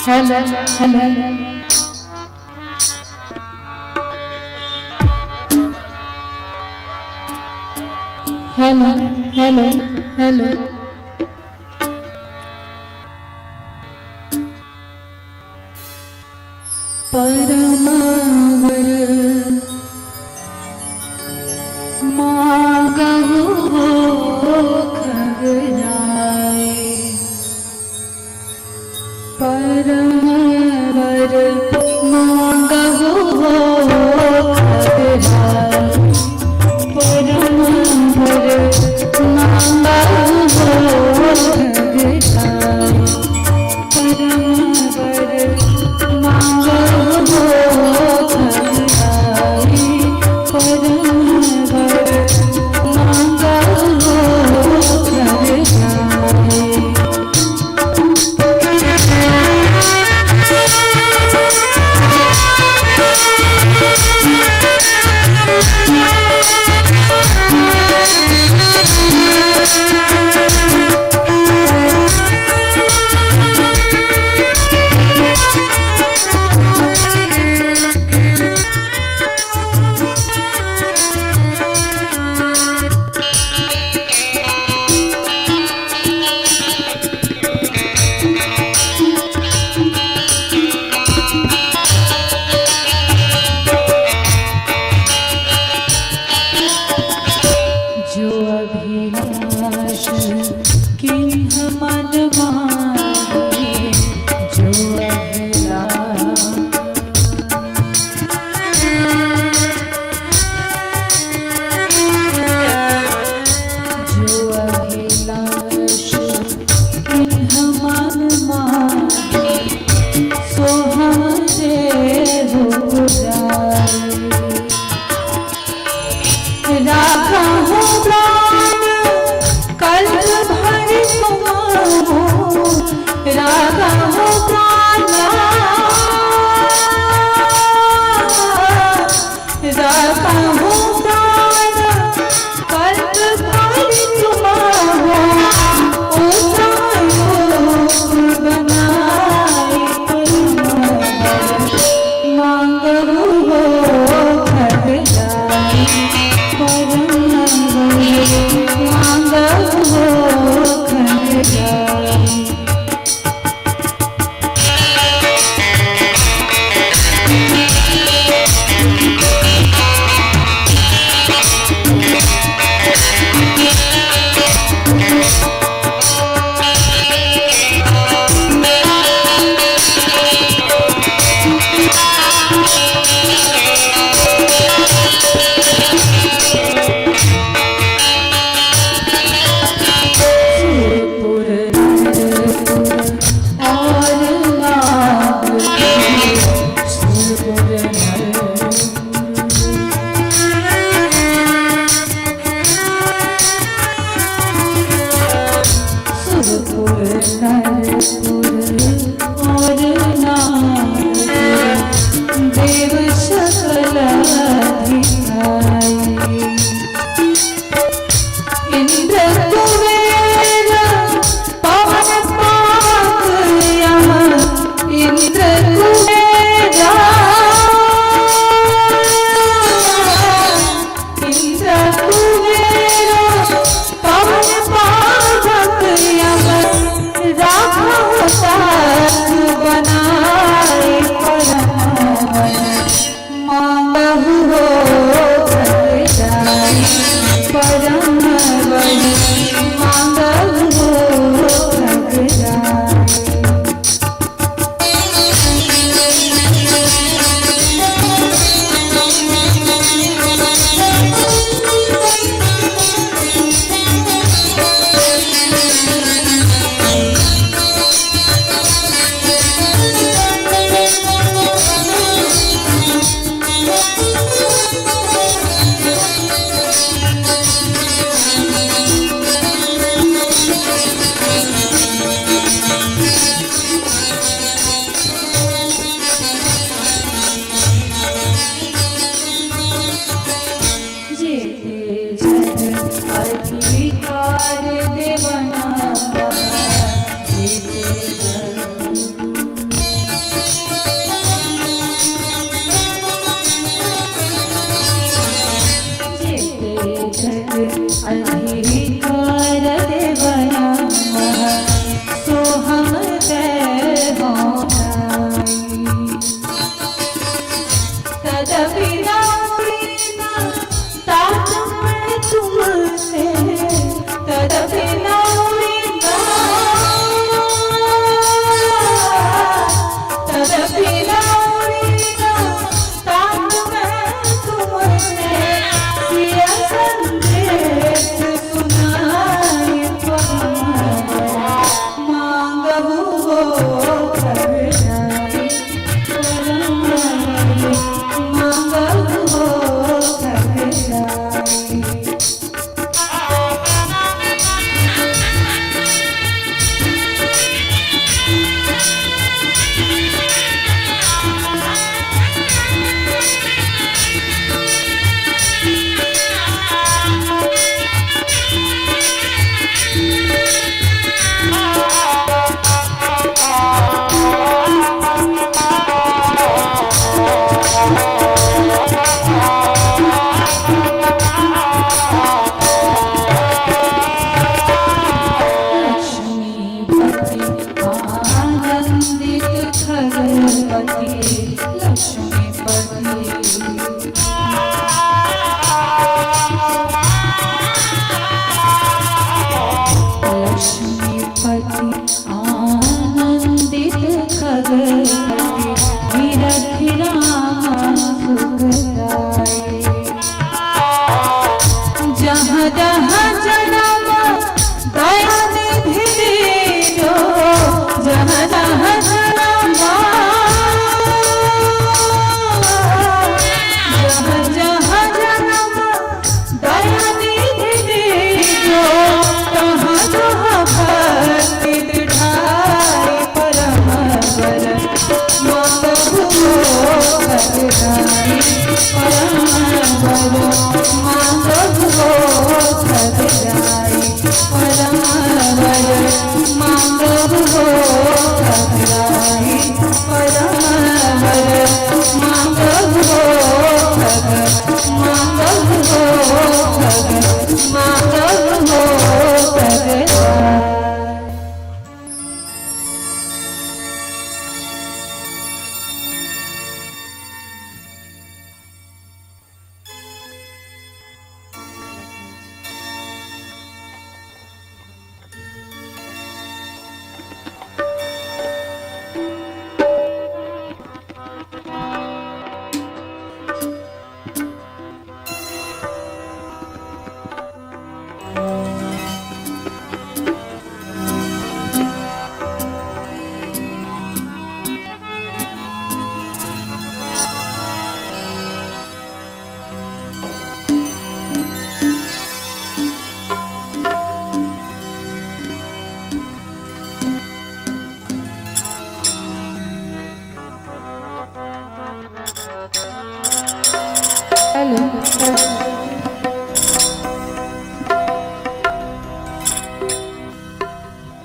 hello, hello. Hello, hello, hello. परमावर मागहु खगराए परमावर मागहु खगराए परमावर मागहु खगराए परमावर मागहु खगराए परमावर मागहु खगराए जो अभिलाष किन्ह मन माने जो अभिलाष किन्ह मन माने सो हमरे हो जाए राखा हो प्राण कल भर समाओ राखा हो प्राण राखा हो प्राण कल भर समाओ उठायो बनाए मांगहु हो खगराए मांगहु हो खगराए देव सकल अधिकाई इंद्र कुबेर पवन पाक यम इंद्र कुबेर इंद्र कुबेर पवन पाक यम राखा साथ बनाए मांगहु हो खगराए परमावर मांगहु हो खगराए आनंदित खगपति लक्ष्मीपति लक्ष्मीपति आनंदित खगपति विरथ राम सुखदाई जहाँ जहाँ जन्म दया निधि दो जहाँ जहाँ जन्म जहाँ जहाँ जन्म दया निधि दो तहाँ तहाँ भक्ति दिखाई परम वर मांगो भगवाई परम वर मांगो भगवाई परम वर मांगो भगवाई परम वर मांगो भगवाई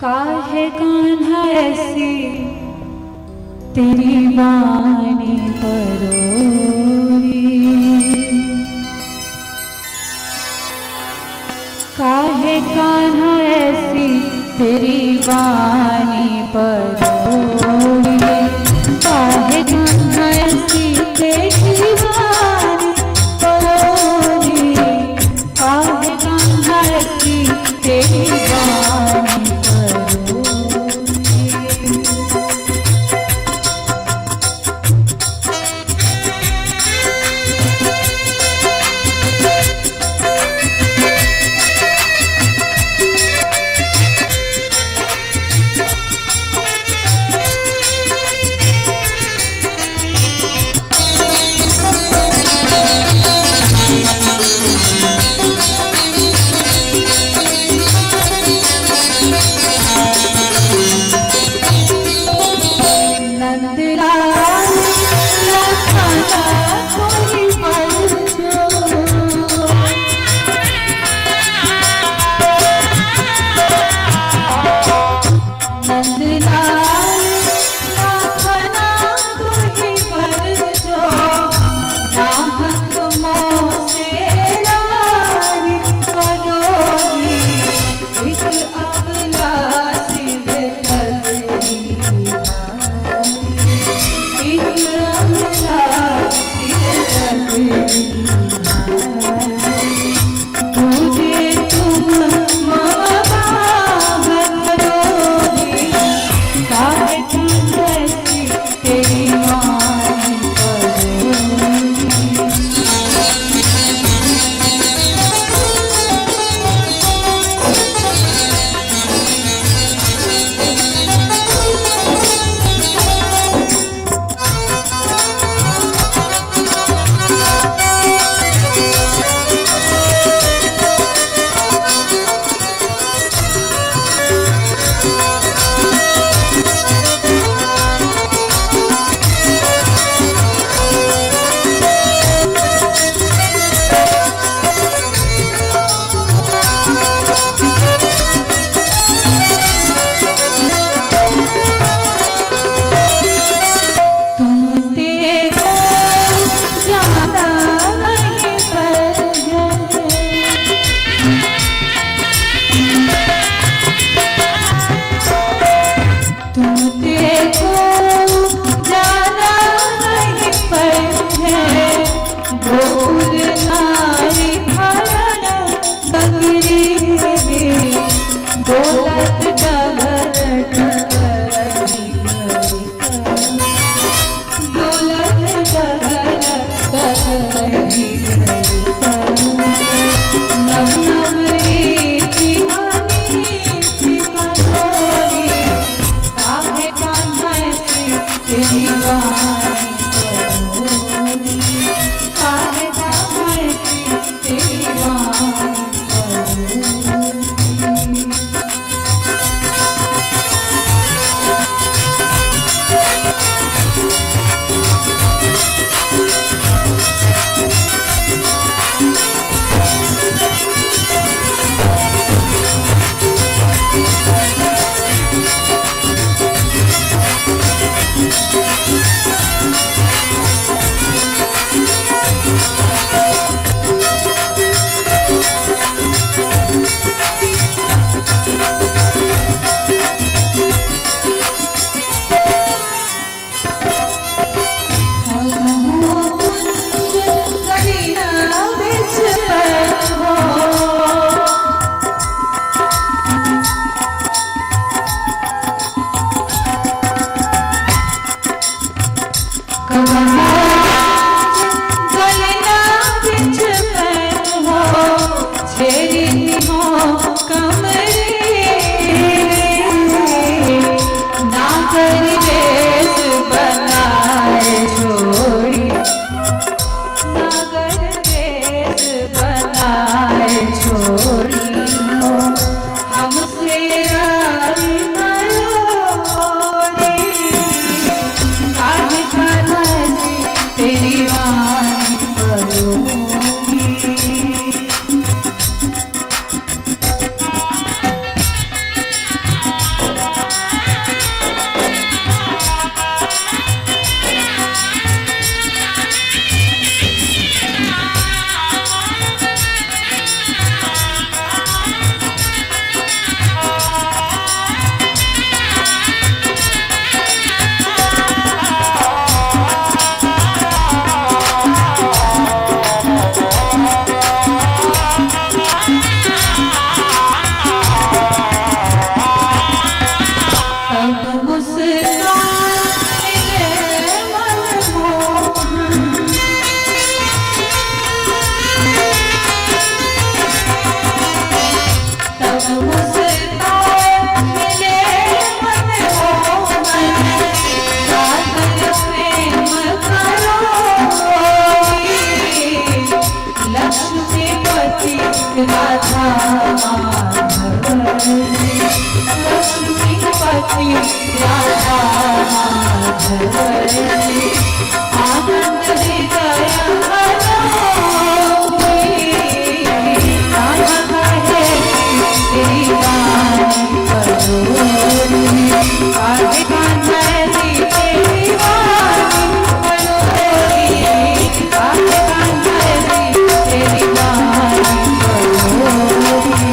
काहे कान्हा ऐसी तेरी वाणी परोरी काहे कान्हा ऐसी तेरी वाणी परोरी काहे कान्हा ऐसी तेरी वाणी परोरी काहे कान्हा ऐसी तेरी वाणी लक्ष्मीपति राधा माधवजी आनंद हृदय तेरी वाणी परोरी काहे कान्हा ऐसी तेरी वाणी परोरी काहे कान्हा ऐसी तेरी वाणी परोरी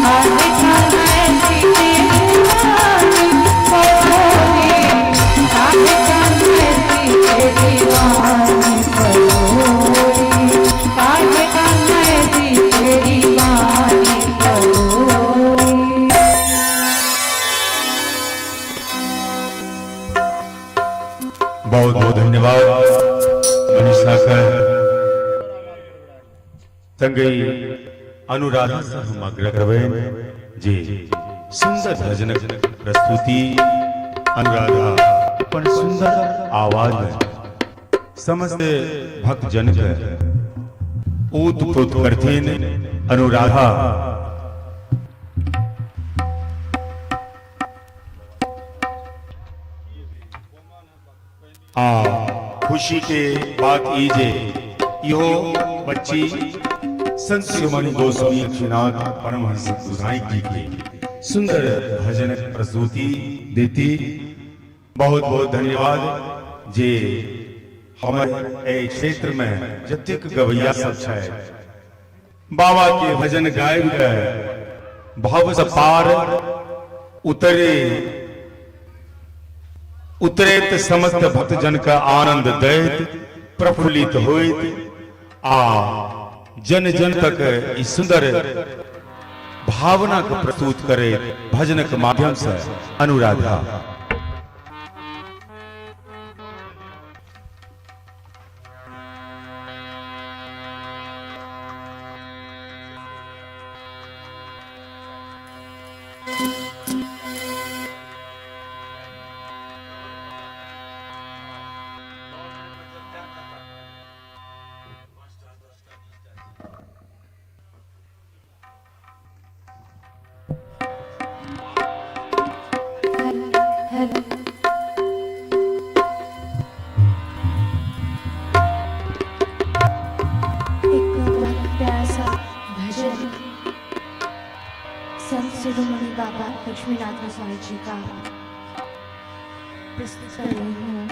काहे कान्हा ऐसी तेरी वाणी परोरी काहे कान्हा ऐसी तेरी वाणी परोरी काहे कान्हा ऐसी तेरी वाणी परोरी। बहुत बहुत धन्यवाद मनीषा का संगई अनुराधा सह मग्र करवे जी सुंदर भजन प्रस्तुति अनुराधा अपन सुंदर आवाज में समस्त भक्त जन के ऊत-प्रोत करथिन। अनुराधा खुशी के बात ईजे यो बच्ची संत शिरोमणि गोस्वामी अक्षरनाथ परमहंस गोसाई जी की सुंदर भजन प्रस्तुति देती। बहुत बहुत धन्यवाद जे हमारे क्षेत्र में जतिक गवैया सब है बाबा के भजन गायब कर भाव से पार उतरेत समस्त भक्त जन का आनंद दैत प्रफुल्लित होइत आ जन जन तक इस सुंदर भावना को प्रस्तुत करे भजन के माध्यम से अनुराधा। संत शिरोमणि बाबा लक्ष्मीनाथ गोसाई जी का प्रस्तुत कर रही हूँ।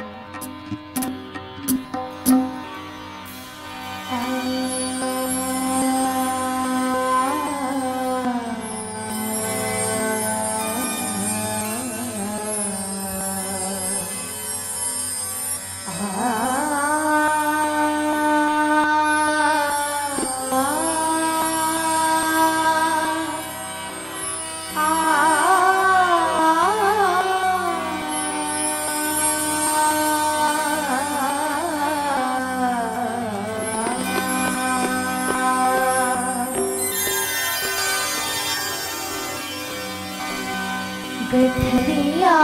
गठरिया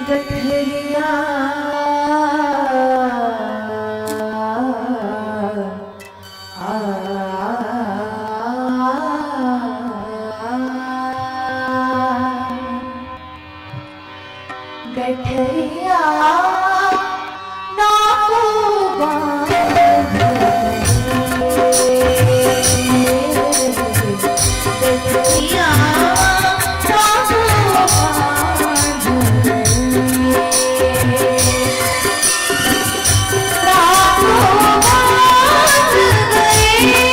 गठरिया गठरिया गए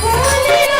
Holy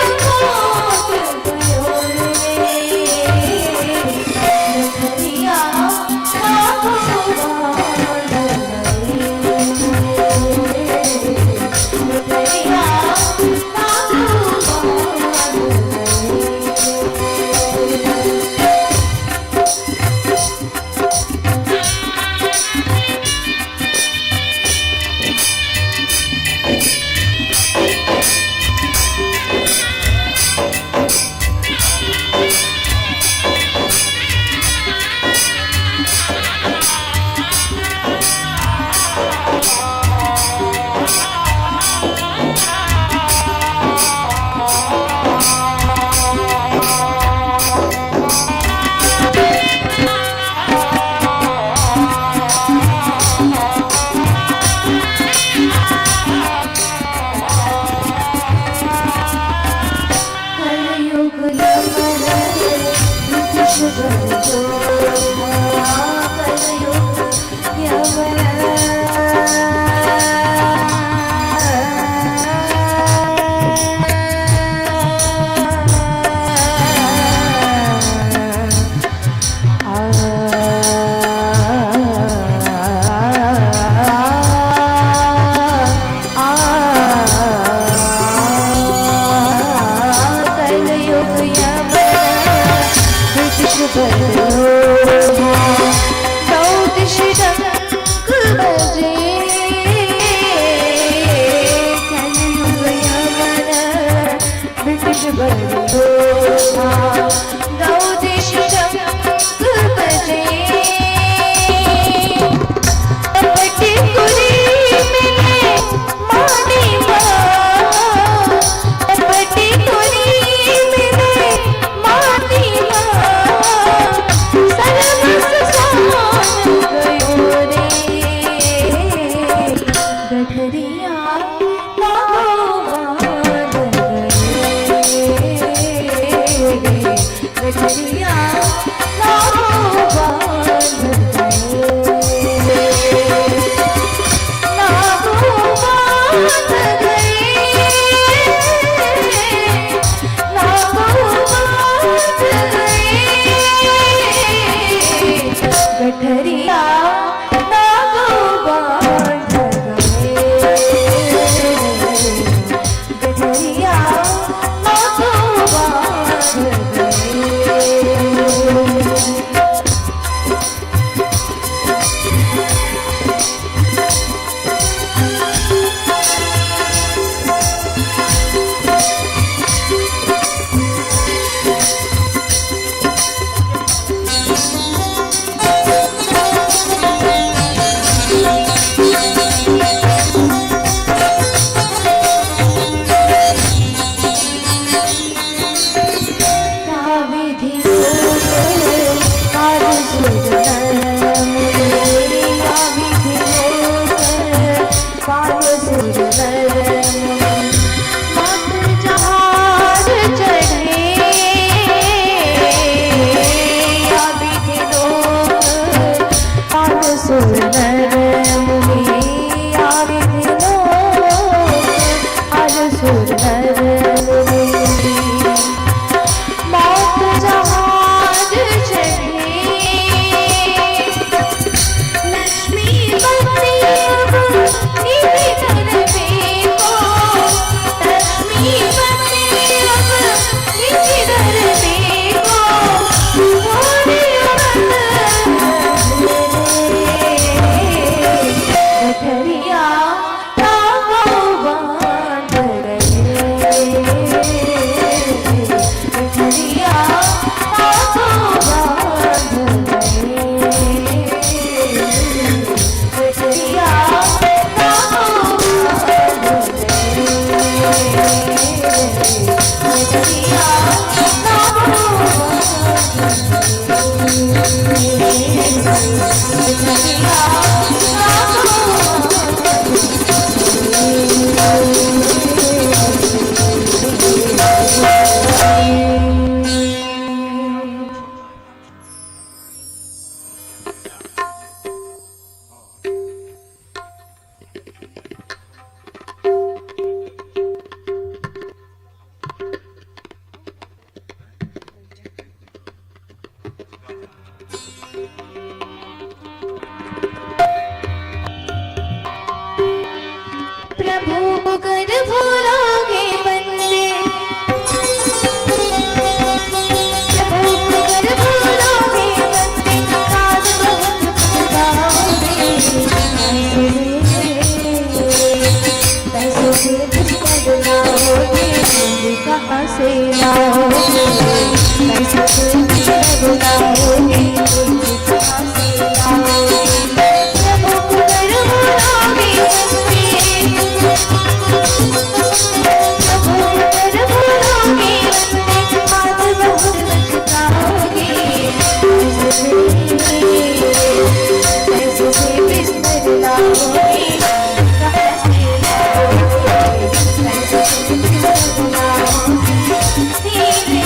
गठरिया नागो बांध गए, गठरिया नागो बांध गए। He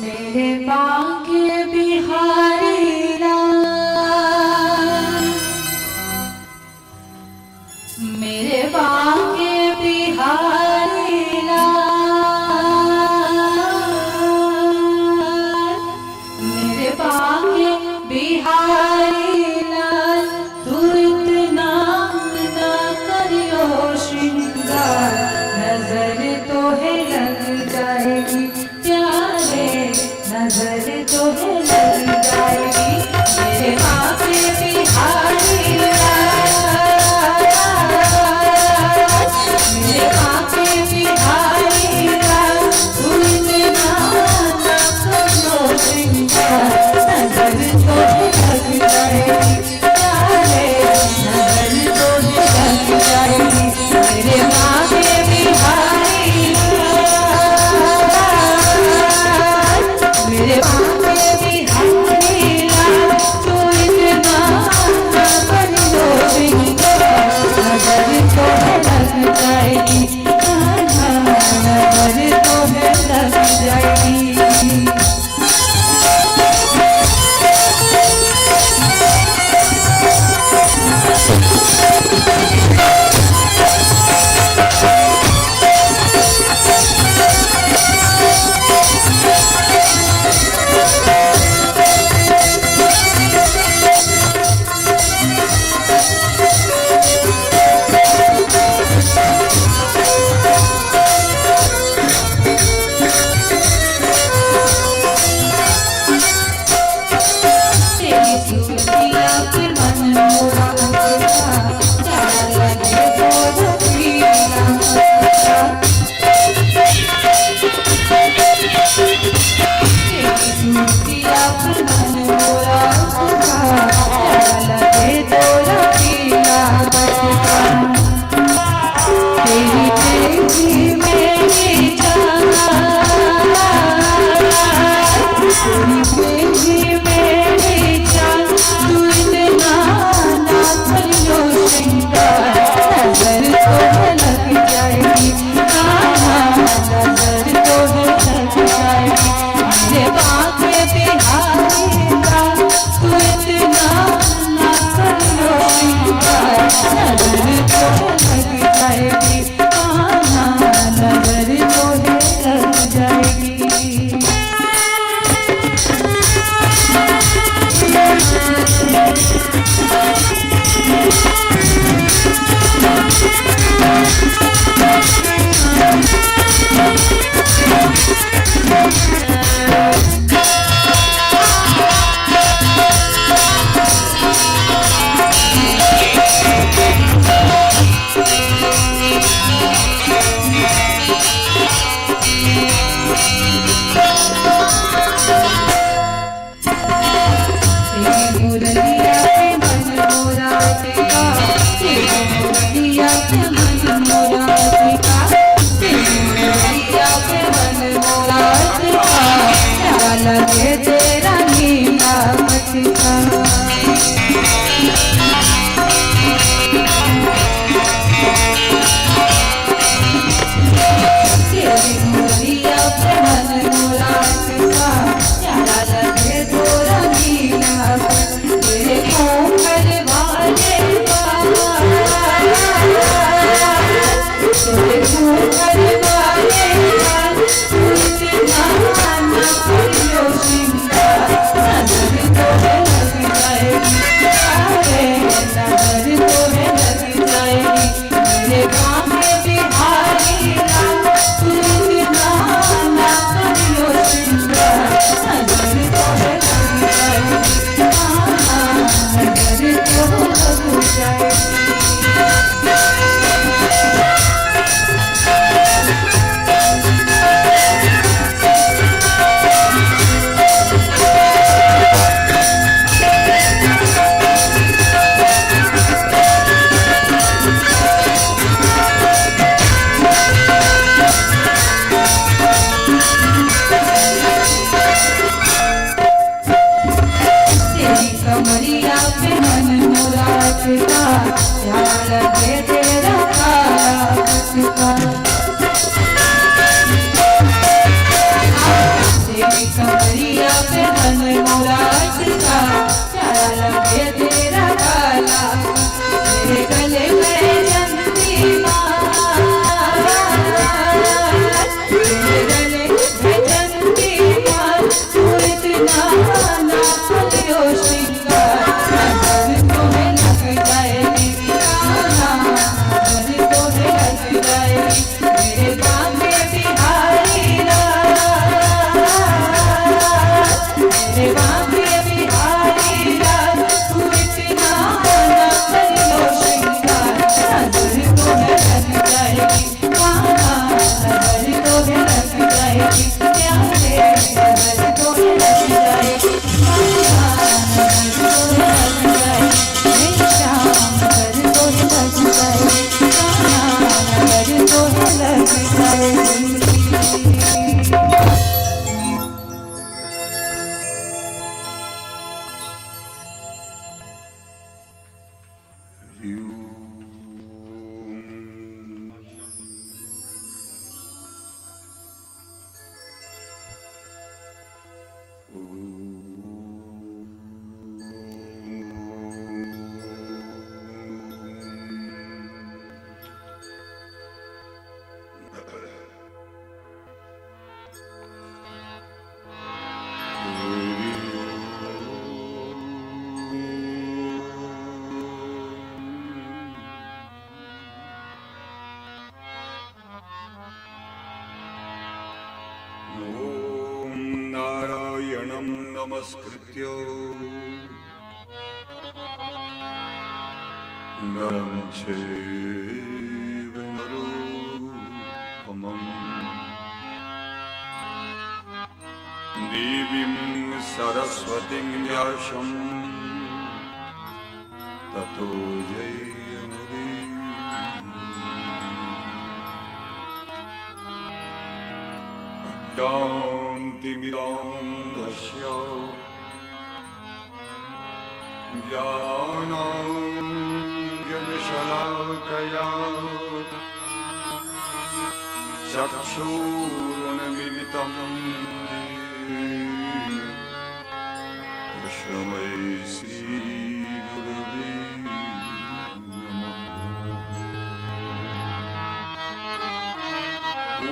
मेरे बांके बिहारी लाल, मेरे बांके बिहारी लाल, मेरे बांके बिहारी लाल, तू इतना ना करियो श्रृंगार, नजर तो है लग जाएगी प्यारे, नजर तो है लग जाएगी मेरे बांके बिहारी लाल, मेरे बांके बिहारी लाल, तू इतना ना करो श्रृंगार, नजर तो है लग जाएगी प्यारे, नजर तो है लग जाएगी मेरे बांके बिहारी लाल, मेरे बांके बिहारी लाल, तू इतना ना करो श्रृंगार, नजर तो है लग जाएगी, नजर तो है लग जाएगी। मेरे बांके इतना ना करियो श्रृंगार, नजर तुम्हें लग जाएगी राना, नजर तुम्हें लग जाएगी मेरे बांके बिहारी लाल, मेरे बांके बिहारी लाल, तू इतना ना करियो श्रृंगार, नजर तुम्हें लग जाएगी राना, नजर तुम्हें लग जाएगी प्यारे, नजर तुम्हें लग जाएगी राना, नजर तुम्हें लग जाएगी मेरी शाम, नजर तुम्हें लग जाएगी राना, नजर तुम्हें लग जाएगी। नारायणं नमस्कृत्य नरं चैव नरोत्तमं देवीं सरस्वतीं व्यासं ततो जयमुदीरये। शान्तिमिरान्धस्य ज्ञानाञ्जनशलाकया चक्षुरुन्मिलितं येन तस्मै श्रीगुरवे नमः।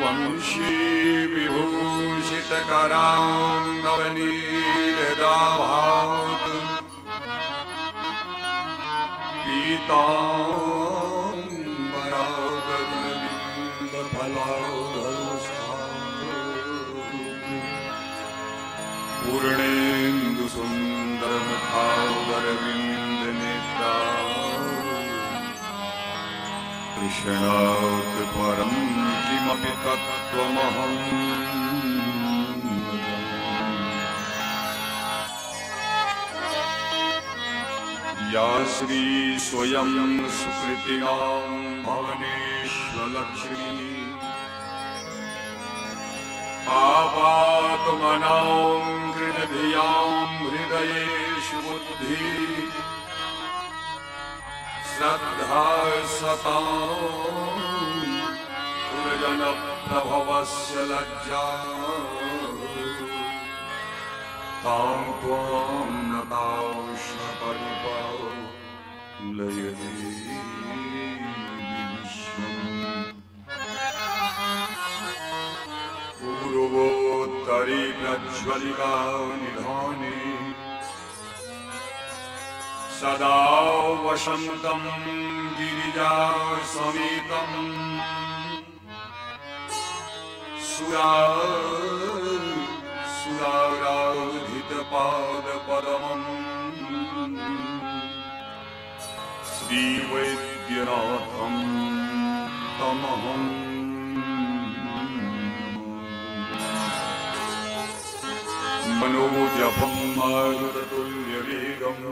वंशी विभूषितकरां नवनीतदाभात् पूर्णेन्दुसुन्दरमुखावरविन्दनेत्रा कृष्णात् परं किमपि तत्त्वमहं न जाने। या श्री स्वयं सुकृतिनां भवनेश्वलक्ष्मी आपातमनां हृदयां हृदयेषु बुद्धि श्रद्धा सतां कुलजनप्रभवस्य लज्जा तां त्वां नतांश्वपरिपालयति विश्वम्। पूर्वोत्तरी प्रज्वलिका निधाने सदा वसन्तं गिरिजा समेतं सुराराधितपादपद्मम् श्रीवैद्यनाथं तमहं मनोजपं मारुततुल्यवेगम्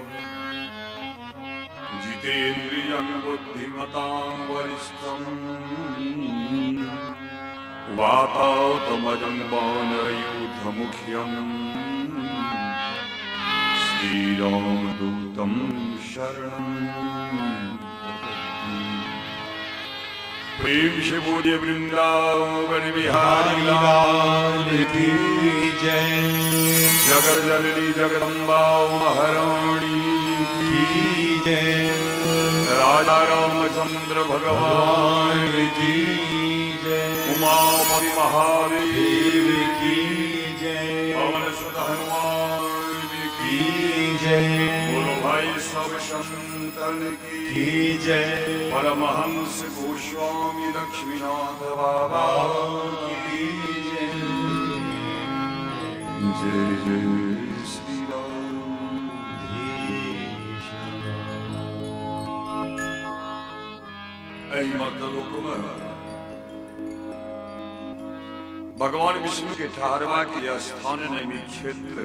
जितेन्द्रियं बुद्धिमतां वरिष्ठम् वातात्मजं वानरयूथमुख्यं श्रीरामदूतं शरणं प्रेम से बोलिए वृंदावन बिहारी लाल की जय। जगत जननी जगदम्बा महारानी की जय। राजा रामचंद्र भगवान की जय। उमापति महादेव की जय। पवन सुत हनुमान की जय। बोलो भाई सब संतन की जय। परमहंस गोस्वामी लक्ष्मीनाथ बाबा की जय। जय जय श्री राम। ऐ मतलोक में भगवान विष्णु के ठहरवा के स्थान नैमी क्षेत्र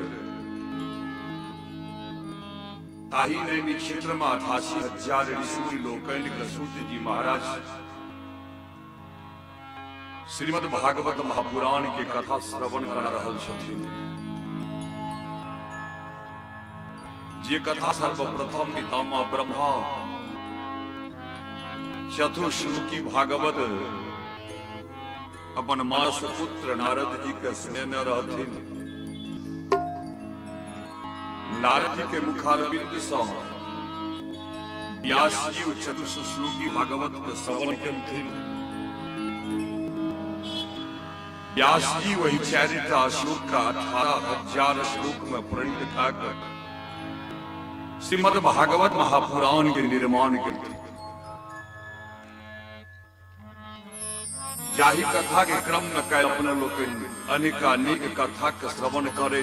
ताही नैमी क्षेत्र में 88,000 ऋषि लोकैन सूत जी महाराज श्रीमद् भागवत महापुराण के कथा श्रवण कर रहल छथिन। जे कथा सर्वप्रथम पितामह ब्रह्मा चतुर्श्लोकी भागवत अपन मास पुत्र नारद जी के स्नेह रहथिन। नारद जी के मुखारविंद से व्यास जी चतुर्श्लोकी भागवत के श्रवण केलथिन। व्यास जी वही चैरिता श्लोक का 18,000 श्लोक में प्रणीत कर श्रीमद् भागवत महापुराण के निर्माण के जाहि कथा के क्रम में कैल अपने लोग अनेकानेक कथा के श्रवण करे।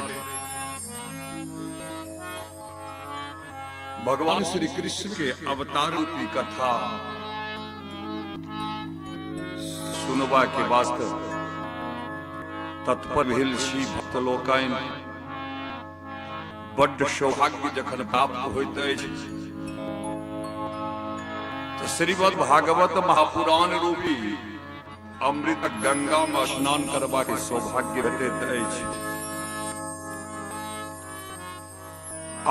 भगवान श्री कृष्ण के अवतार रूपी कथा सुनवा के वास्ते तत्पर भेल श्री भक्त लोकैन बड्ड सौभाग्य जखन प्राप्त होइत अछि तो श्रीमद् भागवत महापुराण रूपी अमृत गंगा में स्नान करबा के सौभाग्य भेटैत अछि।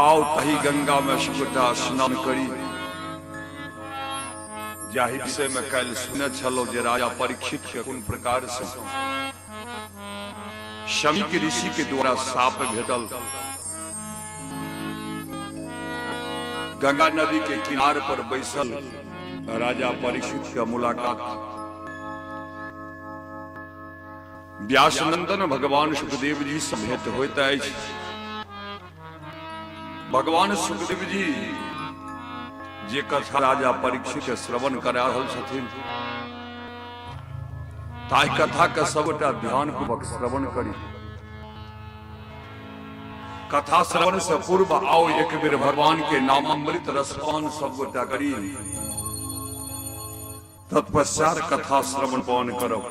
आओ तही गंगा में सबटा स्नान करी। जाहि विषय में कल सुने छलो जे राजा परीक्षित के कोन प्रकार से शमी के ऋषि के द्वारा साप भेटल। गंगा नदी के किनार पर बैसल राजा परीक्षित के मुलाकात व्यासनंदन भगवान सुखदेव जी से भेंट होइत अछि। भगवान सुखदेव जी जे कथा राजा परीक्षित के श्रवण करा रहल छथिन ताहि कथा के सबटा ध्यान पूर्वक श्रवण करी। कथा श्रवण से पूर्व आओ एक बेर भगवान के नामामृत रसपान सबटा करी। तत्पश्चात कथा श्रवण पान करब।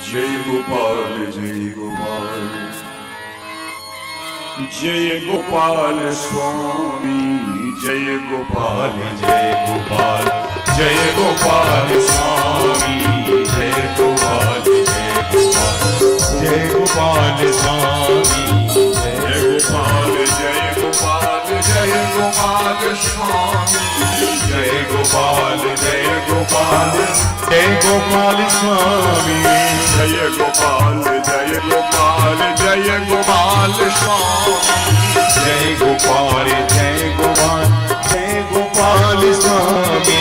जय गोपाल जय गोपाल जय गोपाल स्वामी जय गोपाल जय गोपाल जय गोपाल स्वामी जय गोपाल जय गोपाल जय गोपाल स्वामी जय गोपाल जय गोपाल जय गोपाल स्वामी जय गोपाल जय गोपाल जय गोपाल स्वामी जय गोपाल जय गोपाल जय गोपाल स्वामी जय गोपाल जय गोपाल जय गोपाल स्वामी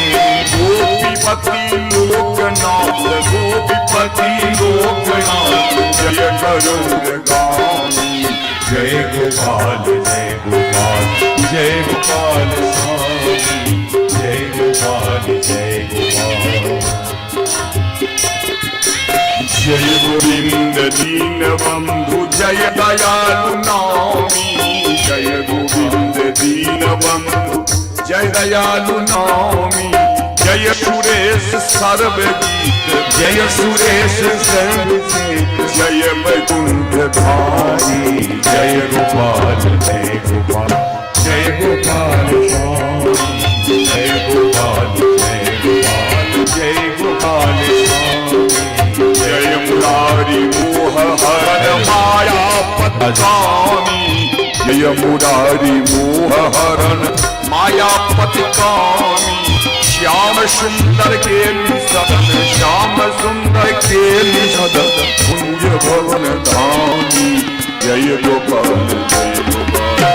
गोपीपति लोकनाथ गोपीपति लोकनाथ जय गरुड़गामी जय गोपाल जय गोपाल जय गोपाल स्वामी जय गोपाल जय गोपाल जय गोविंद दीन बंधु जय दयालु नामी जय गोविंद दीन बंधु जय दयालु नामी जय सुरेश सर्वगीत जय सुरेश सर्वसेत जय वैकुंठ धारी जय गोपाल जय गोपाल जय गोपाल स्वामी जय गोपाल जय गोपाल जय गोपाल स्वामी जय मुरारी मोह हरण माया पतकामी जय मुरारी मोह हरण माया पतकामी श्याम सुंदर के सदन श्याम सुंदर के सदन पुण्य भवन धामी जय गोपाल जय गोपाल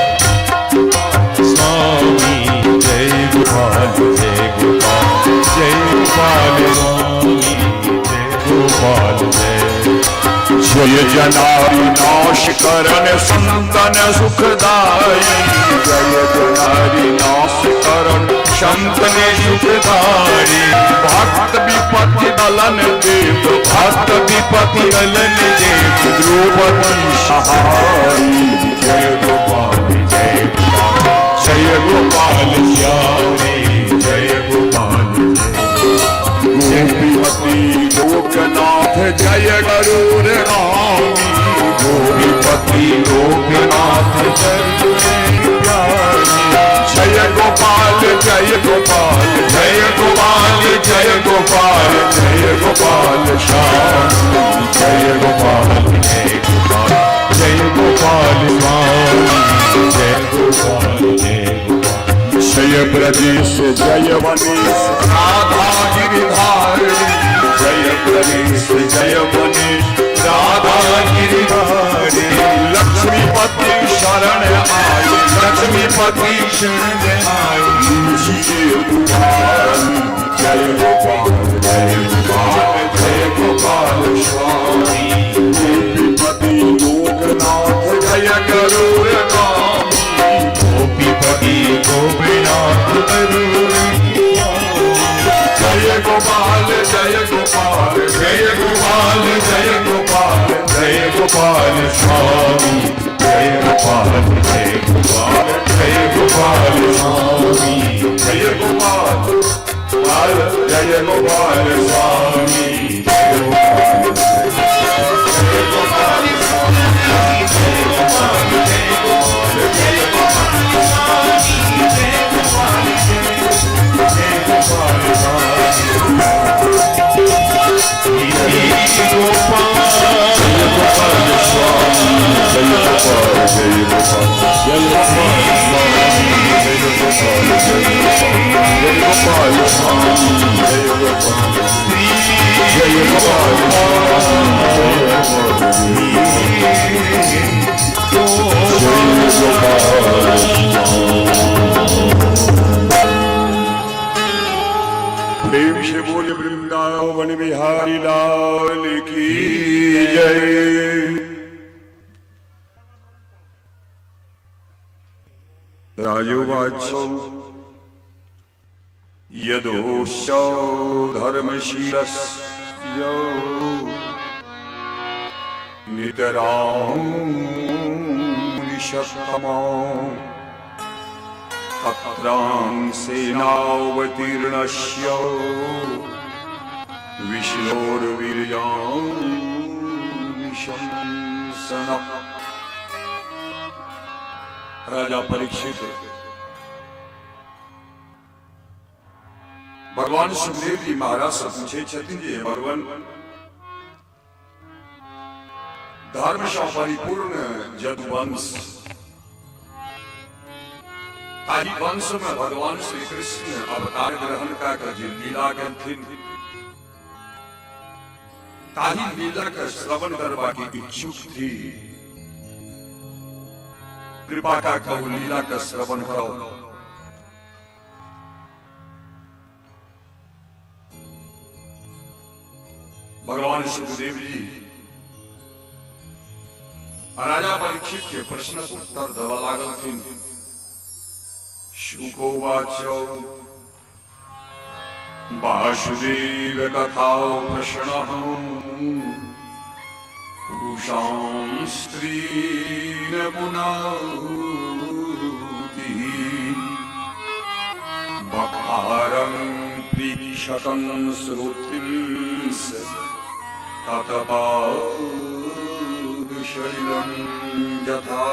स्वामी जय गोपाल जय गोपाल जय गोपाल स्वामी जय गोपाल जय जय जनारी नाश करन संतन सुखदाई, जय जनारी नाश करन संतन सुखदारी। भक्त विपत्ति दलन देव, भक्त विपत्ति दलन देव, द्रौपदी सहारी। जय गोपाल जय गोपाल, जय गोपाल श्याम, जय गोपाल गोपीपति लोकनाथ जय गरुड़ रामी, गोपीपति लोकनाथ जय प्यारी। जय गोपाल जय गोपाल, जय गोपाल जय गोपाल, जय गोपाल श्याम, जय गोपाल जय गोपाल, जय गोपाल स्वामी, जय गोपाल जय गोपाल। जय ब्रजेश जय वनेश राधा गिरिधारी, जय ब्रजेश जय वनेश राधा गिरिधारी। लक्ष्मीपति शरण आई, लक्ष्मीपति शरण आई, जय गोपाल जय गोपाल, जय गोपाल जय गोपाल स्वामी। गोपीपति लोकनाथ जय गरुड़ रामी, गोपीपति गोपीनाथ गरुड़। जय गोपाल जय गोपाल, जय गोपाल जय गोपाल, जय गोपाल स्वामी, जय गोपाल जय गोपाल, जय गोपाल स्वामी, जय गोपाल जय गोपाल स्वामी, जय गोपाल जय गोपाल स्वामी, जय गोपाल जय गोपाल, जय गोपाल स्वामी, जय गोपाल जय गोपाल प्रेम से बोले वृंदावन बिहारी लाल की जय। राजोवाचो यदोऽस्यो धर्मशीलस्य नितरां निशतमो तत्रां सेनावतीर्णस्य विष्णोर्वीर्यां निशंसनः। राजा परीक्षित भगवान सुखदेव जी महाराज से पूछे छथिन जी भगवान धर्म से परिपूर्ण यदुवंश, ताही वंश में भगवान श्री कृष्ण अवतार ग्रहण का लीला करथिन, ताही लीला का श्रवण करवा की इच्छुक थी। कृपा का कहू लीला का श्रवण करो। भगवान सुखदेव जी राजा परीक्षित के प्रश्न उत्तर देवा लागल थी। शुकोवाचो वासुदेव कथा प्रश्न पुरुषां स्त्रीन पुनाति बकारं प्रीक्षकं श्रोत्रिंस ततपादशैलं यथा।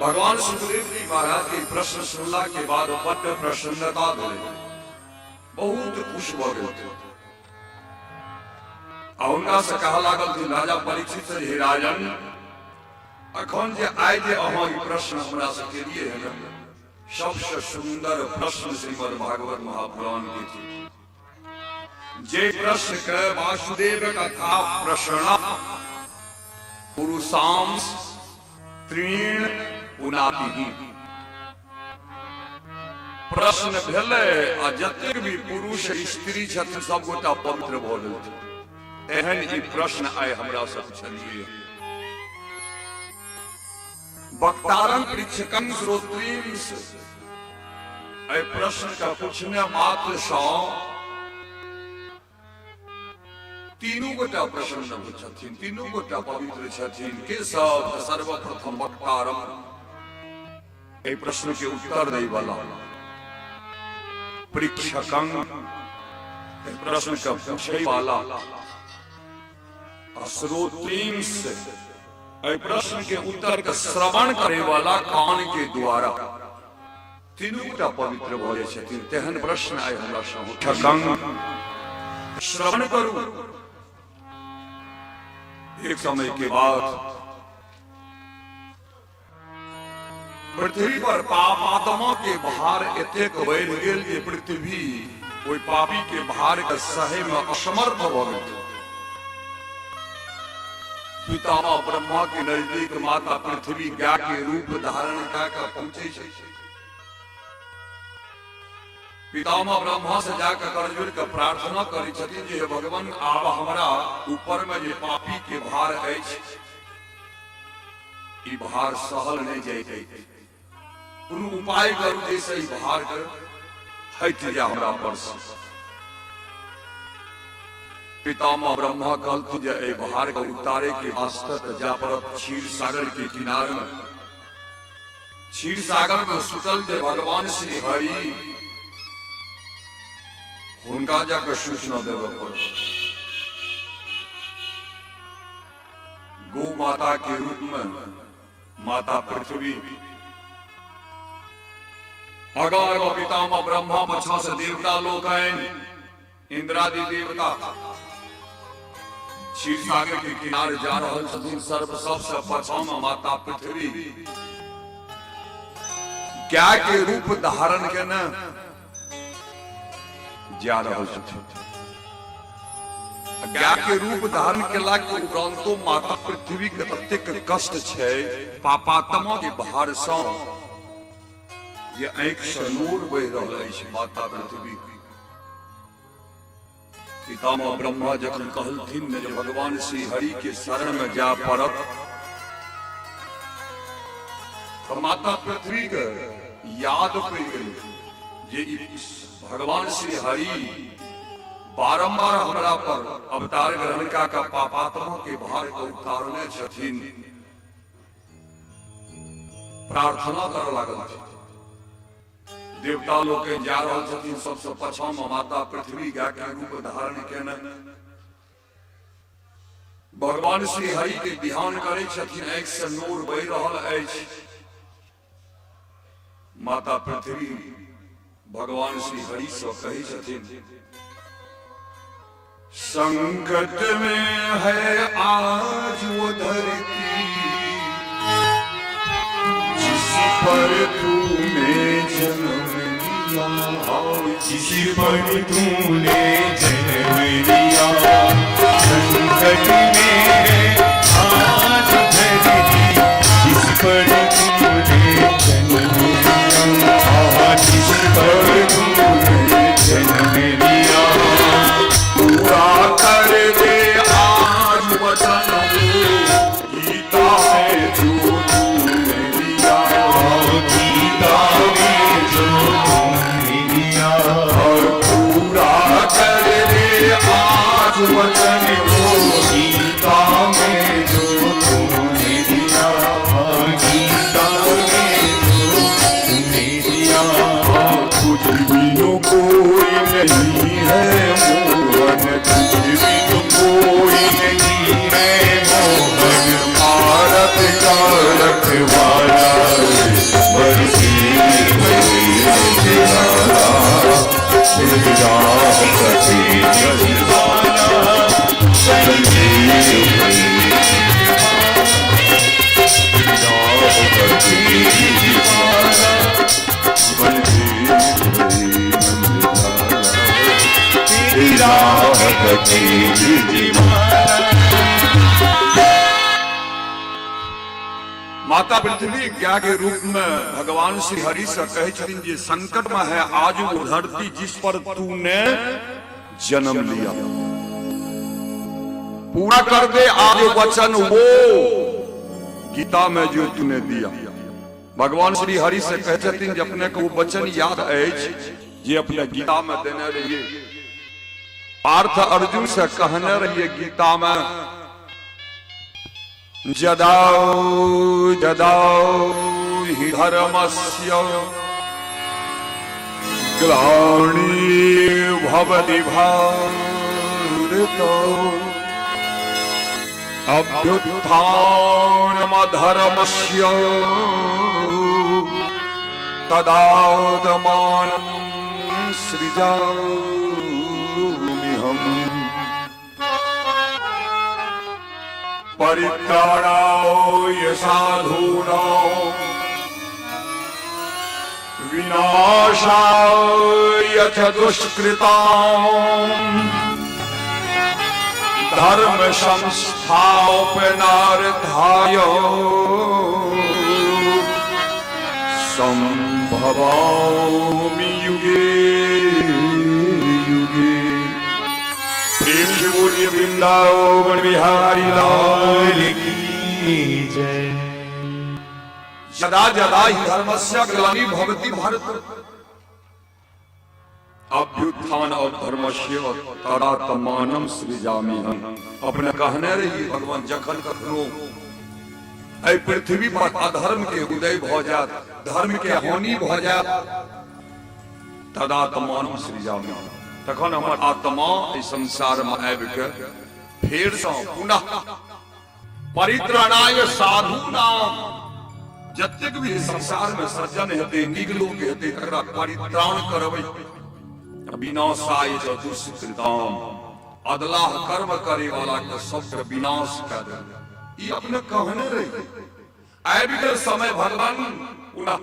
भगवान सुखदेव जी महाराज के प्रश्न सुनला के बाद बड़ प्रसन्नता भेल, बहुत खुश भ गेल। उनका से कहा लागल कि राजा परीक्षित से हे राजन, अखन जे आइ जे अहाँ ई प्रश्न हमरा से केलिए है, सबसे सुंदर प्रश्न श्रीमद् भागवत महापुराण के थी। जे प्रश्न के वासुदेव कथा प्रश्न पुरुषां स्त्रीण पुनाति। प्रश्न भेले आ जतेक भी पुरुष स्त्री छथिन सब गोटा पवित्र भऽ गेलथिन। एहन ई प्रश्न आइ हमरा से पूछलिए। वक्तारं पृच्छकं श्रोत्रीं से एहि प्रश्न का पूछने मात्र सँ तीनों गोटा प्रसन्न छथिन, तीनों गोटा पवित्र छथिन। के सब सर्वप्रथम वक्तारं एहि प्रश्न के उत्तर दै वाला, परीक्षकं एहि प्रश्न का पूछे वाला, श्रोत्रीं से एहि प्रश्न के उत्तर का श्रवण करे वाला कान के द्वारा तीनों गोटा पवित्र भऽ जाइ छथिन। तेहन प्रश्न आइ हमरा सँ श्रवण करू। एक समय के बाद पृथ्वी पर पाप आत्मा के भार एतेक बढ़ि गेल जे पृथ्वी ओहि पापी के भार के सहे में असमर्थ भऽ गेल। पितामह ब्रह्मा के नजदीक माता पृथ्वी गाय के रूप धारण कऽ पहुंचे छै। पितामह ब्रह्मा से जाकर करजुल के प्रार्थना करै छथिन जे हे भगवान आब हमरा ऊपर में जे पापी के भार अछि ई भार सहल नहीं जाए, कोनो उपाय करू जैसे ई भार के हटि जाए हमरा पर से। पितामह ब्रह्मा कहलथिन जे एहि भार के उतारे के वास्ते जा पड़त क्षीर सागर के किनारे में। क्षीर सागर में सुतल जे भगवान श्री हरि हुनका जाकर सूचना देवे पड़त। गौ माता के रूप में माता पृथ्वी अगर पितामह ब्रह्मा पछा से देवता लोग आए, इंद्रादि देवता क्षीर सागर के किनारे जा रहल छथिन। सर्व सबसे पछा में माता पृथ्वी गाय के रूप धारण के न जा रहल छथिन। गाय के रूप धारण केला के उपरांतो माता पृथ्वी के ततेक कष्ट छै पापात्मा के भार सँ ये आँखि से नूर बहि रहल अछि माता पृथ्वी। पितामह ब्रह्मा जखन कहलथिन जे भगवान श्री हरि के शरण में जा पड़त तो माता पृथ्वी के याद पड़ि गेल जे भगवान श्री हरि बारंबार हमरा पर अवतार ग्रहण का पापात्मा के भार को उतारने छथिन। प्रार्थना कर लागल। देवता लोग के जा रहल छथिन सबसे पछा में माता पृथ्वी गाय के रूप धारण केने भगवान श्री हरि के ध्यान करे छथिन। आँखि से नूर बहि रहल अछि। माता पृथ्वी भगवान श्री हरि से कही छथिन संकट में है आज वो धरती जिस पर तूने जन्म लिया, जिस पर तूने जन्म लिया। संकट में है आज धरती जिस पर तूने जन्म लिया, जिस पर तूने जन्म लिया। पूरा कर दे आज वचन गीता में जो तूने लिया, गीता में जो तूने लिया। और पूरा कर दे आज वचन वो गीता में जो तूने लिया, गीता में जो तूने लिया। तुझ बिनु कोई नहीं है मोहन, तुझ बिनु कोई नहीं है मोहन। भारत का रखवाला बरसी माता पृथ्वी क्या के रूप में भगवान श्री हरि से कहे छथिन जे संकट में है आज वो धरती जिस पर तूने जन्म लिया, पूरा कर दे आज वचन वो गीता में जो तूने दिया। भगवान श्री हरि से कहे छथिन जे अपने को वो वचन याद है जे अपने गीता में देने रहिए। पार्थ अर्जुन से कहने रहिए गीता में जदाऊ जदाऊ हि धर्मस्य ग्लानि भवति भारतो अभ्युत्थानमधर्मस्य तदात्मानं सृजाम्यहम् परित्राणाय साधूनां विनाशाय च दुष्कृतां धर्म संस्थापनार्थाय संभवामि युगे युगे। प्रेम से बोलिए वृंदावन बिहारी लाल की जय। जदा जदा हि धर्मस्य ग्लानि भवति भारत अभ्युत्थान और धर्मस्य तदात्मानं सृजाम्यहम्। अपने कहने रहिए भगवान जखन कखनो ऐ पृथ्वी पर अधर्म के उदय भ जात, धर्म के हानि भ जात, तदात्मानं सृजाम्यहम्। तखन हमर आत्मा इस संसार में आबि के फेर सँ पुनः परित्राणाय साधूनां जतेक भी संसार में सज्जन हेते नीक लोक हेते तकरा परित्राण करबै, विनाशाय च दुष्कृतां अदलाह कर्म करे वाला के सबके विनाश कर दे। ई अपने कहने रही आबि के समय भगवान पुनः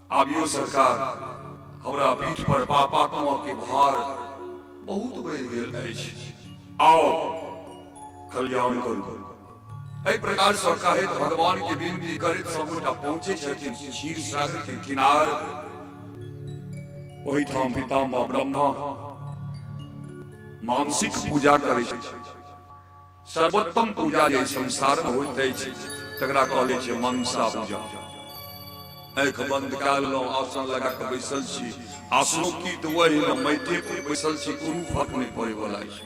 आबियो सरकार हमरा पीठ पर पापात्मा के भार बहुत बढ़ि गेल अछि, आओ कल्याण करू। एहि प्रकार से कहैत भगवान के विनती करैत सभगोटा पहुंचे छथिन क्षीर सागर के किनार। ओहि ठाम पितामह ब्रह्मा मानसिक पूजा करै छथि। सर्वोत्तम पूजा जे संसार में होइत अछि तकरा कहले छै मनसा पूजा। आँख बंद कऽ लेलहुँ, आसन लगा कऽ बैसल छी, आसनो की तऽ वही माटि पर बैसल छी, कोनो फर्क नहि पड़े वाला छै।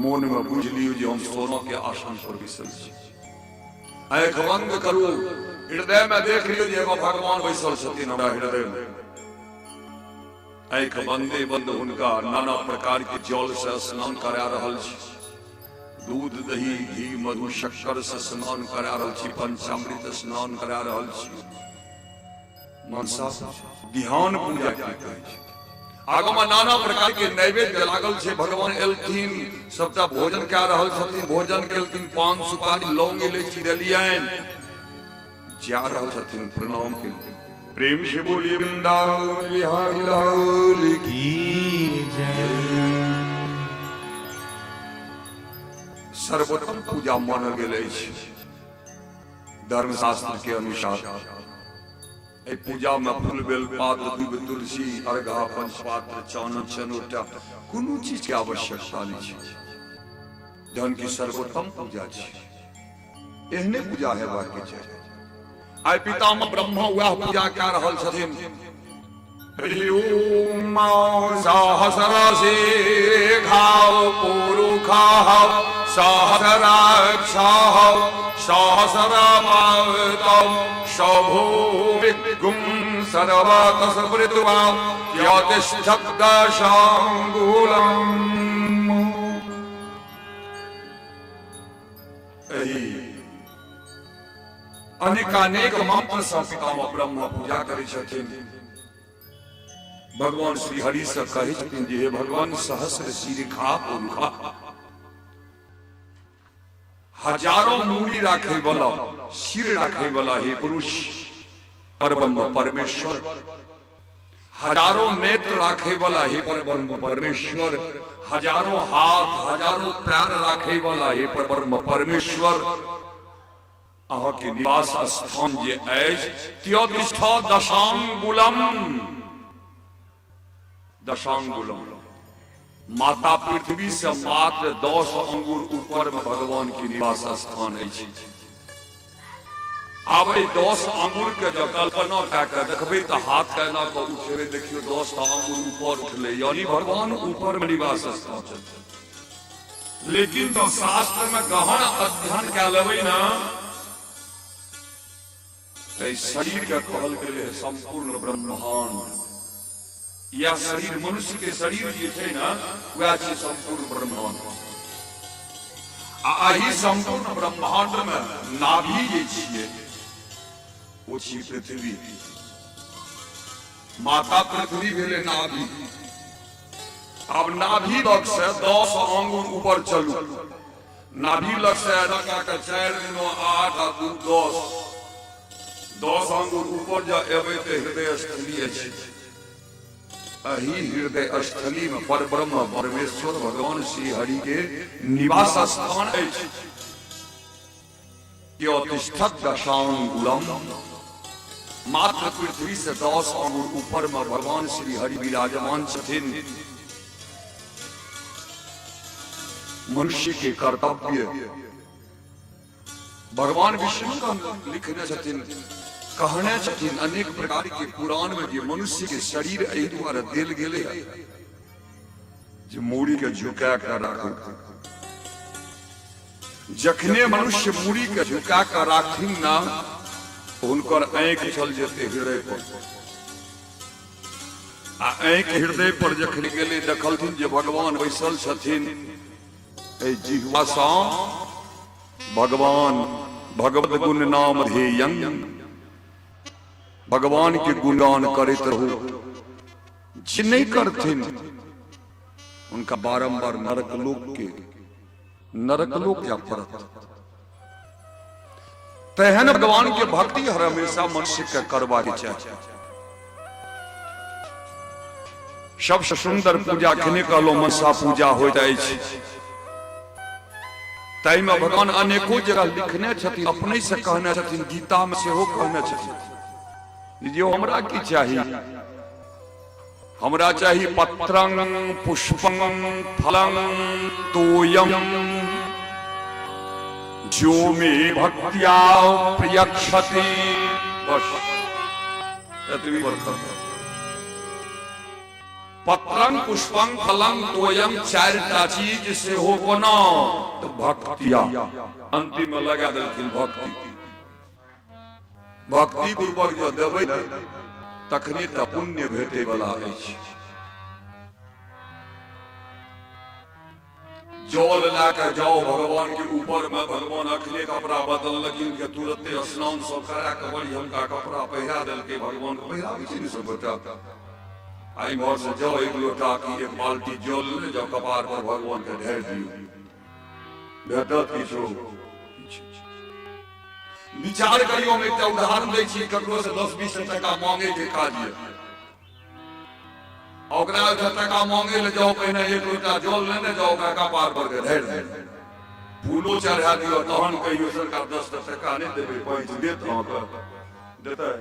मोन में बुझ लियौ जे हम सोना के आसन पर बैसल छी। आँख बंद करू, हृदय में देख लियौ जे एगो भगवान बैसल छथिन हमरा हृदय में। आँख बंदे बंद हुनका नाना प्रकार के जल से स्नान करा रहल छी, दूध दही घी मधु शक्कर से स्नान करा रहल छी, पंचामृत स्नान करा रहल छी। मनसा ध्यान पूजा के कहै छै। आगू में नाना प्रकार के नैवेद्य लागल छै, भगवान एलथिन सबटा भोजन कऽ रहल छथिन, भोजन केलथिन, पान सुपारी लौंग इलायची देलियनि, जा रहल छथिन प्रणाम केलथिन। प्रेम से बोलिए वृंदावन बिहारी लाल की जय। सर्वोत्तम पूजा मानल गेल अछि धर्मशास्त्र के अनुसार। ए पूजा में फूल बेल पात्र दूब तुलसी अर्घा पंचपात्र चानन चनोटा कोनो चीज के आवश्यकता नहीं छै। धन की सर्वोत्तम पूजा छै, एहने पूजा हेबाक चाही। आइ पितामह ब्रह्मा वह पूजा कऽ रहल छथिन। ओम सहस्रसे घाव पुरुखाः सहस्राक्षाः सहस्रमावतौ शभूमिगुं सर्वतस्मृत्वा यतिष्ठब्दशाङ्गुलम्। अनेकानेक मंत्र सँ पितामह ब्रह्मा पूजा करै छथिन। भगवान श्री हरि से कहै छथिन जे हे भगवान सहस्र शीर्षा पुरुषा, हजारों मूड़ी राखे वाला, सिर राखे वाला हे पुरुष परब्रह्म परमेश्वर, हजारों नेत्र राखे वाला हे परब्रह्म परमेश्वर, हजारों हाथ हजारों पैर राखे वाला हे परब्रह्म परमेश्वर, अहाँ के निवास स्थान जे अछि त्योतिष्ठ दशांगुलम। दशांगुलम माता पृथ्वी से मात्र 10 अंगुल ऊपर में भगवान के निवास स्थान अछि। आब 10 अंगुल के जो कल्पना कए देखबे तो हाथ केना के उठेबे, देखियो 10 अंगुल ऊपर उठले, यानी भगवान ऊपर में निवास स्थान छथि। लेकिन तो शास्त्र में गहन अध्ययन कए लेबै ना, तो शरीर के कहल गेलै संपूर्ण ब्रह्मांड। या शरीर मनुष्य के शरीर जे छै ना, वह छै संपूर्ण ब्रह्मांड। आही संपूर्ण ब्रह्मांड में नाभि जे छियै वो छी पृथ्वी। माता पृथ्वी भेले नाभि। अब नाभि लग से 10 अंगुल ऊपर चलू, नाभि लग से रखा के 4 9 8 आ 2 10 अंगुल ऊपर जा एबै तो हृदय स्थली अछि। अही हृदय स्थली में परब्रह्म परमेश्वर भगवान श्री हरि के निवास स्थान अछि। त्योतिष्ठत् दशांगुलम, मात्र पृथ्वी से 10 अंगुल ऊपर में भगवान श्री हरि विराजमान छथिन। मनुष्य के कर्तव्य भगवान विष्णु का लिखने छथिन, कहने छथिन अनेक प्रकार के पुराण में, जे मनुष्य के शरीर एहि द्वारा देल गेले जे मूड़ी के झुका कर राखू। जखने मनुष्य मूड़ी के झुका कर राखथिन ना, उनकर आंख चल जेते हृदय पर। आ आंख हृदय पर जखन गेले देखलथिन जे भगवान बैसल छथिन, ए जिह्वा सा भगवान भगवत गुण नाम ध्येयं, भगवान के गुणगान करते रहू। जे नहीं करथिन उनका बारंबार नरकलोक जा पड़त। तेहन भगवान के भक्ति हर हमेशा मनुष्य के करबाक चाहिए। सबसे सुंदर पूजा खने कहलो मनसा पूजा होइत अछि। ताहि में भगवान अनेको जगह लिखने छथिन, अपने से कहने छथिन, गीता में सेहो कहने छथिन जो हमरा की चाहिए, हमरा चाहिए पत्रं पुष्पं फलं तोयम जो में भक्त्या प्रियक्षति। बस एतबी बर्तन। पत्रं पुष्पं फलं तोयम 4टा चीज से हो बना तो भक्तिया। अंतिम में लगा देलखिन भक्ति। भक्ति पूर्वक जो देबै तखने त पुण्य भेटे वाला अछि। जल लाकर जाओ भगवान के ऊपर में, भगवान अखने कपड़ा बदल लगिन के तुरंते स्नान सब करा के बड़ी हमका कपड़ा पहिरा देल के भगवान को पहिरा भी सब बता। आई मोर से जाओ 1 लोटा की 1 बाल्टी जल ले जाओ, कपार पर भगवान के ढेर दियो, भेटत किछो। विचार करियो, हम एक उदाहरण दै छी, ककरो से 10-20 टका मांगे के काज ये, ओकरा टका मांगे ले जाओ, पहिने 1 लोटा जल लेने जाओ, ओकरा कपार पर के ढेर दे, फूलो चढ़ा दियो, तहन कहियो सरकार 10 टका नहीं देबे, पैसा देत अहाँके देतै।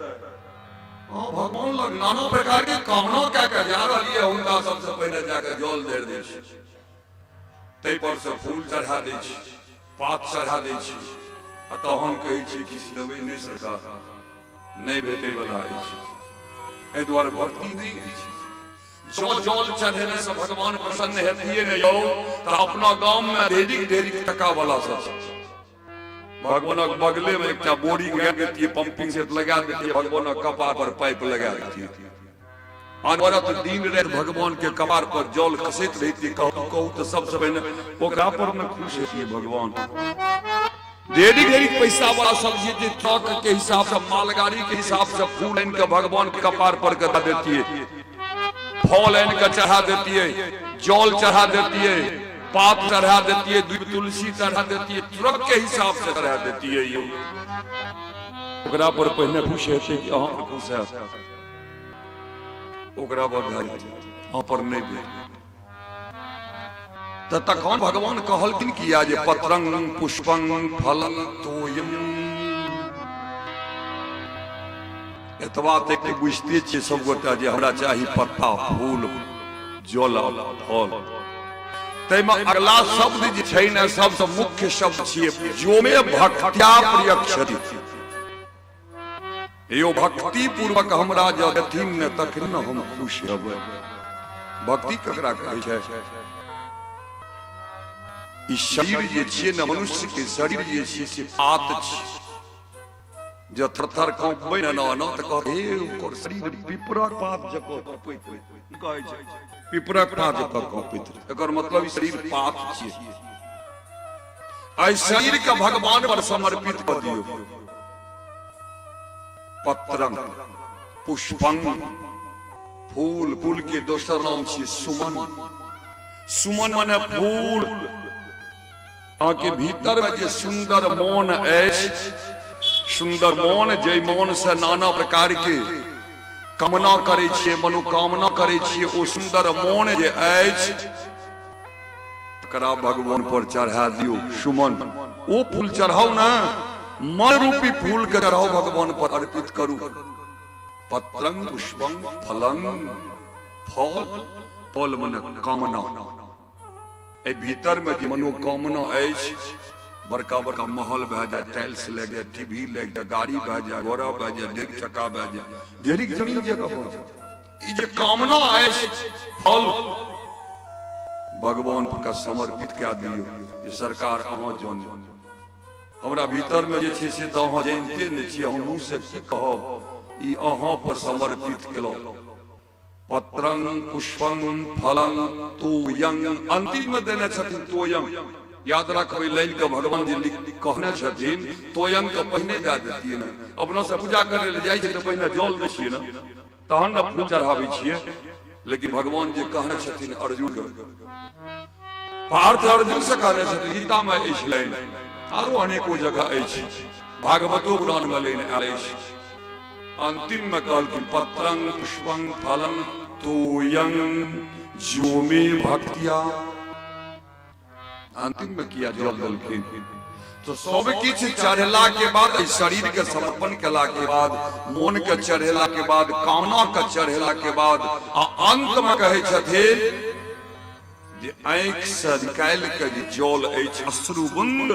हां, भगवान लग नाना प्रकार के कामना कए के जा रहलिए, हुनका सबसे पहिने जाके जल दे दै छी, तै पर से फूल चढ़ा दै छी, पात चढ़ा दै छी, तहन कहै छी किछु देबै नहि सरकार, नहीं भेटे वाला अछि। एहि दुआरे भक्ति नहीं अछि। जो जल चढ़ेने से भगवान प्रसन्न हेतिए ने यौ, तो अपना गांव में ढेरी टका वाला सब भगवानक बगले में एक बोरी लगा देतिए, पंपिंग सेट लगा देतिए, भगवानक कपार पर पाइप लगा देतिए। अनवरत दिन रात भगवान के कपार पर जल खसैत रहितिए। कहू तो सबसे पहले ओकरा पर में खुश हेतिए भगवान। ढेरी पैसा वाला सब्जी जे ट्रक के हिसाब से, मालगाड़ी के हिसाब से फूल आन के भगवान के कपार पर कर देती है, फल आन के चढ़ा देती है, जल चढ़ा देती है, पात चढ़ा देती है, दूध तुलसी चढ़ा देती है, ट्रक के हिसाब से चढ़ा देती है। ये ओकरा पर पहले खुश हेते कि अहाँ खुश है, ओकरा बधाई, अहाँ पर नहीं भेल। तखन भगवान कहलखिन कि जे पत्रं पुष्पं फलं तोयम एतबा तक बुझते छियै सब गोटा जे हमरा चाही पत्ता फूल जल फल। तैमे अगला शब्द जे छै ने सबसे मुख्य शब्द छियै जो में भक्त्या प्रियक्षति। यो भक्ति पूर्वक हमरा जथिन ने तखन न हम खुश हेबै। भक्ति ककरा कहै छै? ई शरीर जे छियै ने मनुष्य के शरीर जे छियै से पात छै। जो थरथर कांपबै न त कहत हे ओकर शरीर पिपरक पात जकाँ कांपैत कहै छै। पिपरक पात जकाँ कांपैत एकर मतलब ई शरीर पात छियै। एहि शरीर के भगवान पर समर्पित कर दियौ। पत्रं पुष्पं फूल, फूल के दोसर नाम छियै सुमन। सुमन माने फूल। अहाँ के भीतर में जे सुंदर मन अछि, सुंदर मन जे मन से नाना प्रकार के कामना करे छियै, मनोकामना करे छियै, ओ सुंदर मन जे अछि तकरा भगवान पर चढ़ा दियौ सुमन। ओ फूल चढ़ाओ ना, मन रूपी फूल के चढ़ाओ भगवान पर अर्पित करू। पत्रं पुष्पं फलं, फल फल माने कामना। ए भीतर में जे मनोकामना अछि, बड़का बड़का महल भए जाए, टाइल्स लग जाए, टीवी लग जाए, गाड़ी भए जाए, घोड़ा भए जाए, डेढ़ चक्का भए जाए, ढेरिक जमीन जगह हो जाए, ई जे कामना अछि फल भगवान का समर्पित कए दियौ। जे सरकार अहाँ जान हमरा भीतर में जे छै से तऽ अहाँ जानते नहि छियै, हम मुँह से की कहब, ई अहाँ पर समर्पित केलहुँ। पत्रं पुष्पं फलं तोयं, अंतिम में देने छथिन तोयं। याद रखबै लाइन के भगवान जी कहने छथिन तोयं के पहिने दए देतियै ने। अपना से पूजा करे ले जाइ छै तऽ पहिने जल दै छियै ने, तहन ने फूल चढ़ाबै छियै। लेकिन भगवान जी कहने छथिन अर्जुन के, पार्थ अर्जुन से कहने छथिन, गीता में अछि लाइन, आरो अनेको जगह अछि, भागवतो पुराण में लाइन आयल अछि। अंतिम में कहलखिन पत्रं पुष्पं फलं तोयं जो में भक्तिया। अंतिम में किया जल दलखिन। तो सब किछ चढ़ेला के बाद, शरीर के समर्पण केला के बाद, मन के चढ़ेला के बाद, कामना के चढ़ेला के बाद, आ अंत में कहे छथिन जे आंख से निकाल के जे जल अछि अश्रुबुंद,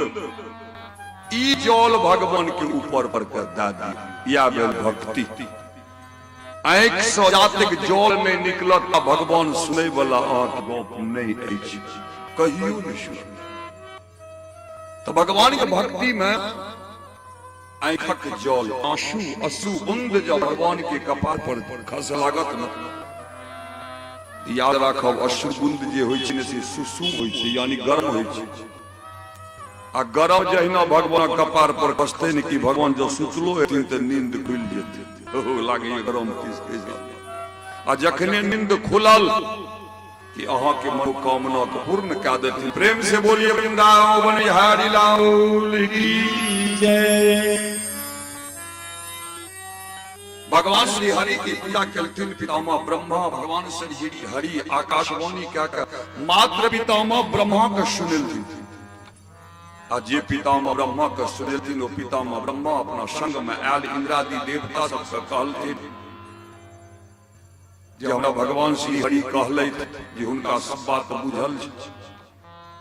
ई जल भगवान के ऊपर पर के दए दी। या भेल भक्ति। आंख से जातक जल में निकलत आ भगवान सुनै वाला अहाँके गप नहीं अछि, कहियो नहीं सुन। तो भगवान के भक्ति में आंखक जल, आंसू, अश्रुबुंद जब भगवान के कपार पर खस लागत न, याद राखब अश्रुबुंद जे होइ छै से सुसुम होइ छै, यानी गर्म होइ छै। आ गरम जहिना भगवान कपार पर खसते न कि भगवान जब सुतलो हेथिन तऽ नींद खुल जेतै, ओहो लागे गरम किस। आ जखने नींद खुलल कि अहाँ के मनोकामना के पूर्ण कए देथिन। प्रेम से बोलिए वृंदावन बिहारी लाल की जय। भगवान श्री हरि की पूजा करथिन पितामह ब्रह्मा। भगवान श्री हरि आकाशवाणी क्या मात्र पितामह ब्रह्मा के सुनलथिन। आ जे पितामह ब्रह्मा के सुनलथिन, ओ पितामह ब्रह्मा अपना संग में आयल इंद्रादि देवता सबसे कहलथिन जे हमरा भगवान श्री हरि कहलथि जे हुनका सब बात बुझल छै,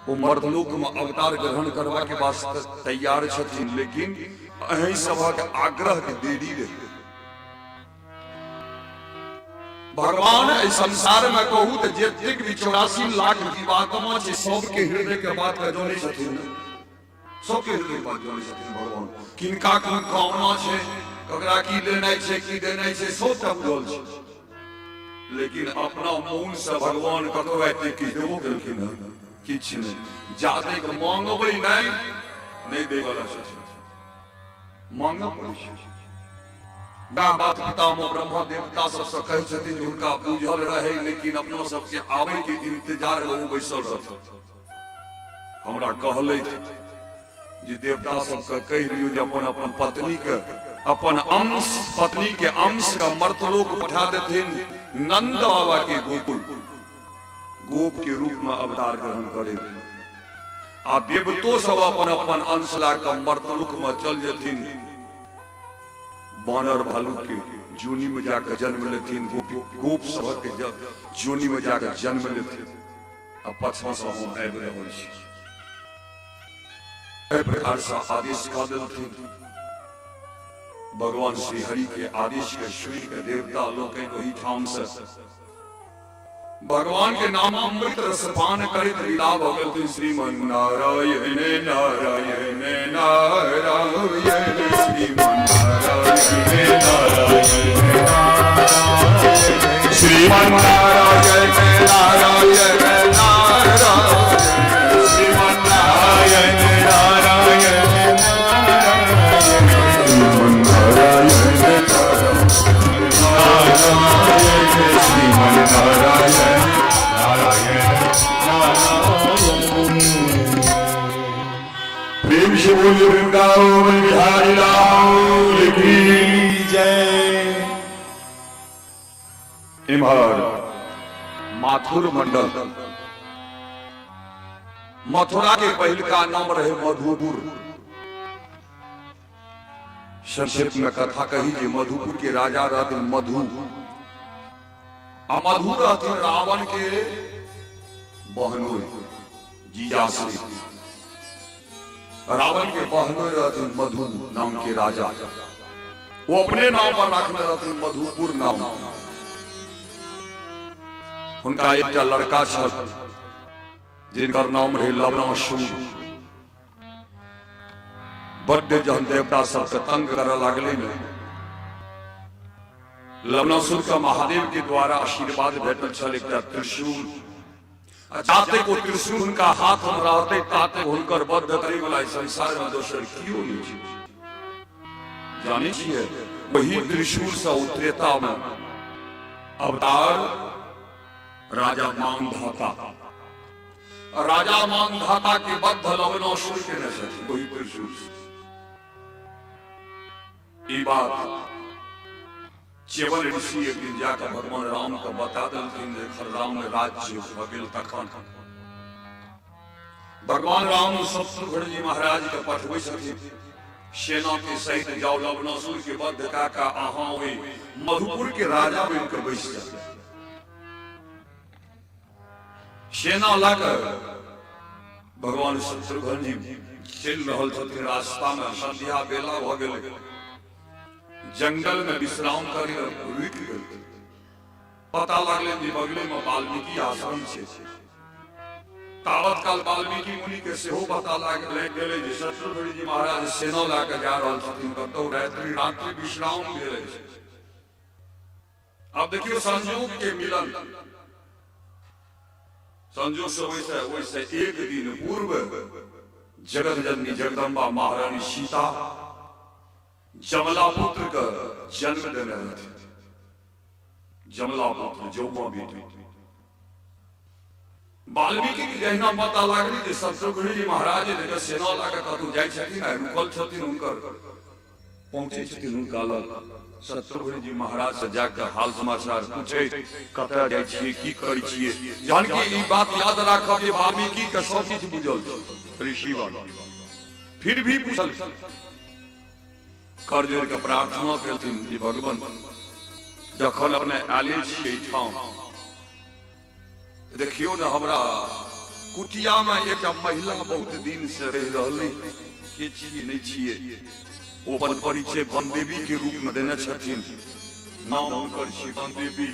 ओ मर्दलोक में अवतार ग्रहण करबा के वास्ते तैयार छथिन, लेकिन अहीं सभक आग्रह के देरी रहे। भगवान इस संसार में कहू तो जतेक भी 84 लाख जीवात्मा छै, सबके हृदय के बात के जानै छथिन, सबके हृदय बात जानै छथिन भगवान। किनका कोन कामना छै, ककरा की लेनाइ छै, की देनाइ छै, सबटा बुझल छै। लेकिन अपना मौन से भगवान ककरो एते किछ देबो केलखिन हँ, किछ नहीं। जाते मांगबै नहीं दे वाला छै, मांगऽ पड़ै छै। बात पितामह ब्रह्मा देवता सबसे कहै छथिन हुनका बुझल रहे, लेकिन अपना सबके आबै के इंतजार में ओ बैसल रहथिन। हमरा कहलथि जे देवता सबके कहि दियौ जे अपन अपन पत्नी के, अपन अंश, पत्नी के अंश का मर्तलोक पठा देथिन नंद बाबा के गोकुल, गोप के रूप में अवतार ग्रहण करे। आ देवतो सब अपन अपन अंश ला के मर्तलोक में चल जेथिन बानर भालू के जूनी में जाकर जन्म लेथिन, गोप सभक के जूनी में जाकर जन्म लेथिन, अब पछवा से हम आबि रहल छी। एहि प्रकार से आदेश कऽ देलथिन। भगवान श्री हरि के आदेश के सुनि के देवता लोक ओहि ठाम से भगवान के नाम अमृत रस पान करैत विदा भऽ गेलथिन। श्रीमन नारायण नारायण नारायण, श्रीमन नारायण नारायण नारायण, श्रीमन नारायण नारायण नारायण, श्रीमन नारायण नारायण नारायण, श्रीमन नारायण नारायण, श्रीमन नारायण नारायण नारायण। प्रेम से बोलिए वृंदावन बिहारी लाल की जय। इमहर माथुर मंडल, मथुरा के पहल का नाम रहे मधुपुर। संक्षेप में कथा कही कि मधुपुर के राजा रहते मधु, मधु रहते रावण के बहनोई जीजाश्री। रावण के बहनोई रहते मधु नाम के राजा, वो अपने नाम पर रखने रहते मधुपुर नाम। उनका एक लड़का छल जिनकर नाम रहे लवणासुर। बड़े जहन देवता सबके तंग करऽ लागले ने, लवणासुर का महादेव के द्वारा आशीर्वाद भेटल छल एकटा त्रिशूल। जाते को त्रिशूल उनका हाथ में रहते ताते हुनकर वध करे वाला संसार में दोसर कियो नहीं छै। जाने छियै वही त्रिशूल से उत्रेता में अवतार राजा मांधाता, राजा मांधाता के बद्ध लवणासुर के न छथि वही त्रिशूल से। ई बात चेवल ऋषि एक दिन जाकर भगवान राम को बता देलखिन जे राम में राज्य भ गेल। तखन भगवान राम शत्रुघ्न जी महाराज के पठबै छथिन सेना के सहित जाओ लवणासुर के वध कऽ कऽ अहाँ ओहि मधुपुर के राजा बनि कऽ बैस जाओ। सेना लाकर भगवान शत्रुघ्न जी चलि रहल छथिन। रास्ता में संध्या बेला भऽ गेल, जंगल में विश्राम कर रुकि गेल। पता लगले जे बगले में वाल्मीकि आश्रम छै। तावत काल वाल्मीकि मुनि के सेहो पता लागि गेलै जे शत्रुघ्न जी महाराज सेना लऽ कऽ जा रहल छथिन कतौ, रात्रि विश्राम भेल छै। अब देखियो संयोग के मिलन, संयोग से वैसे एक दिन पूर्व जगत जननी जगदम्बा महारानी सीता जमला पुत्र का जन्म देने रहते। जमला पुत्र जौमा बेटी। वाल्मीकि के जहिना पता लागल जे शत्रुघ्न जी महाराज जगह सेना लाके कतौ जाइ छथिन आ रुकल छथिन, हुनकर पहुंचे छथिन हुनका लग। शत्रुघ्न जी महाराज से जाकर हाल समाचार पूछे कतऽ जाइ छियै, की करै छियै। जान के ई बात याद राखब जे वाल्मीकि के सब चीज बुझल ऋषि वाला, फिर भी पूछल कर जोड़ के प्रार्थना करथिन जे भगवान जखन अपने आले छियै ठाम, देखियो ने हमरा कुटिया में एक महिला बहुत दिन से रह रहलै, के छियै नहीं छियै। ओ अपन परिचय वन देवी के रूप में देने छथिन, नाम हुनकर छी वन देवी।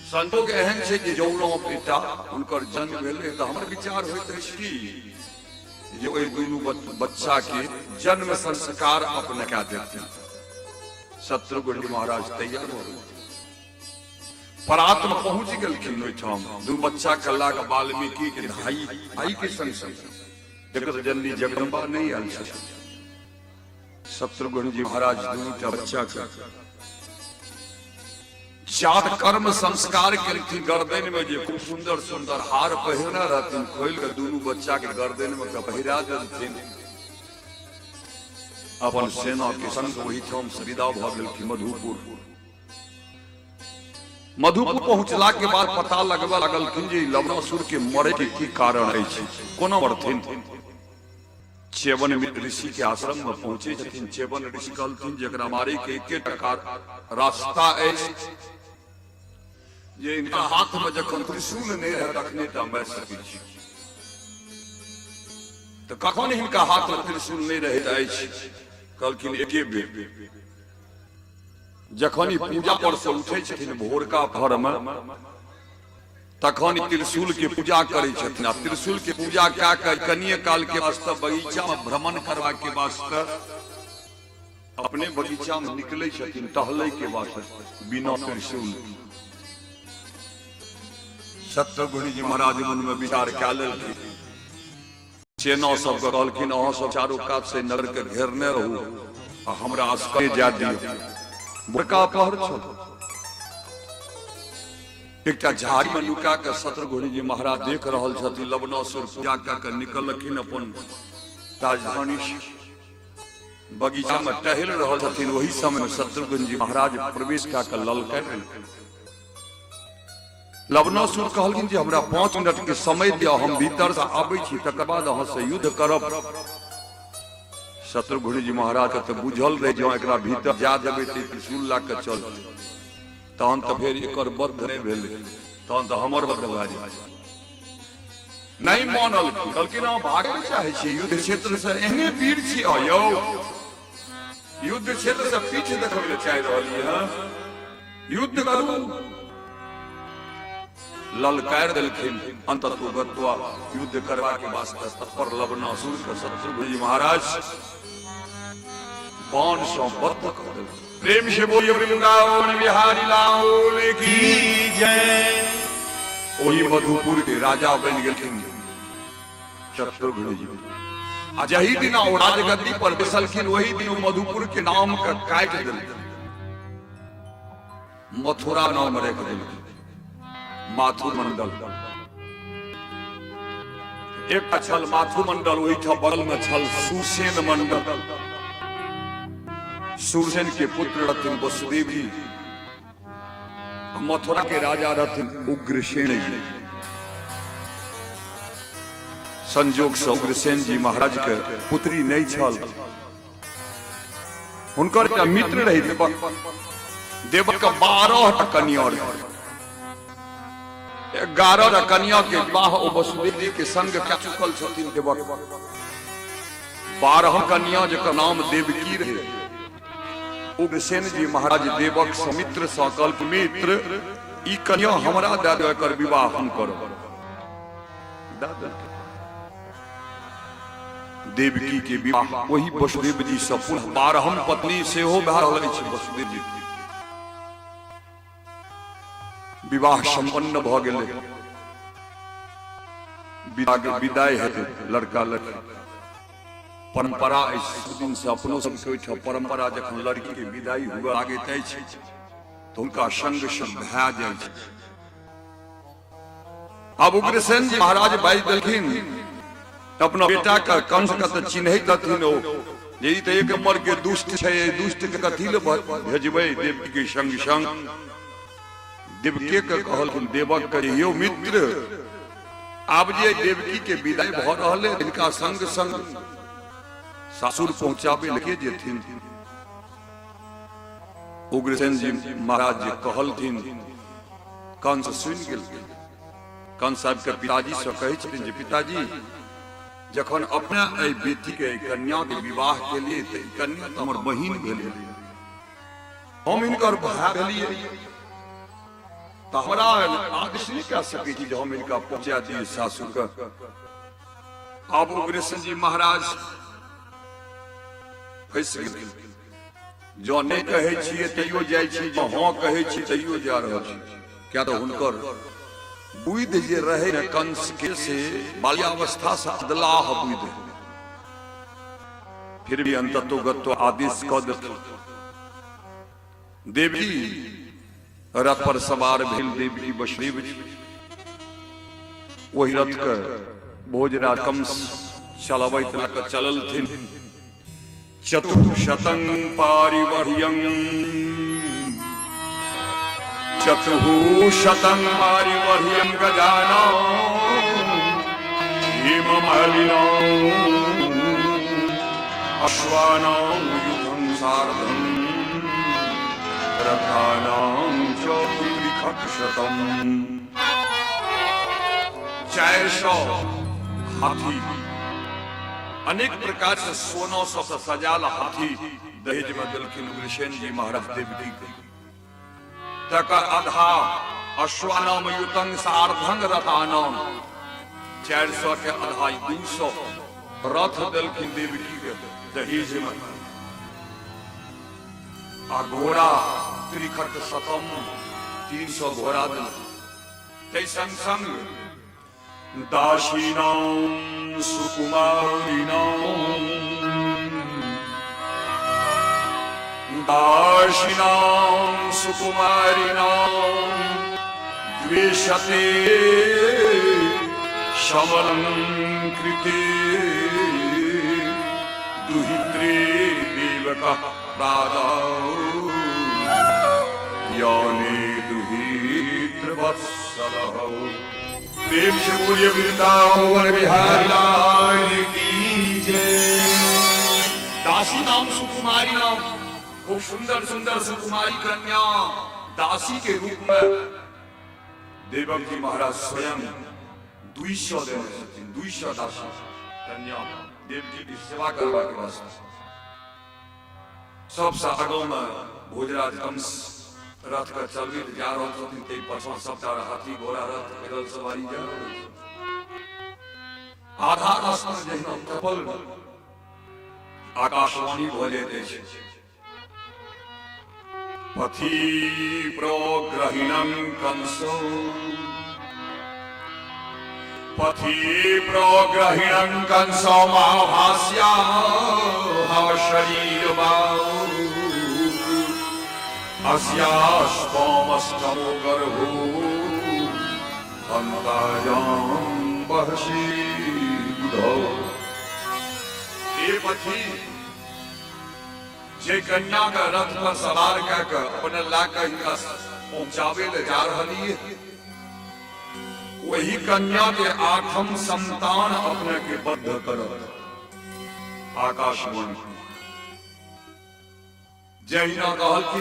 संजोग एहन छै जे जौना बेटा हुनकर जन्म भेलै तऽ हमर विचार होइत अछि कि जे ओहि दुनू बच्चा के जन्म संस्कार अपने कऽ देथिन। शत्रुघ्न जी महाराज तैयार हो गेल, परात में पहुंच गेलखिन ओहिठाम। दू बच्चा के लऽ कऽ वाल्मीकि के भाई के संग जगत जननी जगदम्बा नहीं आयल छथिन। शत्रुघ्न जी महाराज दूटा बच्चा के जात कर्म संस्कार केलखिन। गर्दन में जे खूब सुंदर सुंदर हार पहिरने रहथिन खोल के दुनू बच्चा के गर्दन में पहिरा देलखिन। अपन सेना के संग वही ठाम से विदा भऽ गेलखिन मधुपुर। मधुपुर पहुंचला के बाद पता लगबा लगलखिन जे लवणासुर के मरे के की कारण अछि, कोना मरथिन। चेवन ऋषि के आश्रम में पहुंचे छथिन। चेवन ऋषि कहलथिन जकरा मारे के एके टका रास्ता अछि जे इनका हाथ में जखन त्रिशूल नहीं रहे तखने टा मैं सकै छी। तो कखन हिनका हाथ में त्रिशूल नहीं रहे अछि कहलखिन एके बेर जखन ई पूजा पर से उठे छथिन भोरका पहर में तखन त्रिशूल के पूजा करे छथिन। आ त्रिशूल के पूजा क्या कनिए काल के वास्ते बगीचा में भ्रमण करवा के वास्ते अपने बगीचा में निकले छथिन टहले के वास्ते बिना त्रिशूल। शत्रुघ्न जी महाराज मन में विचार कए लेलखिन। सेना सब कहलखिन अहाँ सब चारों कात से नगर के घेरने रहू आ हमरा असकरे जा दियौ। बड़का पहर छल एक झाड़ी में लुका के शत्रुघ्न जी महाराज देख रहल छथिन। लवणासुर पूजा कऽ निकलखिन अपन राजधानी बगीचा में टहल रहल छथिन। वही समय में शत्रुघ्न जी महाराज प्रवेश कऽ ललकैन। लवणासुर कहलखिन जे हमरा 5 मिनट के समय दिअ, हम भीतर से आबै छी, तकर बाद अहाँ से युद्ध करब। शत्रुघ्न जी महाराज के तो बुझल रहे जो एकरा भीतर जा देबै त त्रिशूल ला के चल, तहन तो फिर एकर बद्ध नहीं भेलै, तहन तो हमर बद्ध भए जाय। नहीं मानल, कहलखिन हम भागै चाहै छी युद्ध क्षेत्र से। एहने वीर छी यौ, युद्ध क्षेत्र से पीछ देखबै ले चाहि रहलियै हँ, युद्ध करू। ललकार देलखिन। अंततोगत्वा युद्ध करवा के वास्ते तत्पर लवणासुर के शत्रुघ्न जी महाराज बाण से बद्ध कर देलखिन। प्रेम से बोलिए वृंदावन बिहारी लाल की जय। वही मधुपुर के राजा बन गेलखिन शत्रुघ्न जी। आ जही दिन ओ राजगद्दी पर बैसलखिन वही दिन मधुपुर के नाम का काट देलखिन, मथुरा नाम रख देलखिन, माथु मंडल। एक छल माथु मंडल, वही बगल में छल सुसेन मंडल। सुरसेन के पुत्र रहथिन वसुदेव जी। मथुरा के राजा रहथिन उग्रसेन जी। संजोग से उग्रसेन जी महाराज के पुत्री नहीं छल। हुनकर एकटा मित्र रही देवक के 12 कन्या रही। 11 कन्या के विवाह वसुदेव जी के संग कऽ चुकल छथिन देवक। 12 कन्या जकर नाम देवकी रहे। उग्रसेन जी महाराज देवक समित्र सकल्प मित्र ई कन्या हमरा दे दे, एकर विवाह हम करब। देवकी के विवाह वही वसुदेव जी से पुनः 12 पत्नी सेहो भए रहल अछि। वसुदेव जी विवाह संपन्न भ गेलै। विदाई हेतै लड़का लड़की। परंपरा इस दिन से अपनो सबके परंपरा जखन लड़की के विदाई हुआ आगे तय छै तो उनका संग संग भए जाइ छै। अब उग्रसेन जी महाराज बाजि देलखिन अपना बेटा का कंस का तो चिन्हैत रहथिन ओ जे ई त एक नंबर के दुष्ट छै, दुष्ट के कथी ले भेजबै देवकी के संग संग। देवकी के कहलखिन देवक के यो मित्र, आब जे देवकी के विदाई भ रहलै इनका संग संग सासुर पहुंचाबे लगे जेथिन। उग्रसेन जी महाराज जे कहलथिन कंस सुनि गेलखिन। कंस साहब के पिताजी से कहै छथिन जे पिताजी जखन अपना एहि बेटी के कन्या के विवाह के लिए त कन्या त हमर बहिन भेलै, हम इनकर भाई भेलियै, त हमरा आदेश नहीं कह सकै छी जे हम इनका पहुंचा दिए सासुर के। अब उग्रसेन जी महाराज फंस गेलखिन। जो नहीं कहै छियै तैयो जाइ छी, जो हाँ कहै छी तैयो जा रहल छी। क्या तो हुनकर बुध जे रहे न कंस के से बाल्यावस्था से अदलाह बुध, फिर भी अंततोगत्वा आदेश कऽ देलखिन। देवी रथ पर सवार भेल। देवी वसुदेव जी वही रथ के भोजराज कंस चलबैत लऽ कऽ चललथिन। चतुःशतं पारिवह्यं चतुःशतं पारिवह्यं गजाननं हेममालिनं अश्वानां युधं सार्धं रथानां च त्रिखक्षतम् 400 हाथी अनेक प्रकार से सोना सब सजाल हाथी दहेज में दिलखिन उग्रसेन जी महाराज देवकी के तकर आधा अश्वानाम युतंग सार्धंग रथानाम 400 के आधा 200 रथ दिलखिन देवकी के दहेज में आ घोड़ा त्रिखट शतम 300 घोड़ा दिल ते संग संग दासीनां सुकुमारिणां द्वेषते समलंकृते दुहित्रे देवकः प्रादाौ याने दुहित्रवत्सलः प्रेम से बोलिए वृंदावन बिहारी लाल की जय। दासी नाम सुकुमारी नाम खूब सुंदर सुंदर सुकुमारी कन्या दासी के रूप में देवक जी महाराज स्वयं 200 दे 200 दासी कन्या देव जी की सेवा करवा के वास्ते सब सागों में भोजराज कंस रथ का चलवी जा रहा था ते पछवा सब तारा हाथी घोड़ा रथ पैदल सवारी जा आधा रास्ता जहिना कपल आकाशवाणी भोले देश पथि प्रोग्रहिणं कंसो महाभास्या हम शरीर बाऊ अस्यास्वामस्तमो गर्भो अन्तायां बहसि बुधौ। ये पथि जे कन्या का रथ पर सवार कर अपने लाकर इनका पहुंचावे ले जा रही है वही कन्या के 8म संतान अपने के बद्ध कर आकाशवाणी जहिना कहल कि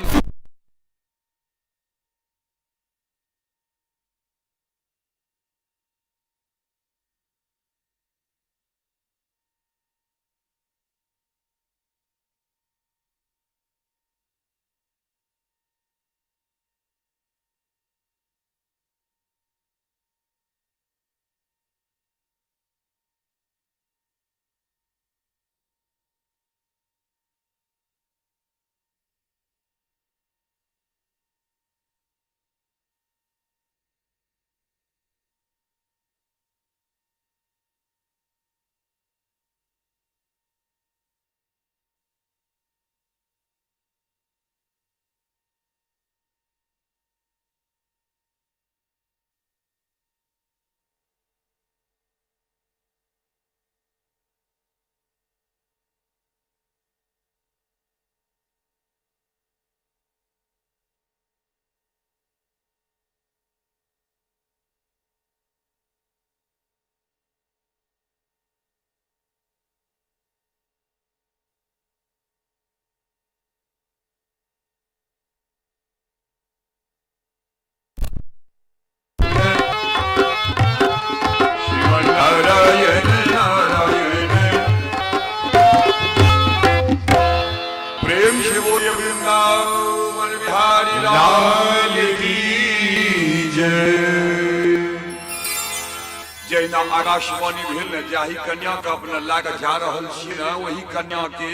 जैना आकाशवाणी भेल जाहि कन्या का अपना लाग जा रहल छी न वही कन्या के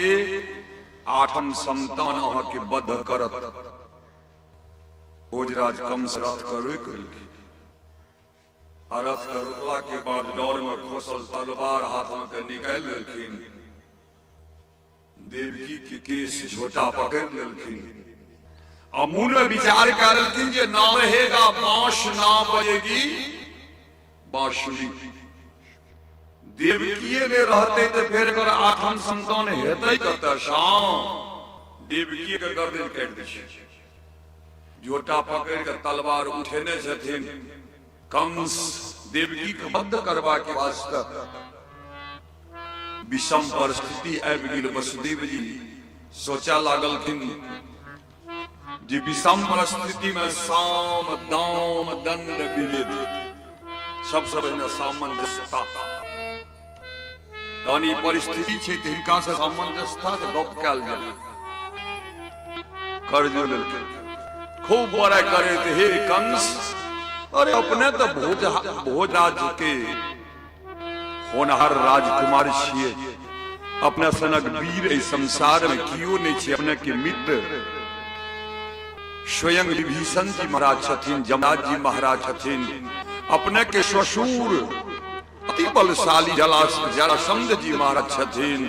8म संतान अहाँ के बद्ध करत भोजराज कंस रथ करे रथ करला के बाद डोर में खोसल तलवार हाथ में के निकाल लेलखिन देवकी के केस झोटा पकड़ लेलखिन अमूल विचार करलखिन जे ना रहेगा बांस ना बजेगी बांसुरी देवकीये ने रहते तो फिर अगर 8म संतान हेतै कत शाम देवकीये के गर्दन काट दै झोटा पकड़ के तलवार उठेने छथिन कंस देवकी के बद्ध करवा के वास्ते विषम परिस्थिति आबि गेल वसुदेव जी सोचा लागलखिन जे विषम परिस्थिति में साम दाम दंड विविध सबसे पहिने सामंजस्यता यानी परिस्थिति छै तिनका से सामंजस्यता से गप कयल जाय कर जो लेलखिन खूब बड़ा करे थे हे कंस अरे अपने तो भोजराज के होनहार राजकुमार छिए अपने सनक वीर इस संसार में कियो नहीं छे अपने के मित्र स्वयं विभीषण जी महाराज छथिन जमराज जी महाराज छथिन अपने के ससुर अति बलशाली जरासंध जी महाराज छथिन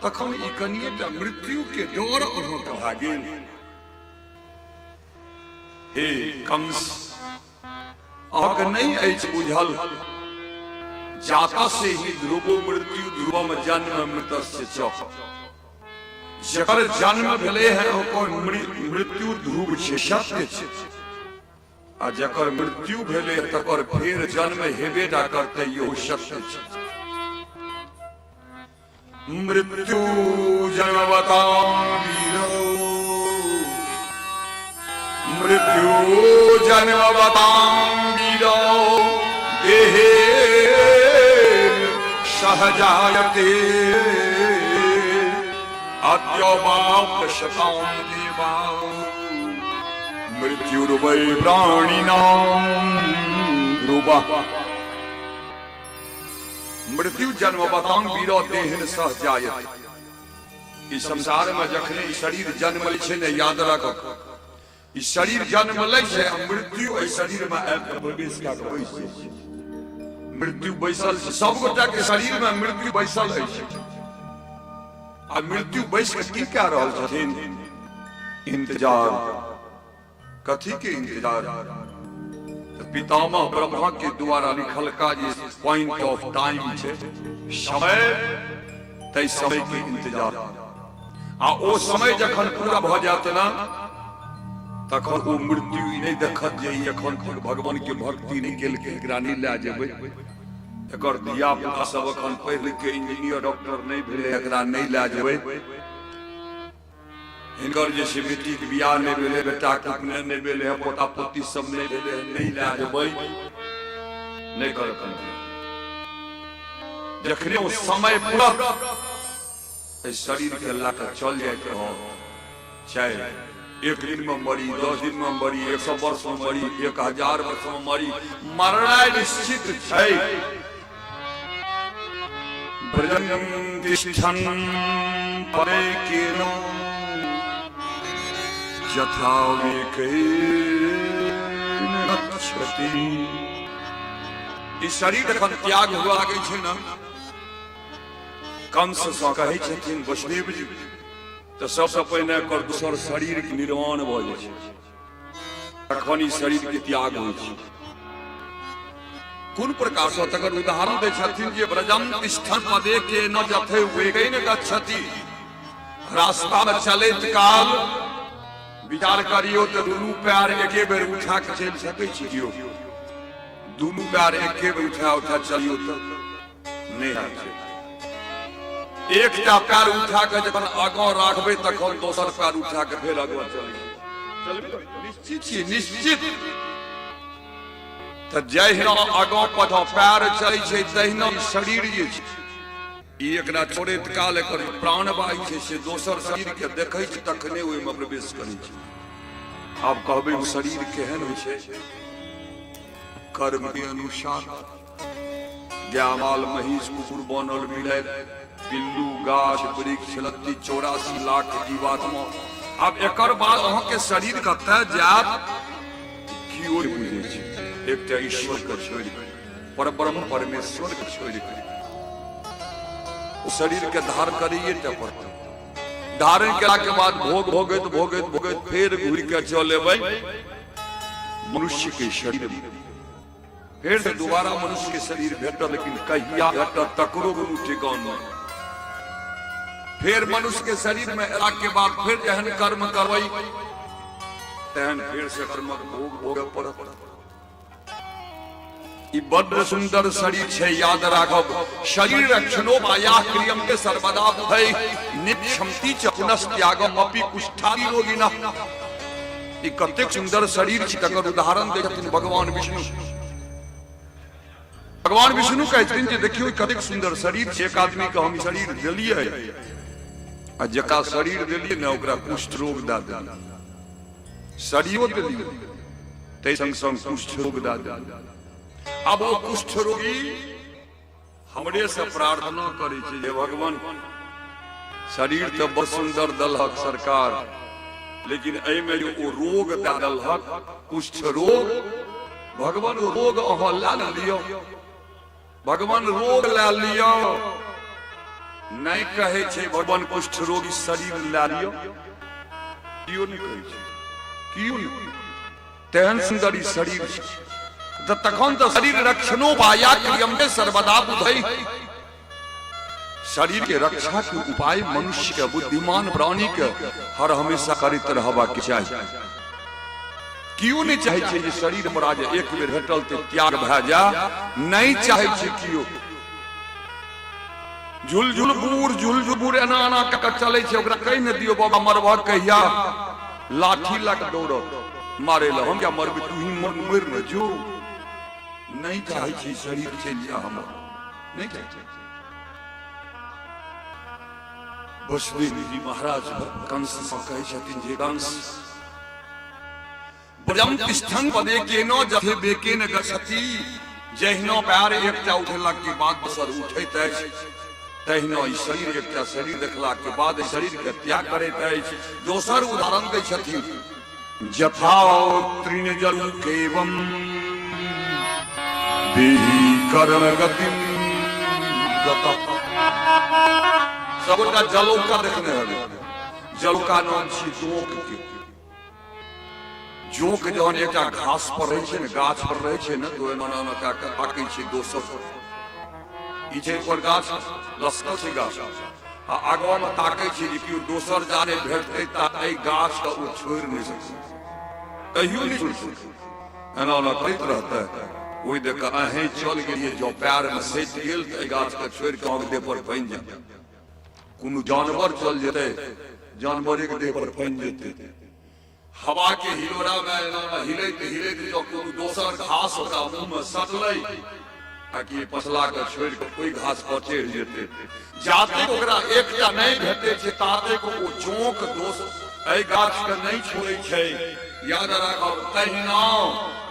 तखन ई कनिएटा मृत्यु के डर अहाँके भा गेल हे कंस अहाँके नहीं अछि बुझल जाता से ही ध्रुवो मृत्यु ध्रुवम जन्म मृतस्य च जकर जन्म भेले है ओकर मृत्यु ध्रुव छै सत्य छै आ जकर मृत्यु भेले तकर फेर जन्म हेबे टा करतै यो सत्य छै मृत्यु जन्मवतां वीरो मृत्यु जन्मवतां वीरो देहे सहजायते अद्योपाप्त शतां देवा मृत्युर्वै प्राणिनां ध्रुवः मृत्यु जन्मवतां वीरो देहन सहजायते इस संसार में जखने शरीर जन्म लै छै ने याद राखब ई शरीर जन्म लै छै मृत्यु एहि शरीर में आबि कऽ प्रवेश कऽ कऽ बैस जाइ छै मृत्यु बैसल छै सब गोटा के शरीर में मृत्यु बैसल अछि आ मृत्यु बैस के की कह रहल छथिन इंतजार कथी के इंतजार पितामह ब्रह्मा के द्वारा लिखल का जे पॉइंट ऑफ टाइम छै समय तै समय के इंतजार आ ओ समय जखन पूरा भ जात ना तखन ओ मृत्यु नहीं देखत जे एखन तक भगवान के भक्ति नहीं केल के एकरा नहीं ला जेबै एकर धिया पुता सब एखन पढ़ि लिख के इंजीनियर डॉक्टर नहीं भेले एकरा नहीं ला जेबै हिनकर जे छै बेटी के बियाह नहीं भेले बेटा के उपनयन नहीं भेले पोता पोती सब नहीं भेले नहीं ला जेबै नहीं करत जखने ओ समय पूरा इस शरीर के ला के चल जाए के हो चाहे एक दिन में मरी 10 दिन में मरी 100 वर्ष में मरी 1000 वर्ष में मरी मरना निश्चित छै ब्रजं तिष्ठन् परे केनो यथा गच्छति इस शरीर जखन त्याग हुआ गई छै ना कंस सँ कहै छथिन वसुदेव जी तो सबसे पहिने एकर दोसर शरीर के निर्माण भ जाइ छै तखन ई शरीर के त्याग होइ छै कोन प्रकार से तकर उदाहरण दै छथिन जे ब्रजं तिष्ठन् पदे के न जथे वेगेन गच्छति रास्ता में चलैत काल विचार करियो तो दुनू पैर एके बेर उठा के चल सकै छी कियो दुनू पैर एके बेर उठा चलियो तो नहीं होइ छै एकटा पैर उठा के जखन आगां राखबै तखन दोसर पैर उठा के फेर आगां चलबै निश्चित छी निश्चित त जहिना आगां पाछां पैर चलै छै तहिना शरीर जे छै ई एकरा छोड़ैत काल एकर प्राण वायु छै से दोसर शरीर के देखै छै तखने ओहि में प्रवेश करै छै आब कहबै ओ शरीर केहन होइ छै कर्म के अनुसार गाय माल महिष कुकुर बनल बिलाइ बिल्लू गाछ वृक्ष लत्ती 84 लाख जीवात्मा अब एकर बाद अहाँ के शरीर कतऽ जात कियो बुझै छै एकटा ईश्वर के छोड़ि परब्रह्म परमेश्वर के छोड़ि ओ शरीर के धारण करिए टा पड़तै धारण केला के बाद भोग भोगैत भोगैत भोगैत फेर घुरि के चल एबै मनुष्य के शरीर फिर से दोबारा मनुष्य के शरीर भेटल लेकिन कहिया भेटल तकरो कोनो ठिकान नहीं फिर मनुष्य के शरीर में एला के बाद फिर जहन कर्म करवई तहन फिर से कर्म भोग भोग पड़त ई बड़ सुंदर शरीर छे, याद राखब। शरीर रक्षणो माया क्रियम के सर्वदा भय निक्षमति च पुनस्त्यागम अपि कुष्ठादि रोगिना। ई कतेक सुंदर शरीर छै, तकर उदाहरण दै छथिन भगवान विष्णु। भगवान विष्णु कहै छथिन जे देखियो कतेक सुंदर शरीर छै। एक आदमी के हम शरीर देलियै आ जका शरीर देलियै ने ओकरा कुष्ठ रोग दा देलियै। शरीरो देलियै तै संग संग कुष्ठ रोग दा देलियै। अब वो कुष्ठ रोगी हमरे से प्रार्थना करे छै जे भगवान शरीर तो बड़ सुंदर दलहक सरकार, लेकिन एहि में जो ओ रोग दा दलहक कुष्ठ रोग, भगवान रोग अहाँ ला लियो, भगवान रोग ला लियो। नहीं कहे छे भगवान कुष्ठ रोगी शरीर ला लियो, क्यों नहीं कहे छे? क्यों नहीं? तेहन सुंदर शरीर छे तखन तो शरीर रक्षणो माया क्रियम के सर्वदा बुधई। शरीर के रक्षा के उपाय मनुष्य के बुद्धिमान प्राणी के हर हमेशा करते रहबा के चाहिए। क्यों नहीं चाहे छे जे शरीर पर आज एक बेर भेटल ते त्याग भ जा? नहीं चाहे छे क्यों? झुलझुल बूढ़ एना एना क चले छे, ओकरा कहि न दियो बाबा मरबा कहिया, लाठी लग दौड़त मारे ल, हम क्या मरबे, तू ही मर न जो। नहीं चाहे छे शरीर चल जा हमर, नहीं चाहे। वसुदेव जी महाराज कंस से कहे छथिन जे कंस ब्रह्म तिष्ठन पदे केनो जथे बेकेन गछति। जहिनो पैर एकटा उठेला के बाद दोसर उठैत अछि, तहिनो ई शरीर एकटा शरीर देखला के बाद शरीर के त्याग करैत अछि। दोसर उदाहरण दै छथिन जथा तृणजल केवम देहि कर्म गतिम गता। सबटा जलौका देखने हबे, जलौका नाम छी जोंक के। जोंक जहन एकटा घास पर रहै छै ने, गाछ पर रहै छै ने, तो एना एना का ताकै छै दोसर ई छै पर गाछ लसकल छै गाछ आ आगवा में ताकै छै जे कियो दोसर जाने भेटतै ता एहि गाछ के ओ छोड़ि नहि सकतै, कहियो नहि छोड़ि सकतै, एना एना करैत रहतै। ओहि देख कऽ अहें चल गेलियै, जो पैर में सटि गेल तऽ एहि गाछ के छोड़ि कऽ अहाँके देह पर पानि जाय। कोनो जानवर चल जेतै, जानवरे के देह पर पानि जेतै। हवा के हिलोरा में हिलैत हिलैत जो कोनो दोसर घास ओकरा मुंह में सटलै ताकि पसला के छोड़ के कोई घास पर चढ़ जेतै। जाते ओकरा एकटा नहीं भेटै छै ताते को ओ जोंक दोष एहि गाछ के नहीं छोड़ै छै। याद राखब तहिना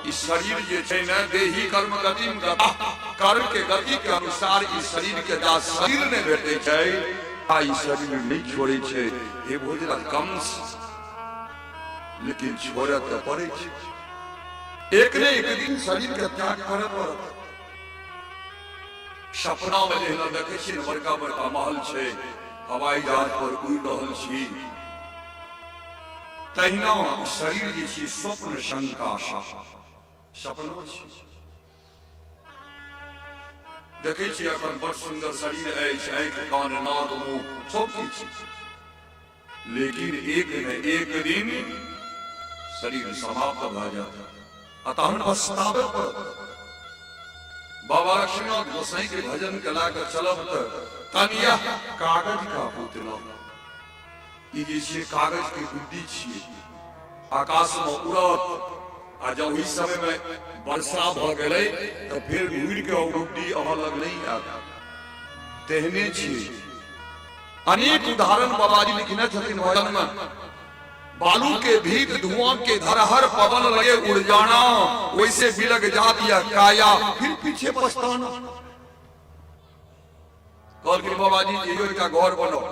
ई शरीर जे छै ने, देही कर्म गति कर्म के गति के अनुसार ई शरीर के जा शरीर नहीं भेटै छै आ ई शरीर नहीं छोड़ै छै। हे भोजरा कंस, लेकिन छोड़े तो पड़े छै। एक ने एक दिन शरीर के त्याग करे पड़त। सपना में जेना देखे छी बड़का बड़का महल छै, हवाई जहाज पर उड़ि रहल छी, तहिना शरीर जे छी स्वप्न शंका सपना छी। देखे छी अपन बड़ सुंदर शरीर अछि, आंखि कान नाक मुंह सब किछु, लेकिन एक न एक दिन शरीर समाप्त भ जाता, अतः पछतावे पड़त। बाबा लक्ष्मीनाथ गोसाई के भजन के लाकर चलब तनिया कागज का पुतला, ई जे छै कागज के गुड्डी छियै, आकाश में उड़त आ जब इस समय में वर्षा भ गेलै तो फिर उड़ के गुड्डी अहाँ लग नहीं आयत। तेहने छियै। अनेक उदाहरण बाबाजी लिखने छथिन भजन में। बालू के भीत धुआं के धरहर पवन लगे उड़ जाना, वैसे बिलग जात या काया फिर पीछे पछताना। कल के बाबाजी ये का घर बनाओ,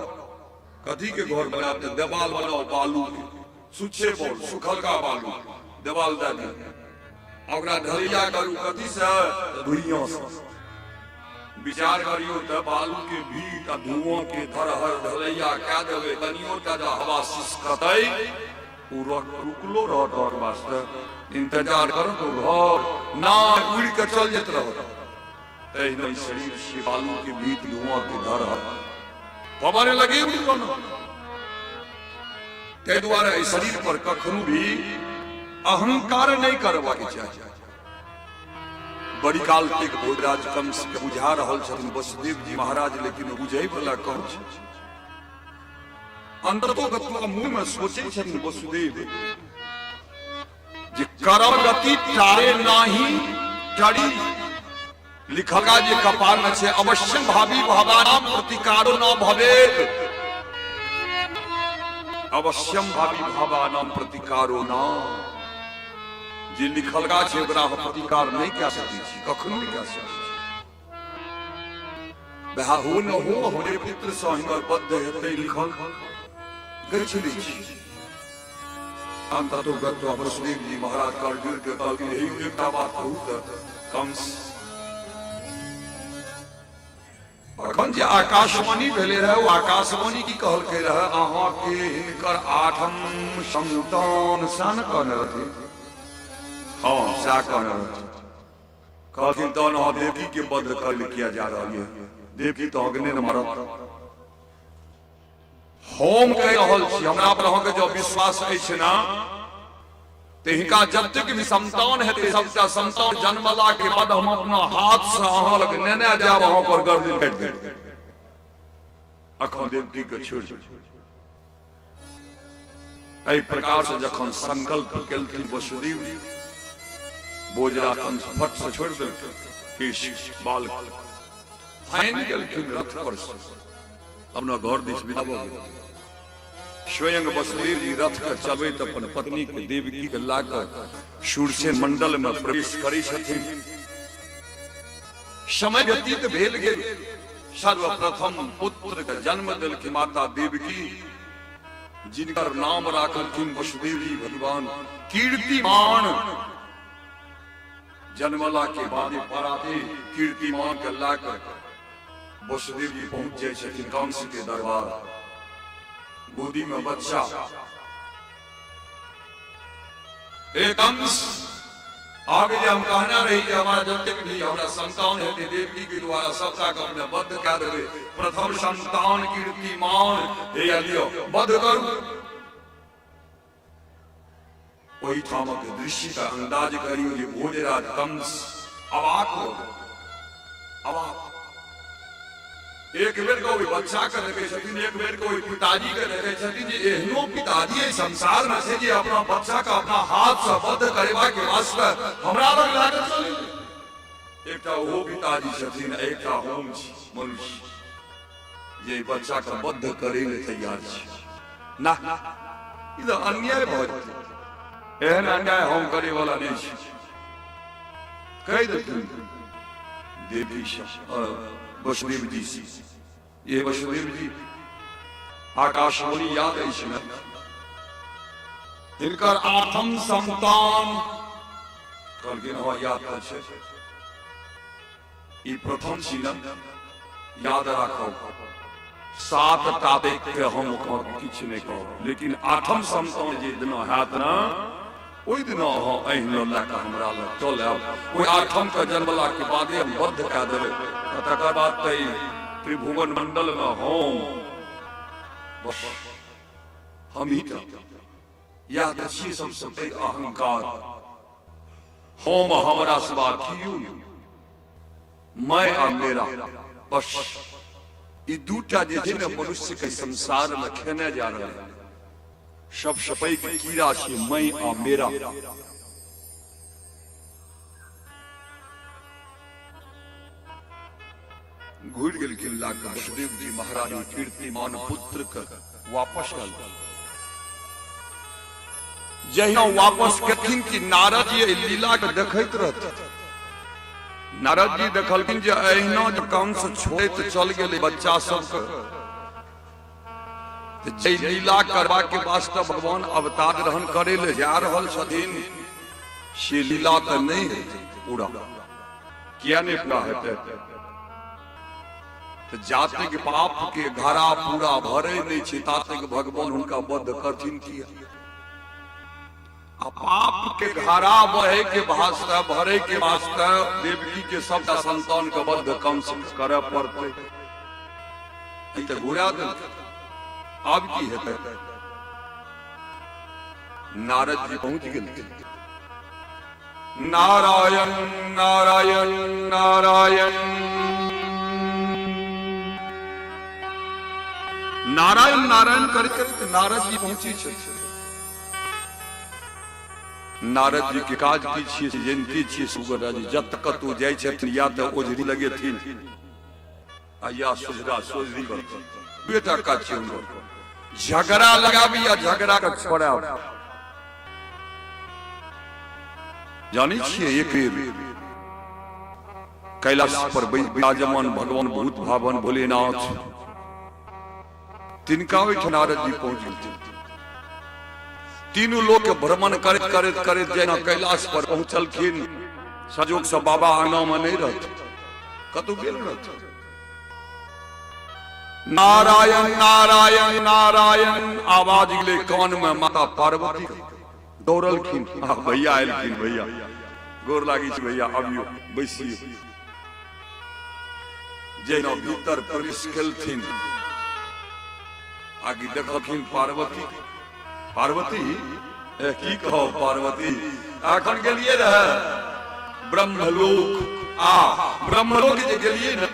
कथी के घर बनाते? देवाल बनाओ बालू के, सुच्छे बोल सुखल का बालू देवाल दे दी, ओकरा ढलैया करू कथी से? धुइयां से। विचार करियो तो बालू के भीत आ धुआं के धरहर ढलैया कह देवे, तनियो का जो हवा सिसकतै रुकलो रहत और वास्ते इंतजार करो तो घर ना उड़ के चल जेत रहो। तहिना शरीर से बालू के भीत धुआं के धरहर पवन लगे उड़ जाना। ते द्वारा इस शरीर पर कखनो भी अहंकार नहीं करवा के चाहिए। बड़ी काल तक भोजराज कंस के बुझा रहल छथिन वसुदेव जी महाराज, लेकिन बुझै वाला कौन छै? अंततो गत्वा मुंह में सोचे छथिन वसुदेव जे करम गति टारे नाही टड़ी, लिखलगा जे कपाल में छे अवश्य भावी भवानाम प्रतिकारो न भवेत, अवश्यम भावी भवानाम प्रतिकारो न, जे लिखलगा छे ओकरा प्रतिकार नहीं कह सकै छी, कखनो नहीं कह सकै छी। बहा हो न हो हमरे पुत्र सँ हिनकर बद्ध हेतै लिखल गच्छली छी। अंततो गत्वा वसुदेव जी महाराज करजुर के कहलखिन हे एकटा बात कहू त कंस, अखन जे आकाशवाणी भेले रहे ओ आकाशवाणी की कहलकै रहे अहाँ के हिनकर 8म संतान सन कहने रहथिन। हाँ सा कहने रहथिन, कहलखिन तहन अहाँ देवकी के वध कर किया जा रहल है, देवकी तो अग्नि न मरत। हम कह रहल छी हमरा पर अहाँ के जो विश्वास अछि ना ते हिनका जतेक भी संतान हेतै सबटा संतान जन्मला के बाद हम अपना हाथ से अहाँ लग नेने जाब, अहाँ पर गर्दन काटि देब। अखन देवकी के छोड़ एहि प्रकार से जखन संकल्प केलखिन वसुदेव जी, बोझरा कंस फट से छोड़ देलखिन, केश बाल फाइन गेलखिन रथ पर से अपना घर दिस विदा भ गेल। स्वयं वसुदेव जी रथ के चलबैत अपन पत्नी के देवकी के लाकर शूरसेन मंडल में प्रवेश करै छथिन। समय व्यतीत भेल गेल, सर्वप्रथम पुत्र के जन्म देलखिन माता देवकी, जिनकर नाम राखलखिन वसुदेव जी भगवान कीर्तिमान। जन्मला के बाद पराते कीर्तिमान के लाकर वसुदेव जी पहुंच जाए छथिन कंस के दरबार। गोदी में बच्चा, एक कंस आगे जे हम कहना रही कि हमारा जतेक भी हमरा संतान हेतै देवकी के द्वारा सबटा के अपने वध कऽ देबै। प्रथम संतान कीर्तिमान हे लियो वध करू। ओहि ठामक दृश्य का अंदाज करियो जे भोजराज कंस अवाक हो गए, अवाक। एक बेर को बच्चा के देखे छथिन, एक बेर को पिताजी के देखे छथिन जे एहनो पिताजी संसार में छै जे अपना बच्चा का अपना हाथ से वध करेबा के वास्ते हमरा लग लागल चली। एकटा ओ पिताजी छथिन, एकटा हम छी मनुष्य जे बच्चा का वध करे ले तैयार छी। ना ई तो अन्याय भ जेतै, एहन अन्याय हम करे वाला नहीं छी। कह देथिन देवी वसुदेव जी से, ये वसुदेव जी आकाशवाणी याद है, इनकर 8म संतान कहलखिन हाँ याद छै, ई प्रथम छी न, याद राखो। 7टा देख के हम किछ नहीं कहब, लेकिन 8म संतान जे दिन हैत ना ओहि दिन अहिना लए कऽ हमरा लग चल आयब। ओहि 8म के जन्मला के बादे हम वध कऽ देबै। तकर बाद त्रिभुवन मंडल में हम ही याद रखिए सबसे पैघ अहंकार हम हमरा सिवा कियो, मैं आ मेरा, बस ई दूटा जे छै ने मनुष्य के संसार में खेने जा रहे हैं। सबसे पैघ कीड़ा छै मैं आ मेरा। घुर गेलखिन लाकर वसुदेव जी महाराज कीर्तिमान पुत्र के वापस आयल। जहिना वापस केथिन कि नारद जी लीला के देखैत रहथिन। नारद जी देखलखिन जे अहिना जे कंस छोड़ैत चल गेलै बच्चा सबके, जे लीला करबा के वास्ते भगवान अवतार ग्रहण करे ले जा रहल छथिन, से लीला तऽ नहीं हेतै पूरा। किया नहीं पूरा हेतै? जाते के पाप के घड़ा पूरा भरे नहीं छै ताते के भगवान उनका वध करथिन किया? पाप के घड़ा बहे के वास्ते भरे के वास्ते देवकी के सबटा संतान के वध कंस करे पड़ते। ई त घुरा देल, अब की हेतै? नारद जी पहुंच गेल। नारायण नारायण नारायण नारायण नारायण करके नारद जी पहुंची छे। नारद जी के काज की छिए जयंती छिए सुगरा जी जब तक तू जाय छथिन या त ओझरी लगेथिन आ या सुजरा सोजरी बेटा का छिए झगड़ा लगाबी या झगड़ा का छोड़ाब जानी छिए एक कैलाश पर विराजमान भगवान भूत भावन भोलेनाथ तिनका ओठ नारद जी पहुंच गेल। तीनों लोग के भ्रमण करत करत करत जेना कैलाश पर पहुंचलखिन संजोग से बाबा आंगना में नहीं रहत कतौ गेल रहत। नारायण नारायण नारायण आवाज गेले कान में माता पार्वती दौड़लखिन भैया आयलखिन भैया गोर लागी छी भैया अबियो बैसियो जेना भीतर प्रवेश केलथिन आगे देखलखिन पार्वती पार्वती की कहो पार्वती अखन गेलिए रहे ब्रह्मलोक ब्रह्मलोक जे गेलिए न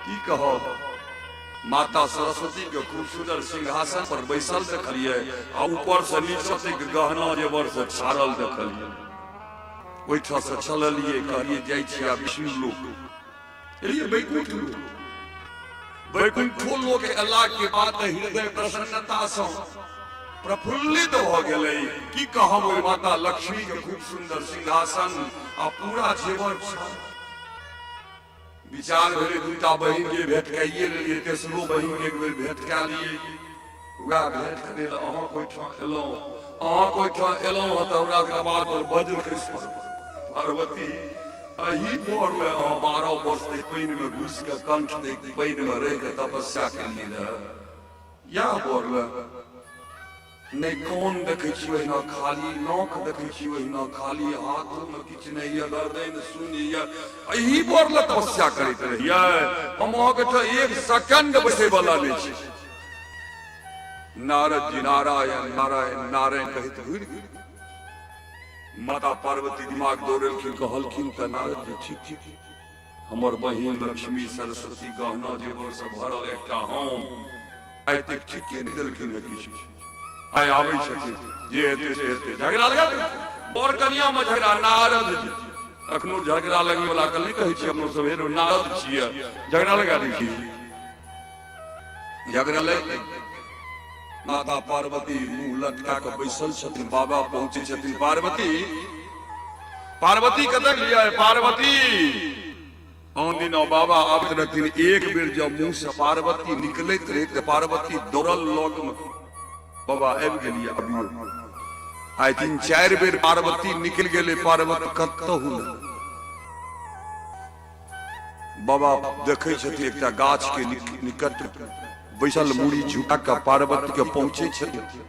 की कहो माता सरस्वती के खूब सुंदर सिंहासन पर बैसल देखलिए आ ऊपर से नीचे तक गहना जेवर से छाड़ल देखलिए ओइठा से चललिए कहलिए जाइ छी आ विष्णु लोक एलिए वैकुंठ लोक वैकुंठो लोक अल्लाह के बात हृदय प्रसन्नता से प्रफुल्लित हो गए की कहब माता लक्ष्मी के खूब सुंदर सिंहासन आ पूरा जेवर विचार भेले दूटा बहिन के भेंट कइए लेलिए तेसरो बहिन के एक बेर भेंट कए लिए वह भेंट करे ल अहाँ कोइ ठा एलौं त हमरा के बाद पर वज्र कृष्ण पार्वती अही पर में 12 वर्ष तक पाइन में घुस के कंठ तक पाइन में रह के तपस्या केलिए रहे या पर नहीं कौन देखे छी ओहिना खाली नाक देखे छी ओहिना खाली हाथ में किछ नहीं है गर्दन सुनिए एही पर ल तपस्या करैत रहिए हम अहाँके त एक सेकंड बैठे वाला नहीं छी। नारद जी नारायण नारायण नारायण कहैत हुर माता पार्वती दिमाग दौड़लखिन कहलखिन त नारद जी ठीक ठीक हमर बहिन लक्ष्मी सरस्वती गहना जेवर से भरल एकटा हम आइ तक ठीक के निकलखिन किछ आय आबै छथिन जे हेतै से हेतै झगड़ा लगा बर कनिया में झगड़ा नारद जी अखनो झगड़ा लगे वाला कल नहीं कहै छी हमरो सब हेरो नारद छियै झगड़ा लगा दै छी झगड़ा लगे माता पार्वती मुंह लटका के बैसल छथिन बाबा पहुंचे छथिन पार्वती पार्वती कतक लिया पार्वती आन दिन बाबा आबैत रहथिन एक बेर जब मुंह से पार्वती निकलैत रहे त पार्वती दौड़ल लग में बाबा आबि गेलिए अबियो आइ 3-4 बेर पार्वती निकल गेले पार्वती कतहु बाबा देखे छथिन एकटा गाछ के निकट बैसल मुड़ी झुका के पार्वती के पहुंचे छथिन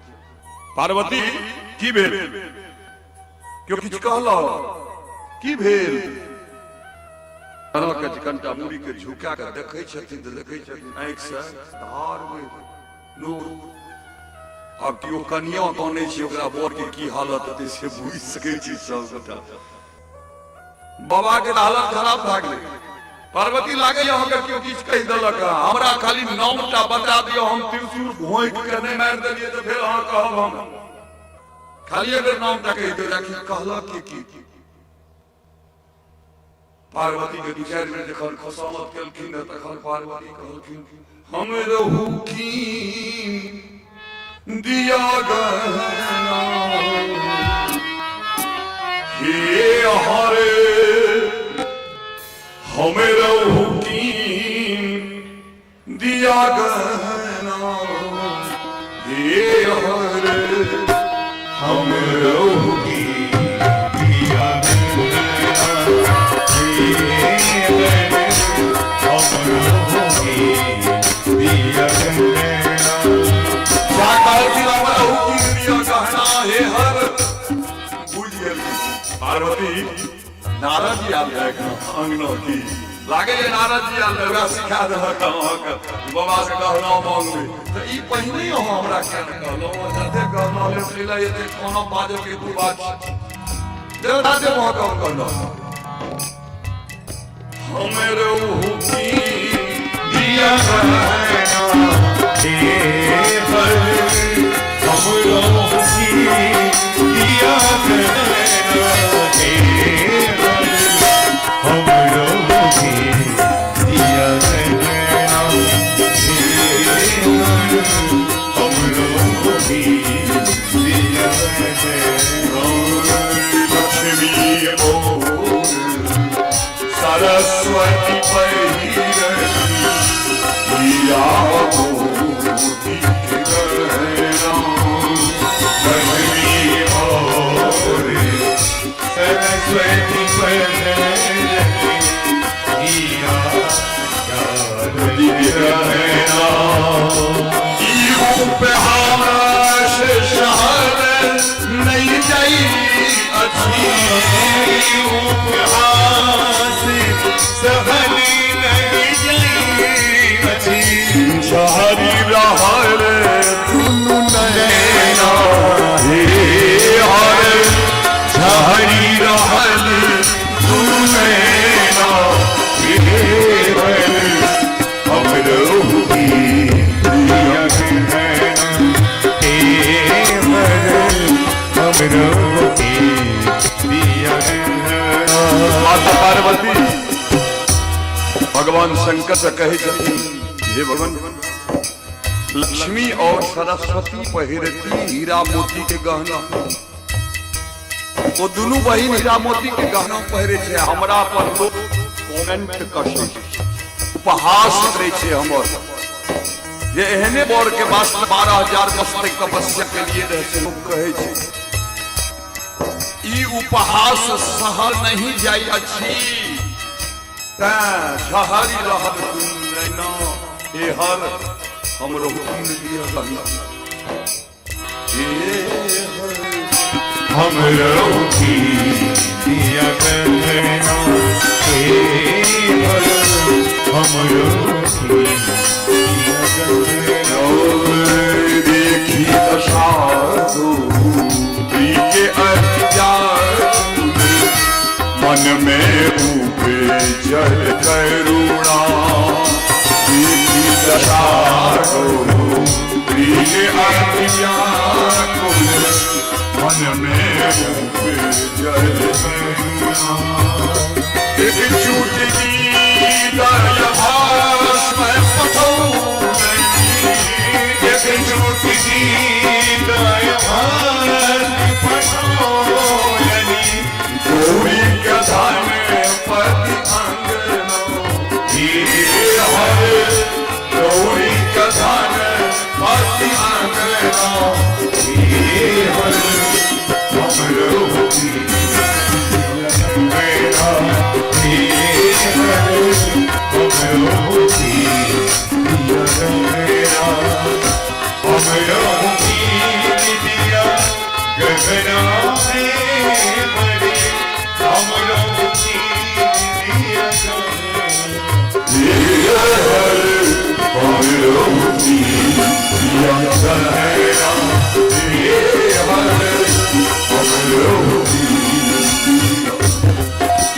पार्वती की भेल क्यों किछ कहला की भेल तना के कनटा मुड़ी के झुका के देखे छथिन त देखे छथिन आंख से धार में नूर अब क्यों कन्या काने छी ओकरा बर के की हालत हेतै से बुझि सकै छी सब गोटा बाबा के हालत खराब भ गेलै पार्वती लागे अहाँ के क्यों किछ कहि देलक हमरा खाली नामटा बता दियो हम त्रिशूल घोंक के नहीं मार देलिए त फेर अहाँ कहब हम खाली अगर नामटा कहि दे राखी कहला की पार्वती के विचार में जखन खसामत केलखिन तखन पार्वती कहलखिन हम रहू की दिया गहना हे हरे हमें रहू की दिया गहना हे हरे हमें रहू की दिया पार्वती नारद जी आल अंगनो की लागे नारद जी आल वह सिखा देलक बाबा से कहना मांगबे तो ई पहिने हमरा के कहलो जते कहना ले एते कोनो बाजो के तू बात राधे मौका करना हमें की दिया सरस्वती नहीं जाई अच्छी सहनी नहीं जाई अच्छी शहरी रहल तुनु नैना हे हर शहरी रहल तुनु नैना हे हर हमरो की दिया माता पार्वती भगवान शंकर से कहे हे भगवान लक्ष्मी और सरस्वती पहिरती हीरा मोती के गहना वो दोनों बहन हीरा मोती के गहना पहिरे छे हमरा पर लोग कमेंट करे उपहास करे छे हमर जे एहने बर के वास्ते 12,000 वर्ष तक तपस्या के लिए रहे से लोग कहे छे ई उपहास सहल नहीं जाई अच्छी शहरी रहल तुम नैना हे हर हमरो हुक्म दिया रहना हे हर हमरो की दिया रहना हे हर हमरो की दिया रहना देखी दशा के मन में ऊपे जल करुणा दशा प्रिय मन में ऊपे जल करुणा एक चूटकी दयाभास में एक चूटकी दयाभास गौरी के धाम पति अंगनो गौरी के धाम पति अंगनो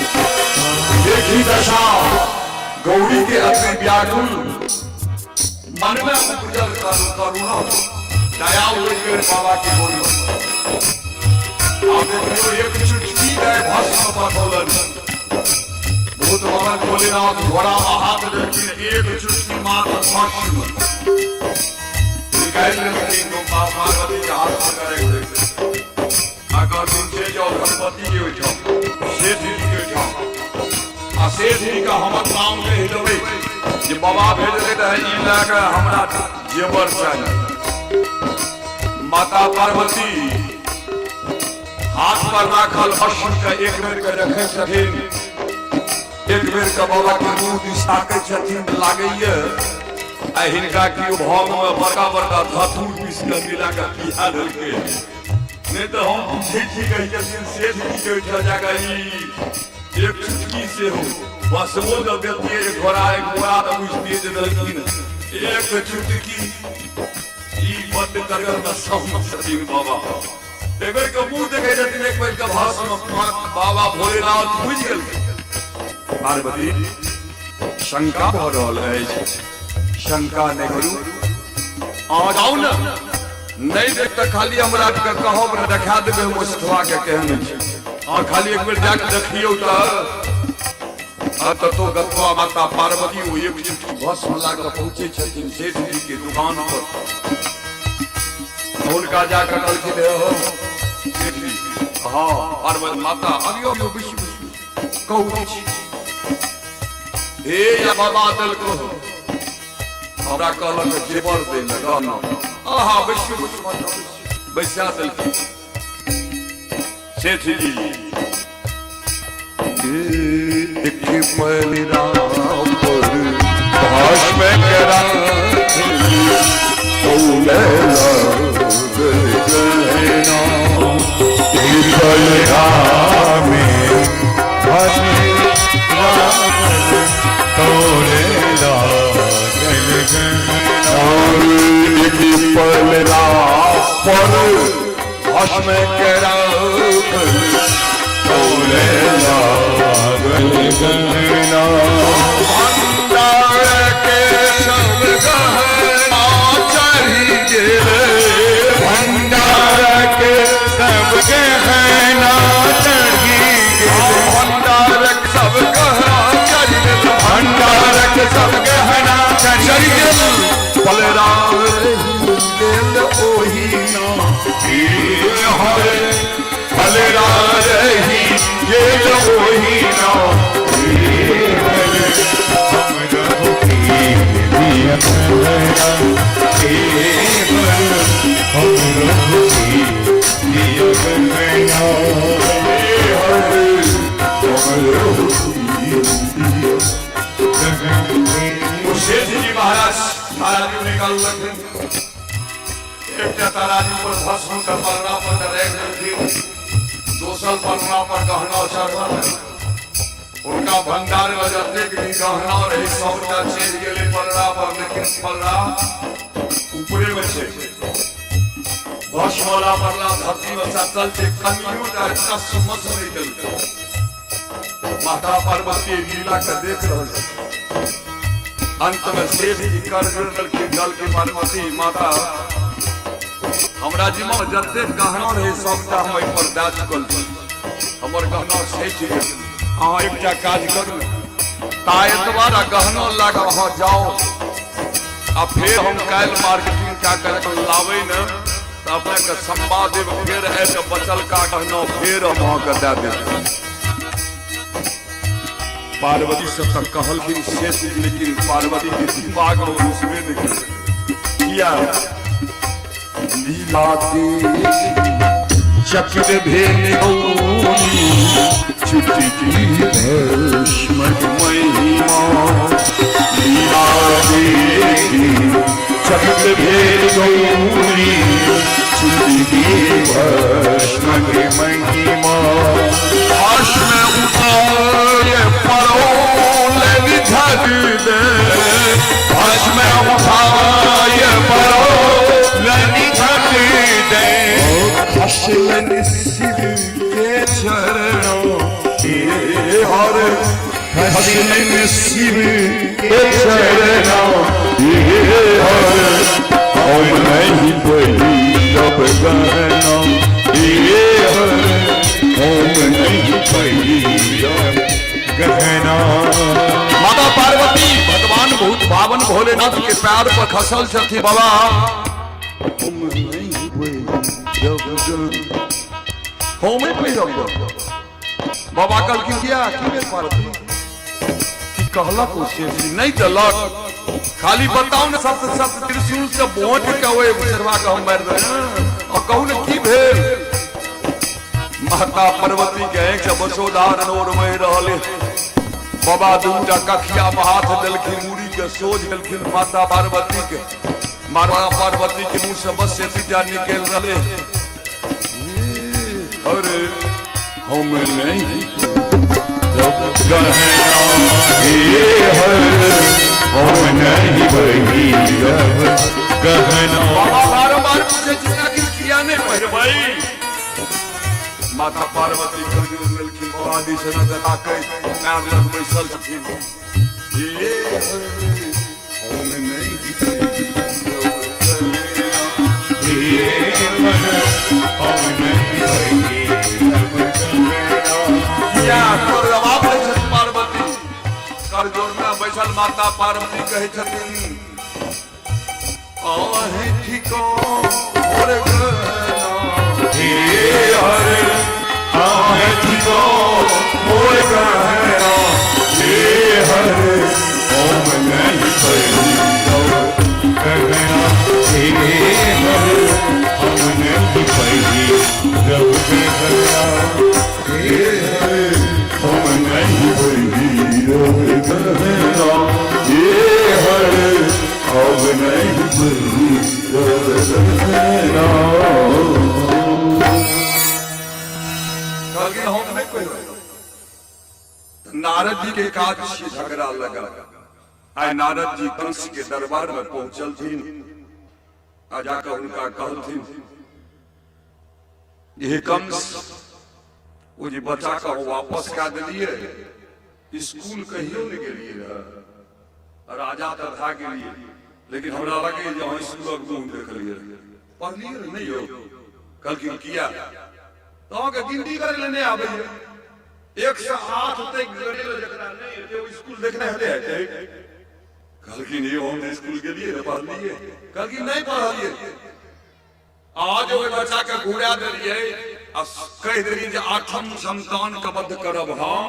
देखी दशा गौरी के अति व्याकुल मन में उपजल करुणा दया हुए बाबा की बोली आप देखियो एक चुटकी गए भस्म पटोलन भूत भवन भोलेनाथ घोड़ा हाथ रखी एक चुटकी मात्र भस्म पार्वती के हाथ में करे अगर तुमसे जाओ गणपति के उठाओ शेष जी के उठाओ आ शेष जी का हमर नाम ले हिलवे जे बाबा भेजले रहे ई लागे हमरा जेवर चाहिए माता पार्वती हाथ पर राखल भस्म के एक बेर के रखे छथिन एक बेर के बाबा के मुंह दिशा के छथिन लागैया आ हिनका की भाव में बड़का बड़का धतूर पीस के मिला के पिया दल के नहीं तो हम पूछे थी कहीं के सेठ की के उठा जागा ई एक चुटकी से हो बस वो जब देती है एक घोड़ा तो उस तेज दलकीन एक चुटकी ई बंद कर में सब सतीन बाबा एकर के मुंह देखे जतिन एक बेर के भाषण बाबा भोलेनाथ बुझ गेल। पार्वती शंका भ रहल अछि, शंका नहीं करू, आ जाऊ न, नहीं देख त खाली हमरा के कहब न देखा देबे हम सठवा के केहन छै। आ खाली एक बेर जाके देखियौ त तो गत्वा माता पार्वती वो एक चिट्ठी भस्म लाकर पहुंचे छथिन सेठ जी के दुकान पर। उनका जाकर कहलखिन हो सेठ जी, हाँ पार्वती माता अभियो विश्व कहू छी हे या बाबा दल को हमरा कहलक जेवर दे न गहना, आहा विश्व बैसा दल सेठ जी एक पलरा पर भाषण करा पलरा में पलरा पर भाषण करा भंडार के सब गहना चढ़ी गेले, भंडार के सब गहना चढ़ी गेले, भंडार के सब गहना चढ़ी गेले, भंडार के सब गहना चढ़ी गेले, बलराम गेल ओही ना हरे बलराम रही ये वही ना शेष जी महाराज ताराजी निकल लगे, एक ताराजी पर भस्म का पलड़ा पर दोसर पलड़ा पर गहना चढ़ल, उनका भंडार में जतेक भी गहना रही सबटा चढ़ि गेलै पलड़ा पर, लेकिन पलड़ा ऊपरे में छै, भस्म वाला पलड़ा धरती में सटल छै, कनियो टा कसमस नहीं देलकै। माता पार्वती लीला के देख रहल छै। अंत में सेठ जी कर देलखिन जल के पार्वती माता हमरा जिम्मा जते गहना रहे सबटा हम एहि पर दए चुकल छी, हमर गहना सैठ गेल, अहाँ एकटा काज करू ताय द्वारा गहना लाग अहाँ जाओ आ फिर हम काल्हि मार्केटिंग कए के लाबै न तऽ अपने के संवाद देब, फिर आबि के बचल का गहना फिर हम अहाँके दए देब। पार्वती से तक कहलखिन शेष, लेकिन पार्वती के दिमाग में घुसबे नहीं करे। किया लीला चक्र भेल चुटकी भस्म महिमा, लीला चक्र भेल चुटकी भस्म महिमा, भस्म उठाए परोल विधर दे, भस्म उठाए परोल विधर दे, खसलन शिव के चरणों हर खसलन शिव के चरणों हर हम नहीं बही अब गहना हर हम नहीं बही गहना। माता पार्वती भगवान बहुत पावन भोलेनाथ के पैर पर खसल छथि, बाबा हम नहीं बही बाबा कल की किया पार्वती कहला नहीं दलक, खाली बताओ न सब त्रिशूल से बोट के ओए शर्मा का हम मार दे और कहू न की भेल। माता पार्वती के एक से बसोदार नोर में रहले, बाबा दूटा कखिया में हाथ देलखिन, मुड़ी के सोझ देलखिन माता पार्वती के, माता पार्वती के मुंह से बस से तीजा निकल रहे, अरे हम नहीं गहना हम नहीं बही गहना। बाबा बार-बार पूछे किया नहीं भाई, माता पार्वती खरगुर मिलखिन भवानी से न ताकै नारद बैसल छथिन ये हम नहीं या कर जवाब दै छथिन पार्वती खरगुर में बैसल माता पार्वती कहै छथिन आहे ठिको और गना हे हरे आहे ठिको और गना हे हरे ओम नहीं पड़ी कहना हे हरे ओम नहीं पड़ी जब कहना हे हरे ओम नहीं पड़ी जब कहना हे हरे ओम नहीं पड़ी जब कहना नारद जी के एकादशी झगड़ा लगा आय नारद जी कंस के दरबार में पहुंचल थीन आ जाकर उनका कहलथिन ये कंस वो जी बच्चा का वापस क्या दिलिए स्कूल कहियो नहीं गेलिए राजा तो भाग गेलिए लेकिन हमरा लगे जो स्कूल मुंह देख लिए पढ़लिए नहीं हो कल किया तो के गिनती करे लेने आबे 108 तक गड़े जकरा नहीं जो स्कूल देखने हले है कल की नहीं हम स्कूल के लिए पढ़ लिए कल की नहीं पढ़लिए आज वो बच्चा के घुरा देलिए आ कह देलिए जे 8म संतान के वध करब हम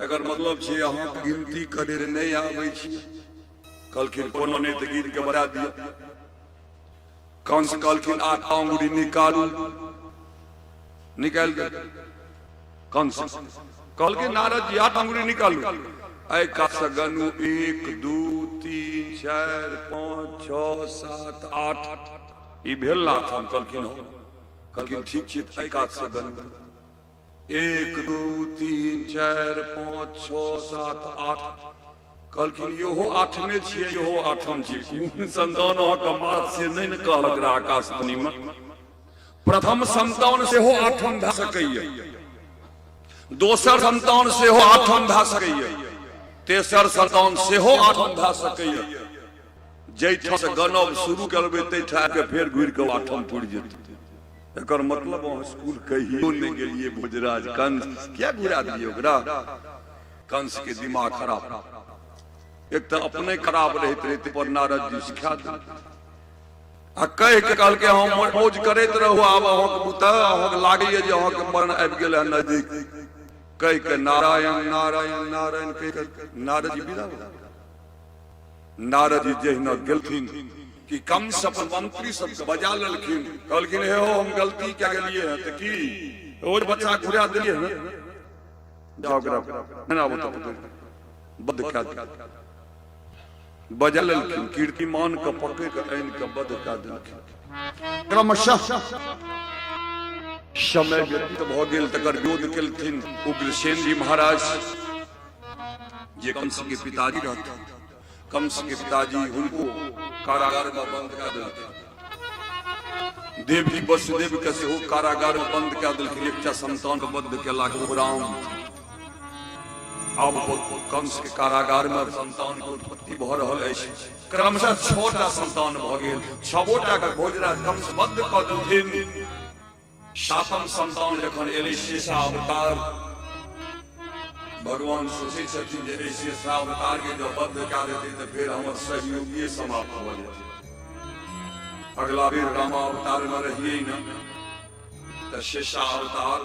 एकर मतलब छै अहाँ के गिनती करे नहीं आबै छी कल की कोनो ने त गिन के बता दिया कंस कल की 8 अंगुरी निकाल के कंस कल के नारद जी 8 अंगुरी निकालू ऐ का सगनु 1 2 3 4 5 6 7 8 ई भेल ना हम कल की ठीक छी ऐ का सगनु 1 2 3 4 5 6 7 8 कल की यो 8 में छिए यो 8म छी संतान का बात से नहीं न कहलक आकाशवाणी में प्रथम संतान से हो 8म भ सकैया दोसर संतान से हो 8म भ सकैया तेसर संतान से हो 8म भ सकैया जैठा से गनब शुरू करबे तैठा के फिर घुर के 8म पुर जेतै एकर मतलब हम स्कूल कहियो नहीं गेलिए भोजराज कंस क्या घुरा दिए ओकरा कंस के दिमाग खराब एक तो अपने खराब रहते पर नारद जी सिखा दे आ कह के कल के हम मौज करैत रहू आब अहाँ के बुता अहाँ के लागे जे अहाँ के मरण आबि गेल है नजदीक कह के नारायण नारायण नारायण कह के नारद जी विदा नारद जी जहिना गेलथिन कि कम से अपन मंत्री सब के बजा लेलखिन कहलखिन हे हो हम गलती क्या गेलिए हैं त की रोज बच्चा घुरा देलिए ना जाओ करा ना बता बद क्या बजा लेलखिन कीर्तिमान के पकड़ के आन के बद का देलखिन क्रमशः समय व्यतीत भ गेल तकर विरोध केलथिन उग्रसेन जी महाराज जे कंस के पिताजी रहते कंस के पिताजी उनको कारागार में बंद कर देलखिन देवी वसुदेव के सेहो कारागार में बंद कर देलखिन एकटा संतान के वध केला के उपराम अब कंस के कारागार में संतान के उत्पत्ति भ रहल अछि क्रमशः 6टा संतान भ गेल 6गोटा के भोजराज कंस वध क देलखिन 7म संतान जखन एलै शेषावतार भगवान सोचे छथिन जे शेषावतार के जब वध कऽ देतै तऽ फिर हमर सहयोगी समाप्त भ जेतै अगला बेर रामावतार में रहिए न तऽ शेषावतार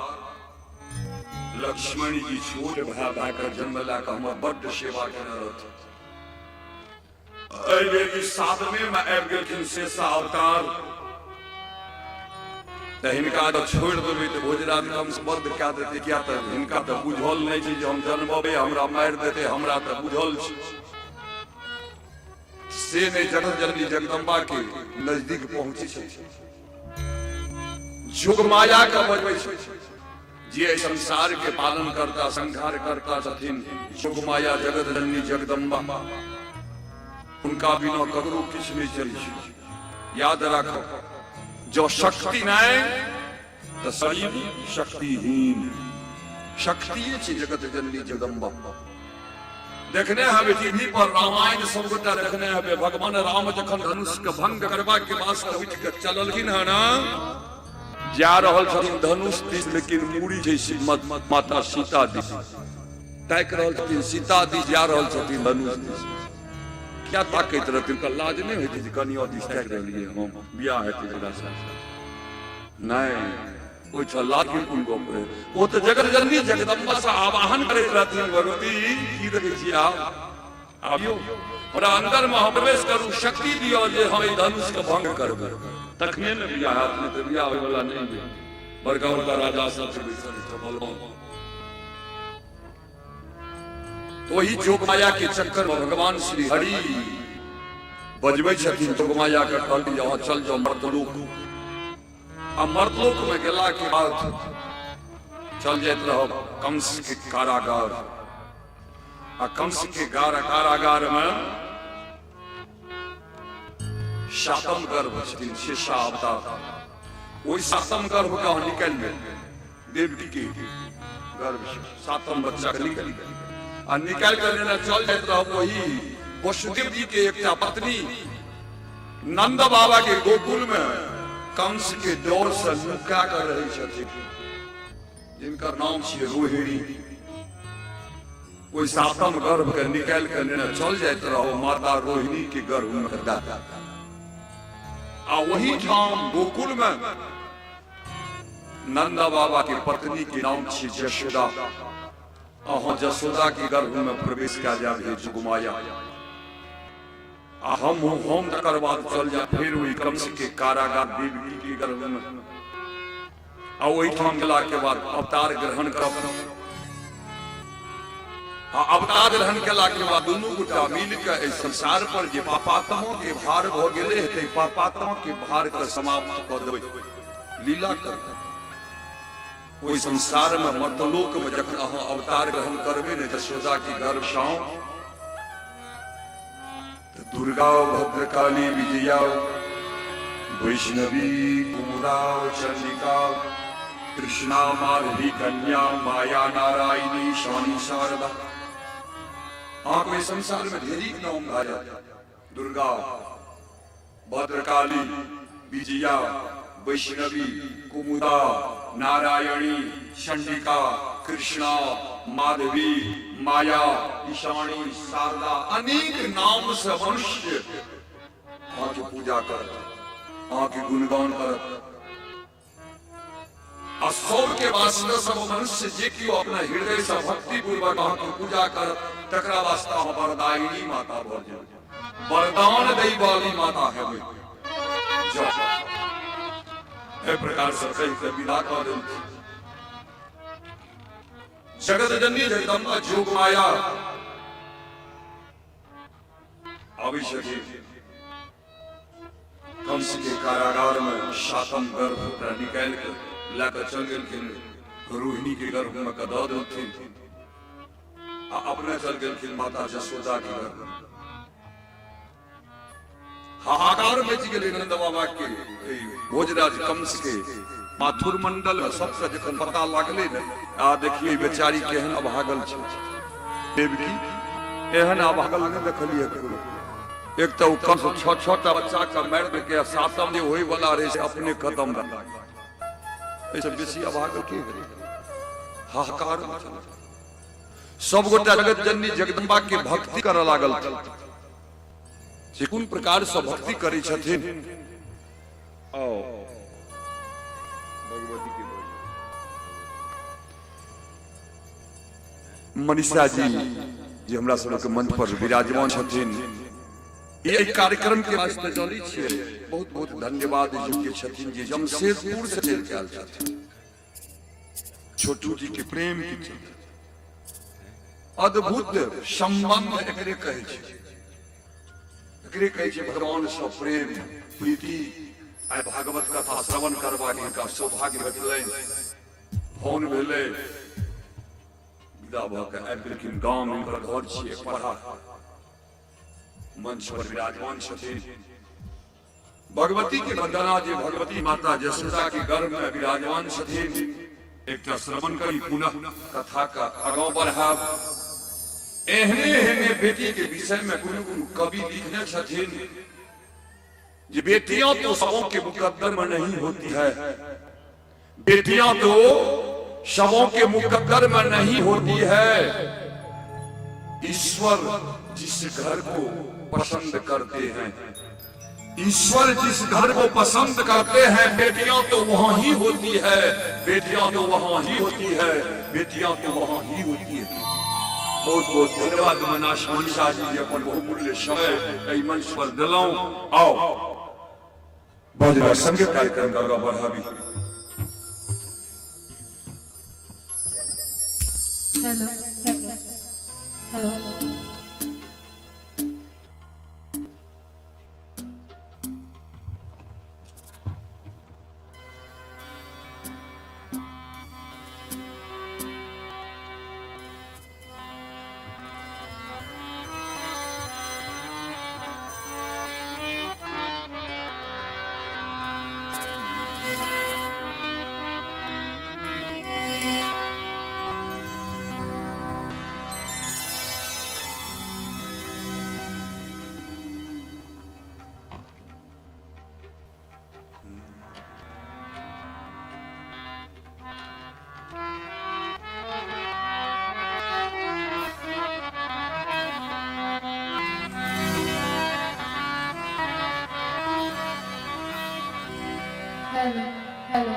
लक्ष्मण जी छोट भाई का जन्म लाकर हम बड़ सेवा केने रहथिन एहि बेर 7वें में आबि गेलखिन शेषावतार तऽ हिनका तो छोड़ देबै तऽ भोजराज कंस वध कऽ देतै किया तऽ हिनका तऽ बुझल नहीं छै जे हम जन्मबे हमरा मारि देतै हमरा तऽ बुझल छै से नहीं जगत जननी जगदम्बा के नजदीक पहुंचे छै जुग माया का बजबै छै जे संसार के पालन करता संहार करता छथिन जुग माया जगत जननी जगदम्बा उनका बिना ककरो किछु नहीं चलै छै याद राखो जो शक्ति नहीं तो शरीर शक्तिहीन। शक्ति छी जगत जननी जगदम्बा। देखने हमें टीवी पर रामायण सब गोटा देखने हमें भगवान राम जखन धनुष के भंग करबा के वास्ते उठ के चललखिन है ना, जा रहल छथिन धनुष दिस, लेकिन मूड़ी जैसी माता सीता दिस ताक रहल छथिन। सीता दिस जा रहल छथिन धनुष दिस। क्या ताकैत रहथिन? का लाज नहीं होइत जे कनिया दिस ताक रहलिए हम बियाह हेतै जकरा से नहीं ओइ छ लाठी कुल गप रहे। ओ तो जगत जननी जगदम्बा से आवाहन करैत रहथिन, भगवती की देखै छी आबियो और अंदर में प्रवेश करू, शक्ति दियो जे हम ई धनुष के भंग करबै। तखने ने बियाह हाथ में तो बियाह होय वाला नहीं है। बड़का बड़का राजा सब से बैसल छल। तो वही जोगमाया के चक्कर में भगवान श्री हरि बजबै छथिन जोगमाया के कहली यहाँ चल जाओ मर्तलोक। आ मर्तलोक में गेला के बाद चल जाइत रहो कंस के कारागार। आ कंस के कारागार में सातम गर्भ छथिन शेषा अवतार। वही सातम गर्भ का निकल गए देवकी के गर्भ से सातम बच्चा निकल गए। और निकाल कर लेना चल जाते रहो वही वसुदेव जी के एक पत्नी नंद बाबा के गोकुल में कंस के डर से लुका कर रही छथि, जिनका नाम छे रोहिणी। कोई सातम गर्भ के निकाल कर लेना चल जाते रहो माता रोहिणी के गर्भ में दादा। आ वही ठाम गोकुल में नंदा बाबा के पत्नी के नाम छे जशोदा। अहाँ जसोदा के गर्भ में प्रवेश किया जाए जुगमाया। हम तकर बाद चल जा फिर वही कंस के कारागार देवकी के गर्भ में। आ वही ठाम गेला के बाद अवतार ग्रहण कर। अवतार ग्रहण केला के बाद दोनों गोटा मिल के संसार पर जे पापात्मा के भार भ गेले हेतै पापात्मा के भार के समाप्त कर देबै, लीला कर। कोई संसार में मर्तलोक में जखन अहाँ अवतार ग्रहण करबे ने जशोदा की गर्भ शाम, तो दुर्गा भद्रकाली विजया वैष्णवी कुमुदा चंडिका कृष्णा माधवी कन्या माया नारायणी शानी शारदा। आप में संसार में ढेरी नाम आया। दुर्गा भद्रकाली विजया वैष्णवी कुमुदा नारायणी चंडिका कृष्णा माधवी माया ईशानी शारदा। अनेक नाम से मनुष्य आके पूजा करत, आके गुणगान करत। असौर के वास्ते सब मनुष्य जे कि अपना हृदय से भक्ति पूर्वक आके पूजा करत, तकरा वास्ते वरदायिनी माता भर जाए। वरदान दई वाली माता है वे। इस प्रकार से कई के विदा कर दे। जगत जननी जगदम्बा जोगमाया अभिषेक कंस के कारागार में सातम गर्भ निकाल कर लाकर चल गए। रोहिणी के गर्भ में कदा देथिन, अपने चल गए माता जसोदा के गर्भ। हाहाकार मच गए नंद बाबा के भोजराज कंस के माथुर मंडल में सबसे जखन पता लागले ने, आ देखिए बेचारी केहन अभागल छै। देवकी एहन अभागल नहीं देखलिए ककरो। एक तो कंस छोटा बच्चा का मार दे के सातम जे होय वाला रहे से अपने खत्म रह। ऐसे बेसी अभागल के हाहाकार सब गोटा जगत जननी जगदम्बा के भक्ति कर लागल। से कोन प्रकार से भक्ति करै छथिन। भगवती के मनीषा जी जे हमरा सबके मंच पर विराजमान छथिन, ये कार्यक्रम के वास्ते चली छियै। बहुत बहुत धन्यवाद जी के छथिन जे जमशेदपुर से चल के आयल छथिन। छोटू जी के प्रेम की अद्भुत संबंध एकरे कहै छै। एकरे कहै छै भगवान से प्रेम प्रीति। आइ भागवत कथा श्रवण करबाक हिनका सौभाग्य भेटलनि। फोन भेलै विदा भऽ कऽ आबि गेलखिन गाँव में। हिनकर घर छियै पढ़ा, मंच पर विराजमान छथिन। भगवती के वंदना जे भगवती माता जसोदा के गर्भ में विराजमान छथिन एक श्रवण करी पुनः कथा का आगां बढ़ाब। एहने एहने बेटी के विषय में गुरु कवि लिखने छथिन जे बेटियां तो सबों के मुकद्दर में नहीं होती है, बेटियां तो सबों के मुकद्दर में नहीं होती है। ईश्वर जिस घर को पसंद करते हैं, ईश्वर जिस घर को पसंद करते हैं, बेटियां तो वहां ही होती है, बेटियां तो वहां ही होती है, बेटियां तो वहां ही होती है। बहुत बहुत धन्यवाद मना शाह जी अपन बहुमूल्य समय मंच पर दिलाओ। आओ बजरा संगीत कार्यक्रम का बढ़ावी। Hello hello hello hello hello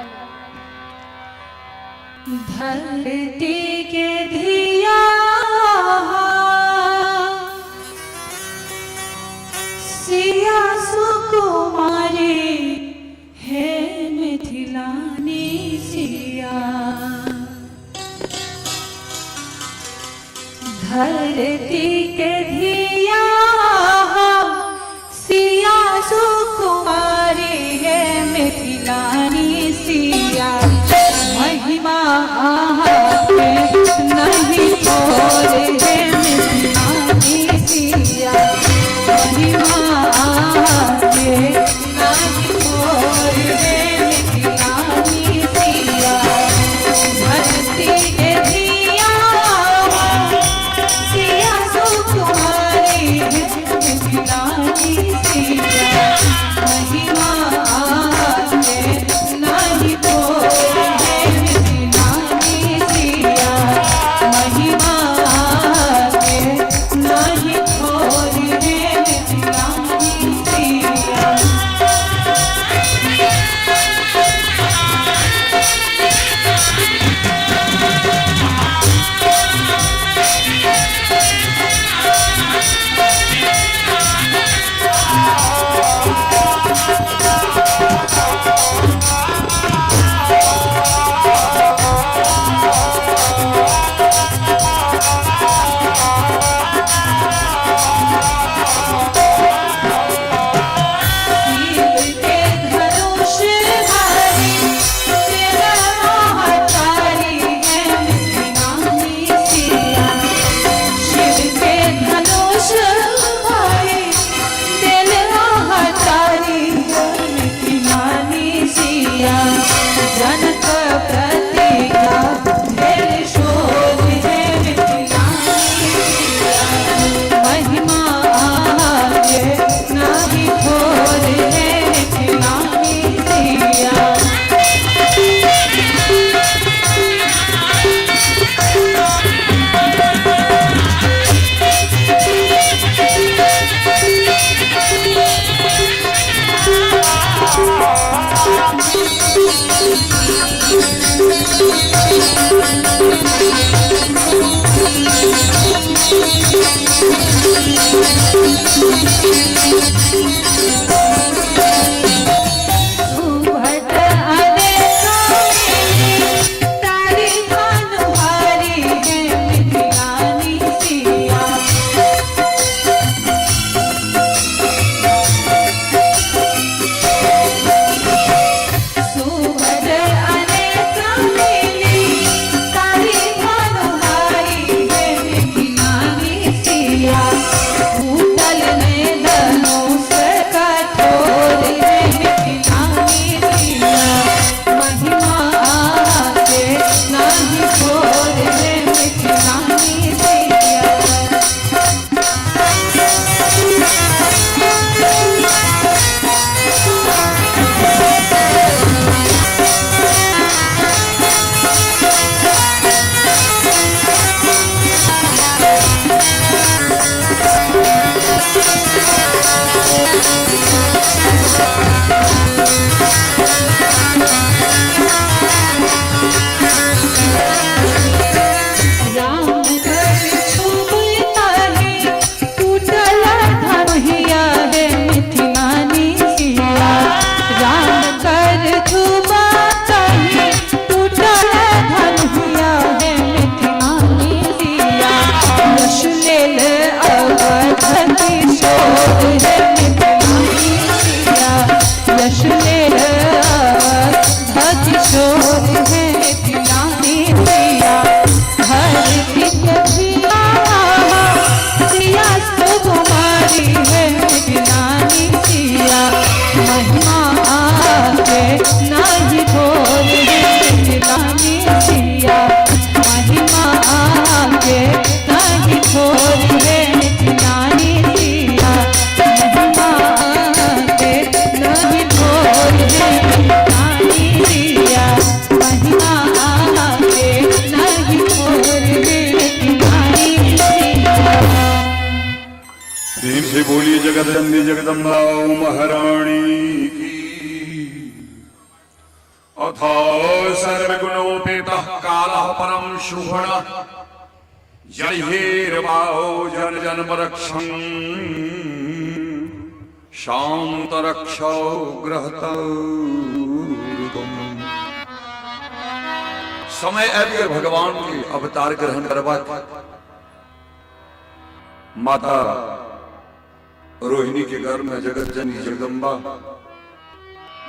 धरती के धिया सिया सुकुमारी है मिथिलानी सिया। धरती के धिया सिया सुकुमारी है मिथिलानी सिया। महिमा के नहीं छोड़े है मिथिलानी सिया। महिमा के नहीं छोड़े है मिथिलानी सिया। धरती के धिया सिया सुकुमारी है मिथिलानी सिया। महिमा भूतल में के नाही थोर निकलानी सिया महिमा के नाही थोर निकलानी सिया महिमा के नाही थोर निकलानी सिया महिमा के नाही थोर निकलानी सिया। प्रेम से बोलिए जगत जननी जगदम्बा महारानी की। अथो सर्वगुणोपेतः कालः परम शुभणः जयैर्वाहो जन जन्मरक्षं शान्तरक्षो ग्रहतौर्गम्। समय आबि भगवान के अवतार ग्रहण करबाक माता रोहिणी के घर में जगत जननी जगदम्बा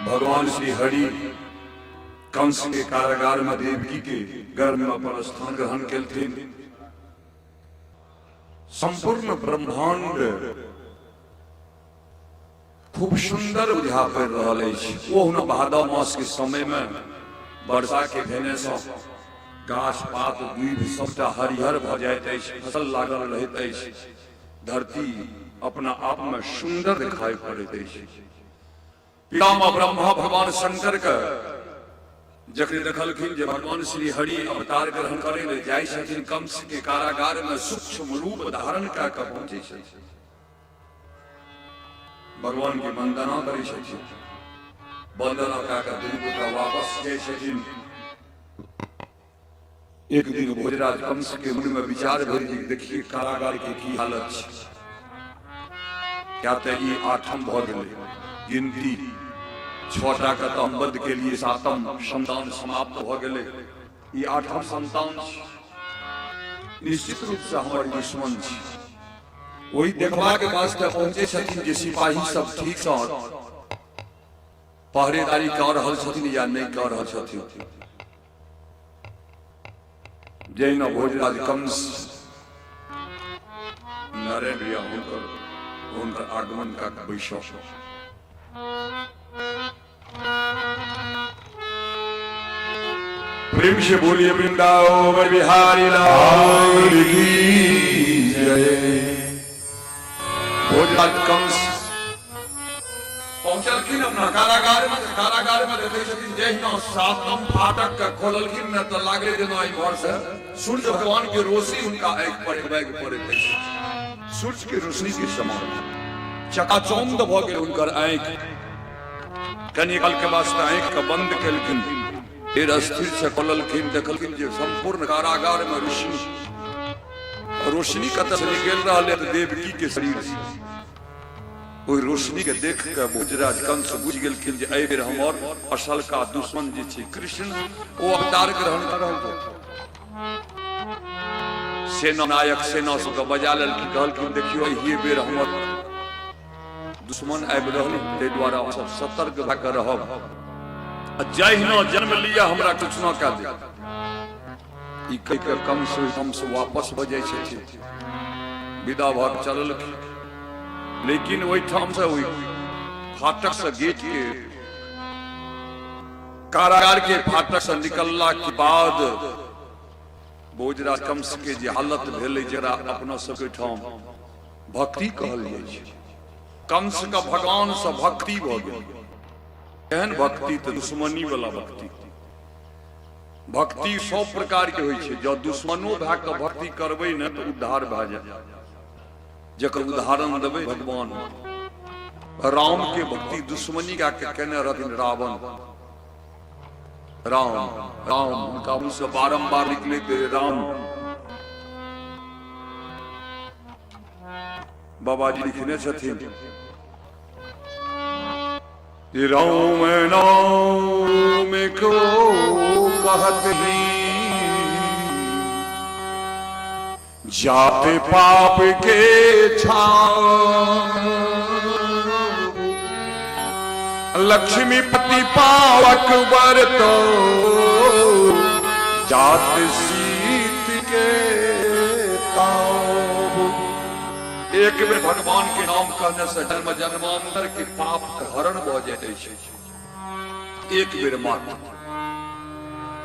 भगवान श्री हरि कंस के कारागार में देवकी के घर में अपन स्थान ग्रहण केलथिन। संपूर्ण ब्रह्मांड खूब सुंदर बुझा पड़ि रहल अछि। ओहुना भादव मास के समय में वर्षा के भेने सँ गाछ पात दूब सबटा हरिहर भ जाइत अछि, फसल लागल रहैत अछि, धरती अपना आप में सुंदर दिखाई पड़ैत अछि। पितामह ब्रह्मा भगवान शंकर के जखन देखलखिन जे भगवान श्री हरि अवतार ग्रहण करे ले जाइ छथिन, कंस के कारागार में सूक्ष्म रूप धारण कऽ कऽ पहुंचे छथिन, भगवान की वंदना करै छथिन, वंदना कऽ कऽ दुनू गोटा वापस जाइ छथिन। एक दिन भोजराज कंस के मन में विचार भेल जे देखिए कारागार के की हालत छै, क्या तो ये 8म भ गेलै गिनती, 6टा के तो हम बद के लिए 7म संतान समाप्त भ गेलै, ये 8म संतान निश्चित रूप से हमार दुश्मन छै। वही देखबा के वास्ते पहुंचे छथिन जे सिपाही सब ठीक सँ पहरेदारी कऽ रहल छथिन या नहीं कऽ रहल छथिन। जैना भोजराज कंस नरेंद्र या उनका आगमन का बैसक प्रेम से बोलिए वृंदावन बिहारी लाल की जय। भोजराज कंस पहुंचलखिन अपना कारागार में देखे छथिन जहिना 7म फाटक के खोललखिन न त लागले जेना ई घर से सूर्य भगवान के रोशनी उनका आंख पर बैग पड़े थे, सूर्य की रोशनी के समान चकाचौंध भ गेल उनकर आंख। कनी काल के वास्ते आंख के बंद केलखिन, फिर स्थिर से खोललखिन, देखलखिन जे संपूर्ण कारागार में रोशनी कतऽ से निकल रहा है, देवकी के शरीर से। ओहि रोशनी के देख के भोजराज कंस बुझ गेलखिन जे एहि बेर हमर असल का दुश्मन जे छै कृष्ण ओ अवतार ग्रहण कर रहल छै। सेना नायक सेना सबके बजा लेलखिन, कहलखिन देखियो एहि बेर हमर दुश्मन आबि रहल, ताहि दुआरे सब सतर्क भऽ कऽ रहब, जहिना जन्म लिया हमरा कुछ न कऽ दे। ई कहि कऽ कंस वापस भ जाइ छथिन, विदा भऽ कऽ चललखिन। लेकिन वही ठाम से हुई फाटक से गेट के कारागार के फाटक से निकलला के बाद भोजराज कंस के जे हालत भेलै जरा अपना सबके ठाम भक्ति कहल जाइ छै। कंस का भगवान से भक्ति भ गेल, एहन भक्ति तो दुश्मनी वाला भक्ति। भक्ति 100 प्रकार के होइ छै, जब दुश्मनो भए कऽ भक्ति करबै न तो उद्धार भए जाय। जकर उदाहरण देबै भगवान राम के भक्ति दुश्मनी का कहने रहथिन रावण। राम राम उनका मुंह से बारंबार निकले थे राम। बाबा जी लिखने छथिन राम नाम को कहत ही जाते पाप के छाव, लक्ष्मीपति पावक बरतो जात सीत के ताव। एक बेर भगवान के नाम कहने से जन्म जन्मांतर के पाप का हरण भ जाइत अछि। एक बेर मात्र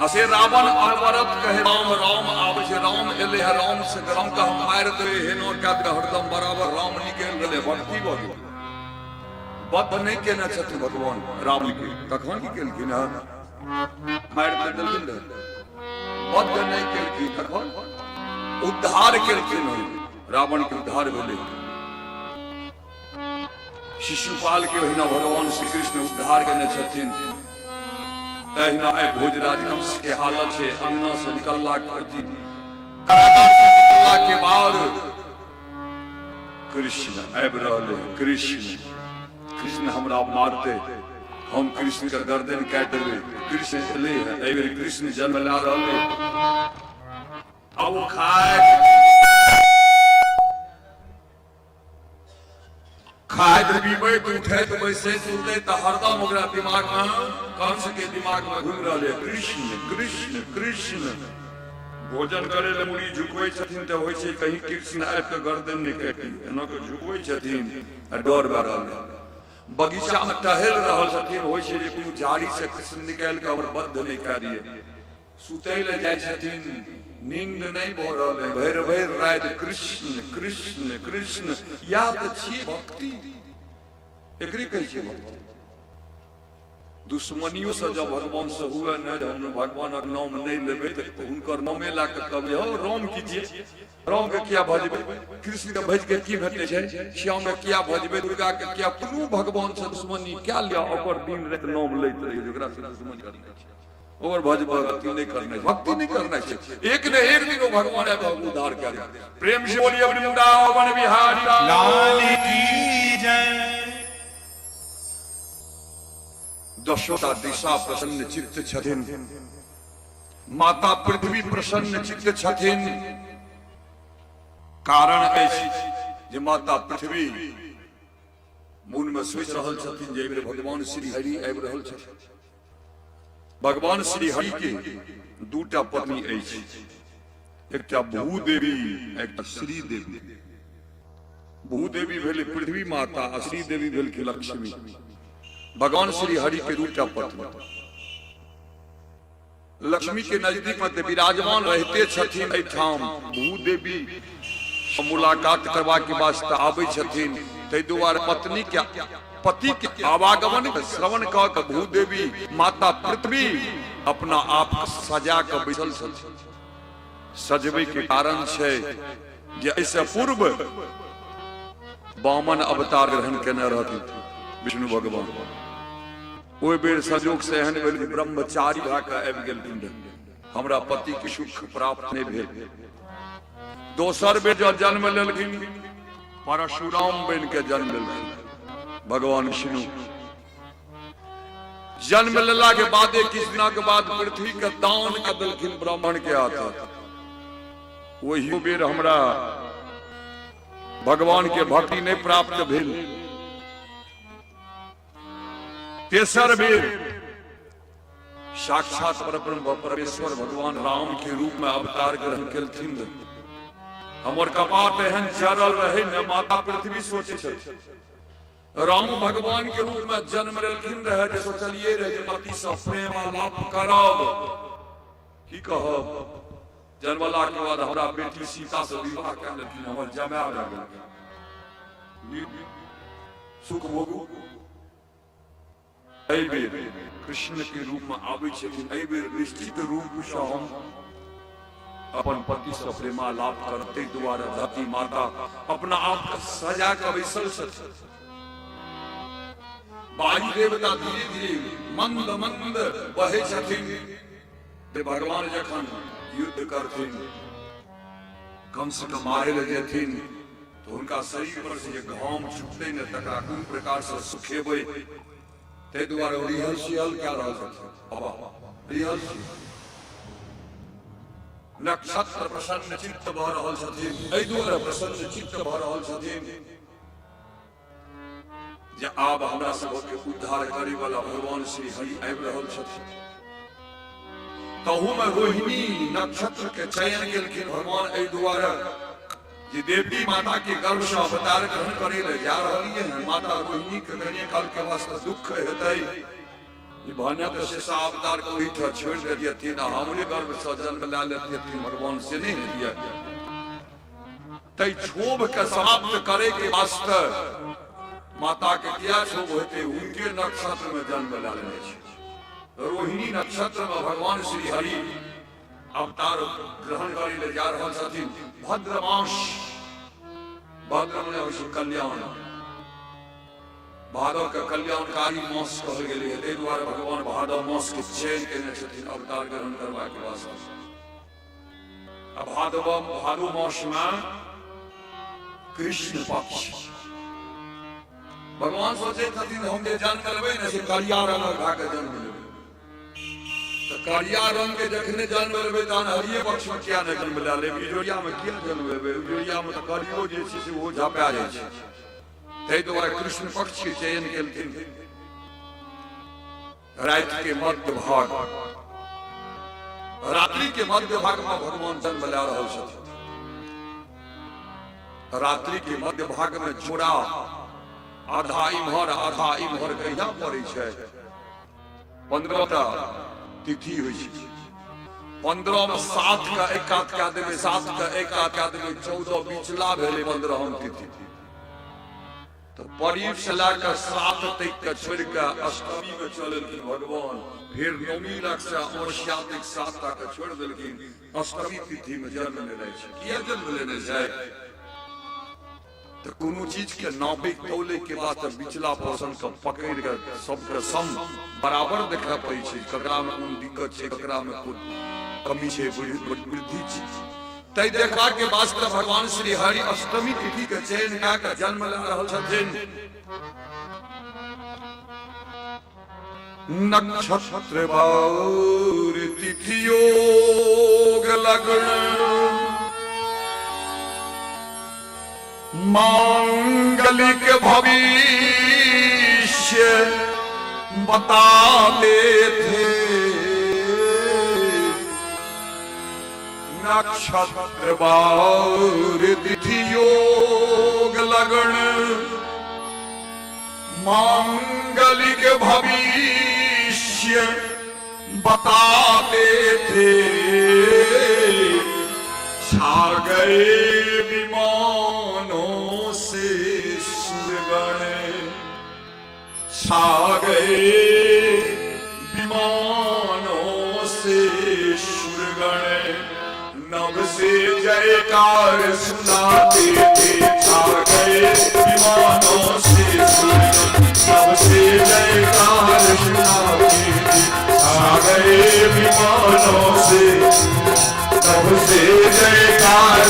असे रावण अनवरत कहे राम राम आवे छे राम एले है राम से राम का हम मार दे हेनो का हरदम बराबर राम निकल गले भक्ति बोली बद नहीं केना छथि भगवान राम के कखन की केलखिन मार दे दिल बद नहीं केलखिन कखन उद्धार केलखिन रावण के उद्धार भेले शिशुपाल के हिना भगवान श्री कृष्ण उद्धार करने छथिन तहिना ए भोजराज कंस के हालत है अंगना से निकलला करती निकलला के बाद कृष्ण आबि रहले कृष्ण हमरा मारते हम कृष्ण का गर्दन काट देबे कृष्ण ले है ए बेर कृष्ण जन्म ला रहले अब वो खाए पीबे उठे तो वैसे सुनते तो हरदम ओकरा दिमाग में कंस के दिमाग में घूम रहे कृष्ण कृष्ण कृष्ण भोजन करे ले मुनि झुकवे छथिन तो होय छै कहीं कृष्ण आबि के गर्दन नहीं काटि एना के झुकवे छथिन डर भरल बगीचा में टहल रहल छथिन होय छै जे कोनो झाड़ी से कृष्ण निकाल के और बद्ध नहीं करिए सुतै ले जाय छथिन नींद नहीं भ रहल है भैर भैर रात कृष्ण कृष्ण कृष्ण याद छी भक्ति एकरी कहै छै दुश्मनियों से जब भगवान से हुए न हम भगवान का नाम नहीं लेबे तो उनकर नामे ला के कहबे हो राम कीजिए राम के किया भजबे कृष्ण के भज के की भेटे छै श्याम के किया भजबे दुर्गा के किया कोनो भगवान से दुश्मनी क्या लिया ओकर दिन रात नाम लैत रहिए जेकरा से दुश्मनी करना छै और भक्ति नहीं करना है एक न एक दिन वो भगवान है उद्धार कर प्रेम से बोलिए वृंदावन बिहारी लाल की जय। दशोता दिशा प्रसन्न चित्त छथिन माता पृथ्वी प्रसन्न चित्त छथिन कारण ऐसी जे माता पृथ्वी मन में सोच रहल छथिन जे भगवान श्री हरि आबि रहल छथिन भगवान श्री हरि के दूटा पत्नी अछि एकटा भूदेवी एकटा श्री देवी भूदेवी भेले पृथ्वी माता आ श्री देवी भेल के लक्ष्मी भगवान श्री हरि के दूटा पत्नी लक्ष्मी के नजदीक में विराजमान रहते छथिन एठाम भूदेवी मुलाकात करवा के वास्ते आबै छथिन तै दुआरे पत्नी के पति के आवागमन श्रवण क के भूदेवी माता पृथ्वी अपना आप सजा के बैठल छथिन सजबे के कारण छै जे ऐसे पूर्व वामन अवतार ग्रहण केने रहथिन विष्णु भगवान ओइ बेर संजोग से एहन भेल ब्रह्मचारी भा के आबि गेलखिन हमरा पति के सुख प्राप्त नहीं भेल दोसर बेर जो जन्म लेलखिन परशुराम बन के जन्म लेलखिन भगवान विष्णु जन्म लेला के बाद किस दिन के बाद पृथ्वी के दान कर देलखिन ब्राह्मण के हाथ वही बेर हमरा भगवान के भक्ति नहीं प्राप्त भेल तेसर बेर साक्षात परब्रह्म परमेश्वर भगवान राम के रूप में अवतार ग्रहण केलखिन हमर कपाट एहन जरल रहे न माता पृथ्वी सोचे छथि राम भगवान के रूप में जन्म लेलखिन रहे जे सोचलिए रहे पति से प्रेम आलाप करब की कहब जन्मला के बाद हमरा बेटी सीता से विवाह कर लेलखिन हमर जमाय भऽ गेल सुख भोगू एहि बेर कृष्ण के रूप में आबै छथिन एहि बेर निश्चित रूप से हम अपन पति से प्रेमालाप करते द्वारा धरती माता अपना आप सजा के बैसल छथिन वायु देवता धीरे धीरे मंद मंद बहे छथिन भगवान जखन युद्ध करथिन कंस के मारे ले जेथिन तो उनका शरीर पर से घाम छूटते न तकरा कोन प्रकार से सुखेबै ते द्वारा रिहर्सल क्या रहल छथिन बाबा रिहर्सल नक्षत्र प्रसन्न चित्त भऽ रहल छथिन एहि दुआरे प्रसन्न चित्त भऽ रहल छथिन जे आब हमरा सबके उद्धार करै वाला भगवान श्री हरि आबि रहल छथिन तहू में रोहिणी नक्षत्र के चयन केलखिन भगवान एहि दुआरे जे देवी माता के गर्भ से अवतार ग्रहण करे ले जा रहलिए हैं माता रोहिणी के कन्या काल के वास्ते दुख हेतै ये भान्या तो शेषा अवतार को ही छोड़ दे दिया थी ना, हमने गर्भ से जन्म ला लेते थे, भगवान से नहीं दिया। तई क्षोभ के समाप्त करे के वास्ते माता के क्या क्षोभ होते, उनके नक्षत्र में जन्म ला लेने छे। रोहिणी नक्षत्र में भगवान श्री हरि अवतार ग्रहण करी ले जा रहल छथिन। भद्र मास, भद्र माने होय कल्याण, भादव के कल्याणकारी मास कहल गेलै है। ताहि दुआरे भगवान भादव मास के चयन केने छथिन अवतार ग्रहण करबा के वास्ते। अब भादव मास में कृष्ण पक्ष भगवान सोचे छथिन हम जे जन्म लेबै ने से करिया रंग भा के जन्म लेबै। तो करिया रंग के जखने जन्म लेबै तहन हरिये पक्ष में किया नहीं जन्म ला लेबै, इजोरिया में किया जन्म लेबै? इजोरिया में तो करियो जे छै से वो झपा जाइ छै। ताहि दुआरे कृष्ण पक्ष के चयन केलखिन। राति के मध्य भाग, रात्रि के मध्य भाग में भगवान जन्म ला रहल छथिन। रात्रि के मध्य भाग में जोड़ा आधा इम्हर कहिया पड़े छै। 15टा तिथि होइ छै। 15 में 7 का एक कात क्या देबै, 7 का एक कात क्या देबै, 14 बिचला भेलै 15हम तिथि। तो परीब से लाकर 7 तक के छोड़ के अष्टमी में चललखिन भगवान। फिर नवमी लाख से अमावस्या तक 7 तक छोड़ देलखिन। अष्टमी तिथि में जन्म लेने छै। किया जन्म लेने छै? तो कोनो चीज के नापे तौले के बाद बिचला पोर्शन के पकड़ के सबके सम बराबर देखा पड़े छै। ककरा में कोन दिक्कत छै, ककरा में कोन कमी छै, वृद्धि छै। तै देखा के वास्ते भगवान श्री हरि अष्टमी तिथि के चयन कऽ के जन्म ले रहल छथिन। नक्षत्र बार तिथि योग लगन मांगलिक भविष्य बताते थे। नक्षत्र बार तिथि योग लगन मांगलिक भविष्य बताते थे। छा गए विमानों से सुरगण, छा गए विमानों से सुरगण। नभ से जयकार सुनाते थे। छा गए विमानों से सुरगण, नभ से जयकार सुनाते थे। छा गए विमानों से, नभ से जयकार।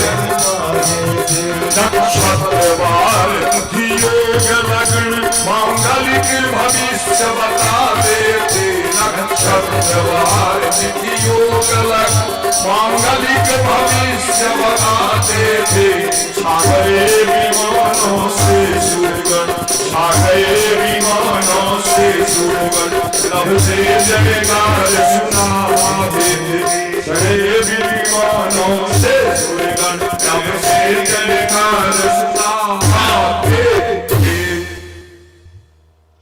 नक्षत्रवार तिथि योग लगन मांगलिक भविष्य बताते थे। नक्षत्रवार तिथि योग लगन मांगलिक भविष्य बताते थे। छा गए विमानों से सुरगण, छा गए विमानों से सुरगण। नभ से जयकार सुनाते थे। छा विमानों से सुरगण, नभ से जयकार सुनाते थे।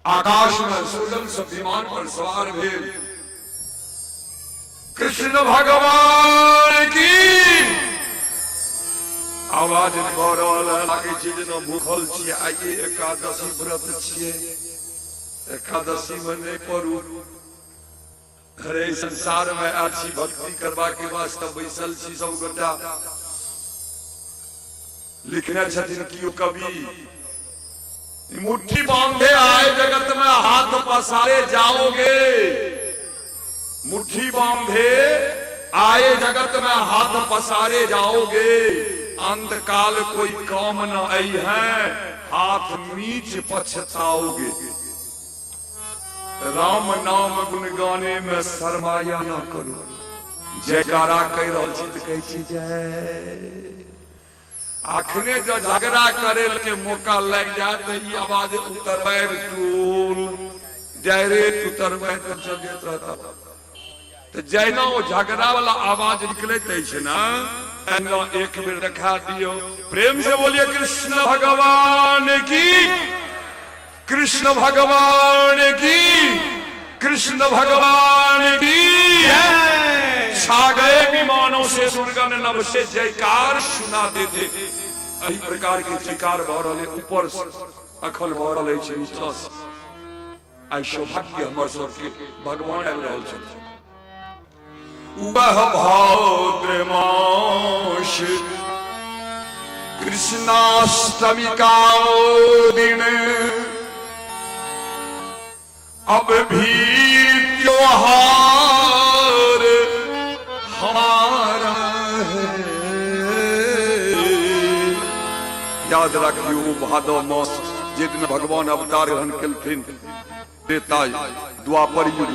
आकाश में सुरगण से विमान पर सवार भेल कृष्ण भगवान की आवाज लागे छै जेना भूखल छियै। आइए एकादशी व्रत छियै, एकादशी में नहीं पड़ू। अरे संसार में अच्छी भक्ति करवा के वास्ते बैसल छी सब गोटा। लिखने छथिन कियो कवि, मुट्ठी बांधे आए जगत में हाथ पसारे जाओगे। मुट्ठी बांधे आए जगत में हाथ पसारे जाओगे। अंतकाल कोई काम न आई है, हाथ नीच पछताओगे। राम नाम गुण गाने में शर्माया न करो। जयकारा कह रहल छी त कहै छी जय। आखने जो झगड़ा करे के मौका लग जाए तो ये आवाज उतरबै टूल डायरेक्ट उतरबै तो जगत रहता। तो जैना वो झगड़ा वाला आवाज निकलत है ना, एक बेर दिखा दियो। प्रेम से बोलिए कृष्ण भगवान की, कृष्ण भगवान की। कृष्ण भगवान की छा गए विमानों से सुरगन नभ से जयकार सुना देते। एही प्रकार के जयकार भ रहले ऊपर से अखन भ रहले छै नीचा से। आई सौभाग्य हमर सबके भगवान आबि रहल छथिन। वह भाद्र मास कृष्णाष्टमी का दिन अब भी त्योहार हमारा है। याद रखियो भादव मास जे दिन भगवान अवतार ग्रहण केलखिन त्रेता द्वापर युग,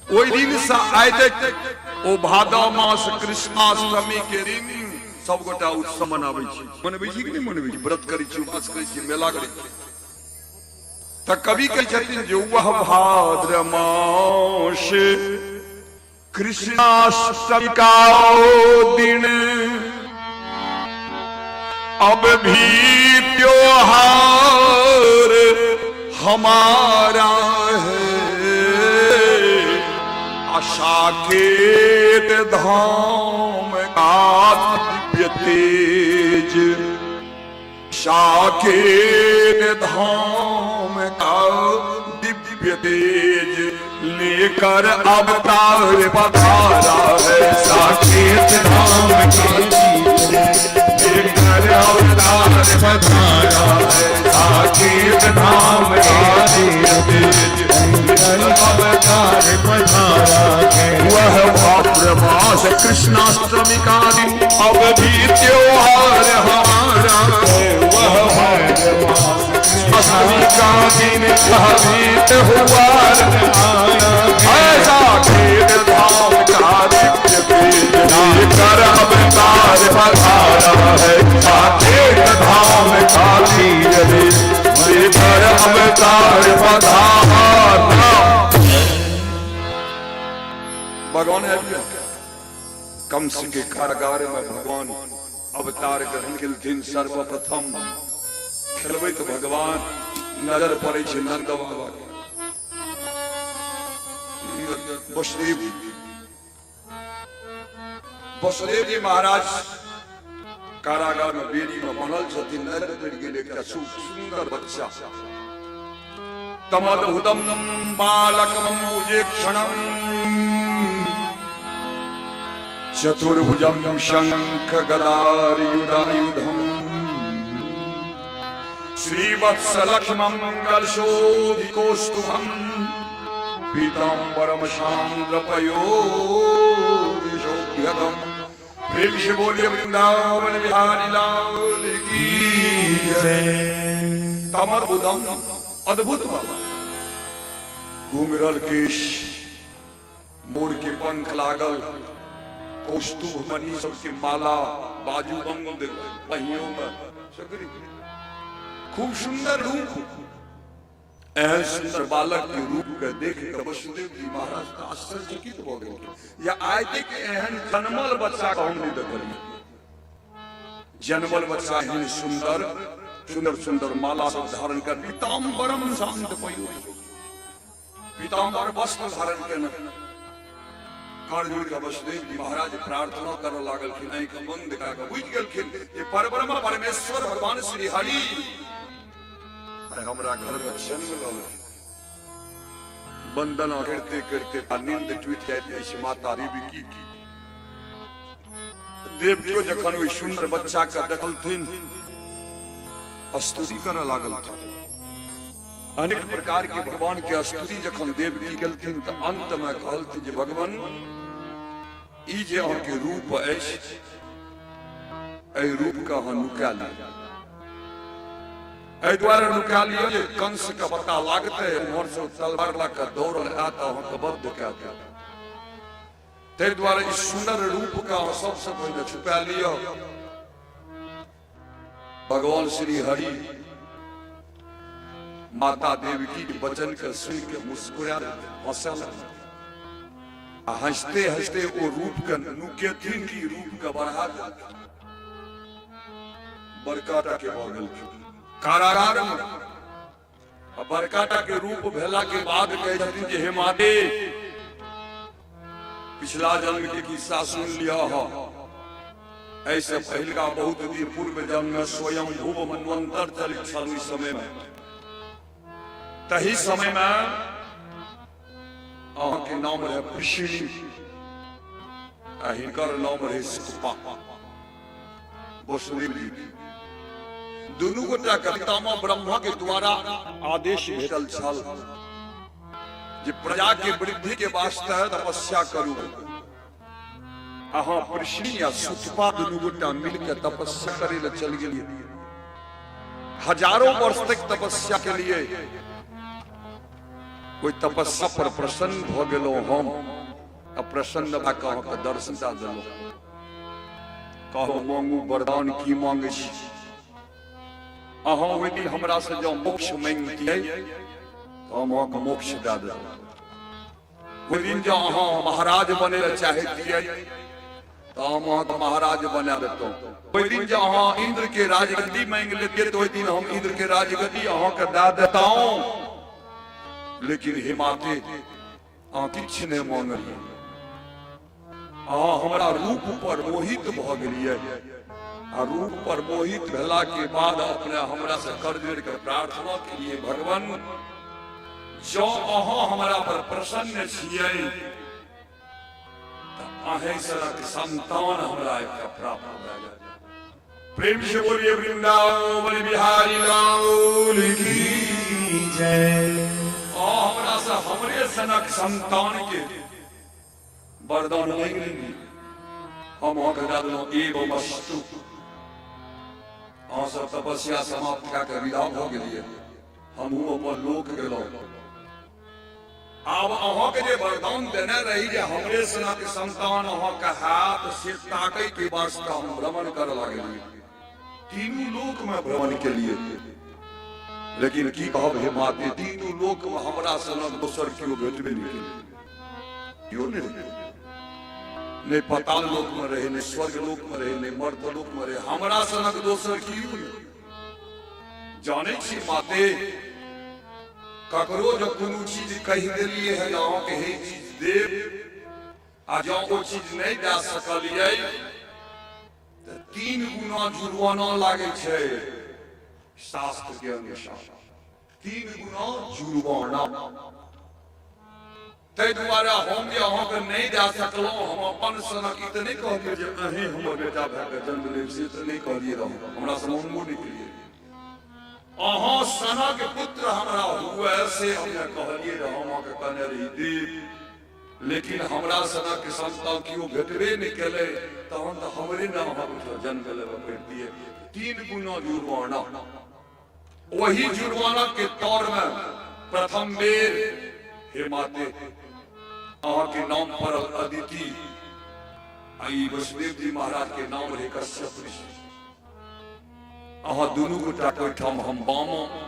ओहि दिन से आइ तक ओ भादव मास कृष्णाष्टमी के दिन सब गोटा उत्सव मनाबै छी। मनबै छी कि नहीं मनबै छी? व्रत करै छी, उपवास करै छी, मेला करै छी। त कवि कहै छथिन जे वह भाद्र मास कृष्णाष्टमी का दिन अब भी त्योहार हमारा है। साकेत धाम का दिव्य तेज, साकेत धाम का दिव्य तेज लेकर अवतार पधारा है। साकेत धाम का लेकर अवतार पधारा है। साकेत धाम का दिव्य तेज अवतार पधारा है। वह भाद्र मास कृष्णाष्टमी का दिन अब भी त्योहार हमारा है। वह भाद्र मास कृष्णाष्टमी का दिन साबित हुआ ऐसा खेत धाम का दिव्य तेज लेकर अवतार पधारा है। साकेत धाम का दिव्य तेज लेकर अवतार पधारा। भगवान है कंस के कारागार में भगवान अवतार ग्रहण के दिन सर्वप्रथम खेलबे तो भगवान नजर पड़े नंद बाबा वसुदेव जी महाराज कारागार में बेरी में बनल छथिन। नजर पड़ गेल एकटा सुंदर बच्चा तमद्भुतम बालकम उजेक्षणम चतुर्भुजं शंख गदायुधम श्रीवत्सलक्ष्मं कलशोभिकोष्ठुभं पीताम्बरं शांद्रपयोधिशोभ्यदं। प्रेम से बोलिए वृंदावन बिहारी लाल की जय। तमद्भुतम अद्भुत बाबा, घुंघरल केश, मोर के पंख लागल, कौस्तुभ मणि सबके माला, बाजूबंद पहियों में सकरी, खूब सुंदर रूप। ऐसे सुंदर बालक के रूप के देख कर वसुदेव जी महाराज आश्चर्यचकित हो गए। या आय के एहन जन्मल बच्चा को हम नहीं देखलिए। जन्मल बच्चा एहन सुंदर सुंदर सुंदर माला सब धारण कर, पीताम्बरम शांत पयो, पीताम्बर वस्त्र धारण करना कर जोड़ के वसुदेव जी महाराज प्रार्थना कर लागलखिन। आंख बंद कऽ के बुझि गेलखिन जे परब्रह्म परमेश्वर भगवान श्री हरि हमरा घर में जन्म लल। वंदना करते करते नींद टूट जाती है माता देवी की। देवकियो जखन ओहि सुंदर बच्चा के देखलथिन स्तुति करऽ लागल। अनेक प्रकार के भगवान के स्तुति जखन देवकी केलथिन तऽ अंत में कहलथिन जे भगवान ई जे अहाँके रूप अछि, एहि रूप के अहाँ नुका लिअ। एहि दुआरे नुका लिअ जे कंस के पता लागतै उम्हर से तलवार लऽ कऽ दौड़ल आयत अहाँके बद्ध कऽ देत। ताहि दुआरे ई सुंदर रूप के अहाँ सबसे पहिले छुपा लिअ। भगवान श्री हरि माता देवकी के वचन के सुन के मुस्कुरा हंसल। हंसते हंसते वो रूप के नुकेथिन की रूप के बढ़ा बड़का के कारागार में बरकाटा के रूप भेला के बाद कहे छथिन जे हे माते पिछला जन्म के किस्सा सुन लिया हो। ऐसे पहले का बहुत दिन पूर्व जन्म में स्वयं भूव मनवंतर चलित छल इस समय में तही समय में के नाम रहे पृष्णी हिनकर नाम रहे सुतपा वसुदेव जी दुनू गोटा कवितामा ब्रह्मा के द्वारा आदेश भेटल छल जे प्रजा के वृद्धि के वास्ते तपस्या करू। अहाँ पृष्णी या सुतपा दुनू गोटा मिलकर तपस्या करे ले चल गेलिए। हजारों वर्ष तक तपस्या के लिए कोई तपस्या पर प्रसन्न भ गेलो। हम अप्रसन्न भा कह के दर्शन दा देलो। कहो मांगू वरदान की मांगे छी। अहाँ ओहि दिन हमरा से जो मोक्ष मांगतियै तो हम अहाँके मोक्ष दे देब। ओहि दिन जो अहाँ महाराज बने ले चाहतियै तो हम अहाँके महाराज बना देतौं। ओहि दिन जो अहाँ इंद्र के राजगद्दी मांग लेतियै तो ओहि दिन हम इंद्र के राजगद्दी अहाँके दे देतौं। लेकिन हे माते अहाँ किछु नहि मांगलियै। अहाँ हमरा रूप पर मोहित भ गेलियै आ रूप पर मोहित भेला के बाद अपने हमरा से कर जोड़ के प्रार्थना केलिए भगवान जो अहाँ हमरा पर प्रसन्न छियै त अहीं सनक संतान हमरा एकटा प्राप्त भ जाय। प्रेम से बोलिए वृंदावन बिहारी लाल की जय। हमरा से हमरे सनक संतान के वरदान मांग लेंगे। हम अहाँके दे देलहुँ एगो वस्तु। अहाँ सब तपस्या समाप्त कए के विदा भ गेलियै। हमहूँ अपन लोक गेलहुँ। आब अहाँके जे वरदान देने रही जे हमरे सनक संतान अहाँके हाथ से ताकै के वास्ते हम भ्रमण करऽ लागलियै। तीनू लोक में भ्रमण केलियै। लेकिन की कहब हे माते तीनू लोक में हमरा सनक दोसर केओ भेटबे नहीं केलै। केओ नहीं रहे। नहीं पाताल लोक में रहे, नहीं स्वर्ग लोक में रहे, नहीं मर्त लोक में रहे। हमरा सनक दोसर केओ नहीं। जाने छी माते ककरो जो कोनो चीज कहि देलिए है अहाँ के हे चीज देव आ जो ओ चीज नहीं दे सकलिए त 3 गुना जुर्माना लागे छै। शास्त्र के अनुसार 3 गुना जुर्माना। तै द्वारा हम जे अहाँके नहीं दे सकलहुँ हम अपन सनक ई तऽ नहीं कहलियै जे अहीं हमर बेटा भए के जन्म लेब से तऽ नहीं कहलियै रहूँ। हमरा से मांगबो नहीं केलियै। अहाँ सनक पुत्र हमरा हुए से हमने कहलियै रह हम अहाँके कहने रही देव। लेकिन हमरा सनक संतान केओ भेटबे नहीं केलै तहन तऽ हमरे न अहाँके जन्म लेबऽ पड़तियै। 3 गुना जुर्माना। वही जुर्माना के तौर में प्रथम बेर हे माते अहाँ के नाम पर अदिति आई वसुदेव जी महाराज के नाम रहे कश्यप ऋषि। अहाँ दुनू गोटा के ओहिठाम हम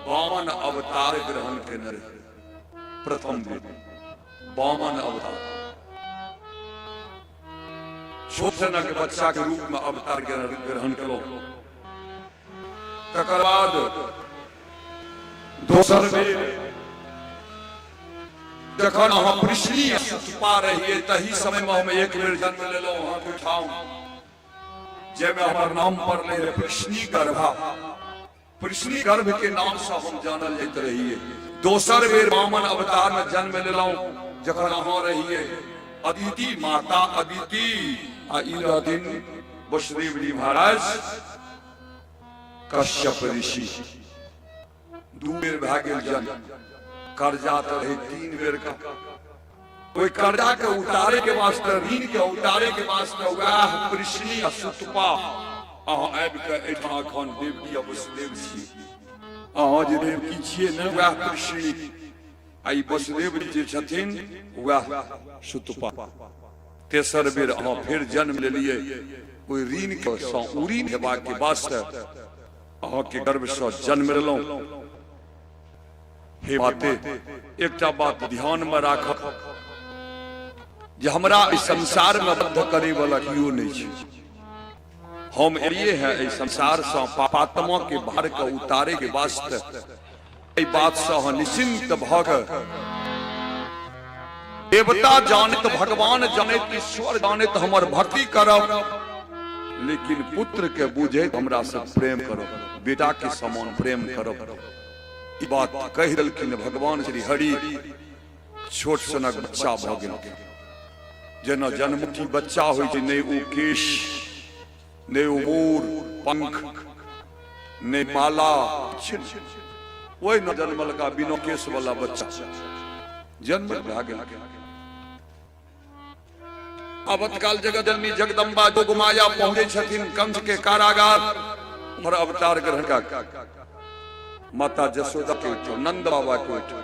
वामन अवतार ग्रहण केने रही। प्रथम बेर वामन अवतार छोट सनक बच्चा के रूप में अवतार ग्रहण केलहुँ। तकर बाद दोसर बेर जखन अहाँ पृष्णी सुतपा रहिए तही समय में हम एक बेर जन्म लेलहुँ अहाँके ठाम जाहिमे हमर नाम पड़लै रहे पृष्णी गर्भा। पृष्णी गर्भ के नाम से हम जानल जाइत रहिए। दोसर बेर वामन अवतार में जन्म लेलहुँ जखन अहाँ रहिए अदिति माता अदिति आ ई दिन वसुदेव जी महाराज कश्यप ऋषि। 2 बेर भए गेल जन्म। कर्जा तो रहे 3 बेर का। कोई कर्जा के उतारे के वास्ते ऋण के उतारे के वास्ते वह पृष्णी आ सुतपा अहाँ आबि के एठाम एखन देवकी आ वसुदेव छी। अहाँ जे देवकी छियै ने वह पृष्णी आ ई वसुदेव जी जे छथिन वह सुतपा। तेसर बेर अहाँ फिर जन्म लेलियै। कोई ऋण के ऋण हेबाक के वास्ते अहाँ के गर्भ से जन्म लेलहुँ। हे माते एकटा बात ध्यान में राखब जे हमरा इस संसार में बद्ध करे वाला केओ नहीं छै। हम एलिए हैं इस संसार से पापात्मा के भार के उतारे के वास्ते एहि बात से निश्चिंत भऽ कऽ देवता जानत भगवान जानत ईश्वर जानत हमर भक्ति करब, लेकिन पुत्र के बुझे हमरा से प्रेम करब, बेटा के समान प्रेम करब। ई बात कहि देलखिन भगवान श्री हरि। छोट सनक बच्चा भऽ गेल, जेना जन्ममुखी बच्चा होइ छै, नहि ओ केश, नहि ओ मोर पंख, नहि माला, ओहि न जन्मल का बिना केश वाला बच्चा जन्म भऽ गेल। अब काल जगत जननी जगदम्बा जोगमाया पहुंचे छथिन कंस के कारागार और अवतार ग्रहण का। माता जसोदा के उठो, नंद बाबा के उठो,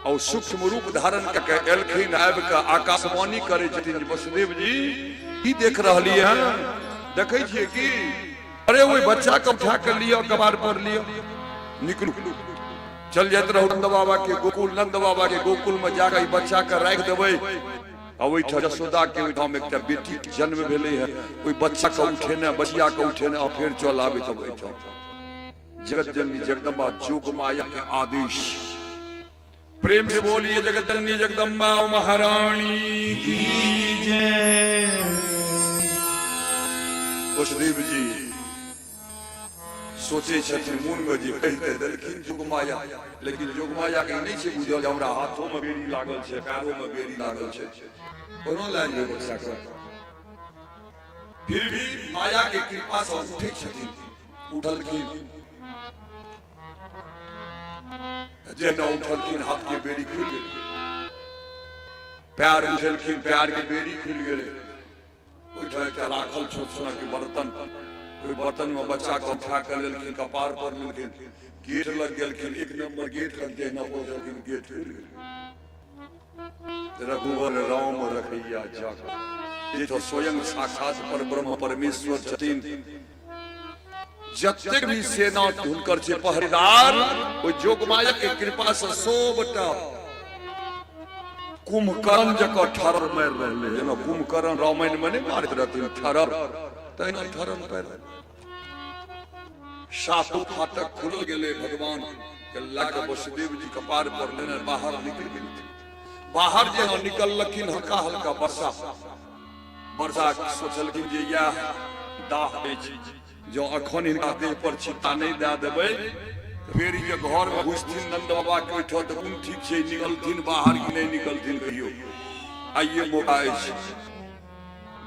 और सूक्ष्म रूप धारण करके एलखिन, आबि के आकाशवाणी करे छथिन, वसुदेव जी की देख रहली हैं, देखे छिए कि अरे वो बच्चा को उठा कर लियो, कबार पर लियो, निकलू चल जाते रहो नंद बाबा के गोकुल। नंद बाबा के गोकुल में जाकर बच्चा के राख देवे। और जसोदा के ओहिठाम एक बेटी जन्म भेले है, कोई बच्चा के उठेने, बचिया के उठेने और फिर चल आवे। तब जगत जननी जगदम्बा जोगमाया के आदेश। प्रेम से बोलिए जगत जननी जगदम्बा महारानी की जय। वसुदेव जी सोचे छथिन मून में जी कहते देलखिन जोगमाया, लेकिन जोगमाया के नहीं छै बुझल, हमरा हाथों में बेड़ी लागल छै, पैरों में बेड़ी लागल छै, कोनो लाइन नहीं बचा कर। फिर भी माया के कृपा से उठे छथिन, उठलखिन, जेना उठलखिन हाथ के बेड़ी खुल गेल, पैर उठलखिन पैर के बेड़ी खुल गेल। उठल के राखल छोट छोट के बर्तन, कोई बर्तन में बच्चा को उठा कर लेलखिन, कपार पर लेलखिन, गेट लग गेलखिन, एक नंबर गेट लग गए, न बोलखिन गेट खुल गेल। रघुवर राम रखैया जाग, ये तो स्वयं साक्षात पर ब्रह्म परमेश्वर छथिन। जतेक भी सेना हुनकर छै पहरेदार, ओ जोगमाया के कृपा से सोबटा कुंभकर्ण जका ठरर मार रहले। जेना कुंभकर्ण रामायण में नहीं मारत रहथिन ठरर, तहिना ठरर मार। सातों फाटक खुल गेले, भगवान के लाके वसुदेव जी कपार पर लेने बाहर निकल गेल। बाहर जे निकललखिन, हल्का हल्का वर्षा सोचलखिन जे यह दाह अछि, जो अखन हिनका देह पर छिट्टा नहीं दे देबै, फेर जे घर में घुसथिन नंद बाबा के ओहिठाम तऽ कोन ठीक छै, निकलथिन बाहर कि नहीं निकलथिन कहियो। आइए मौका अछि,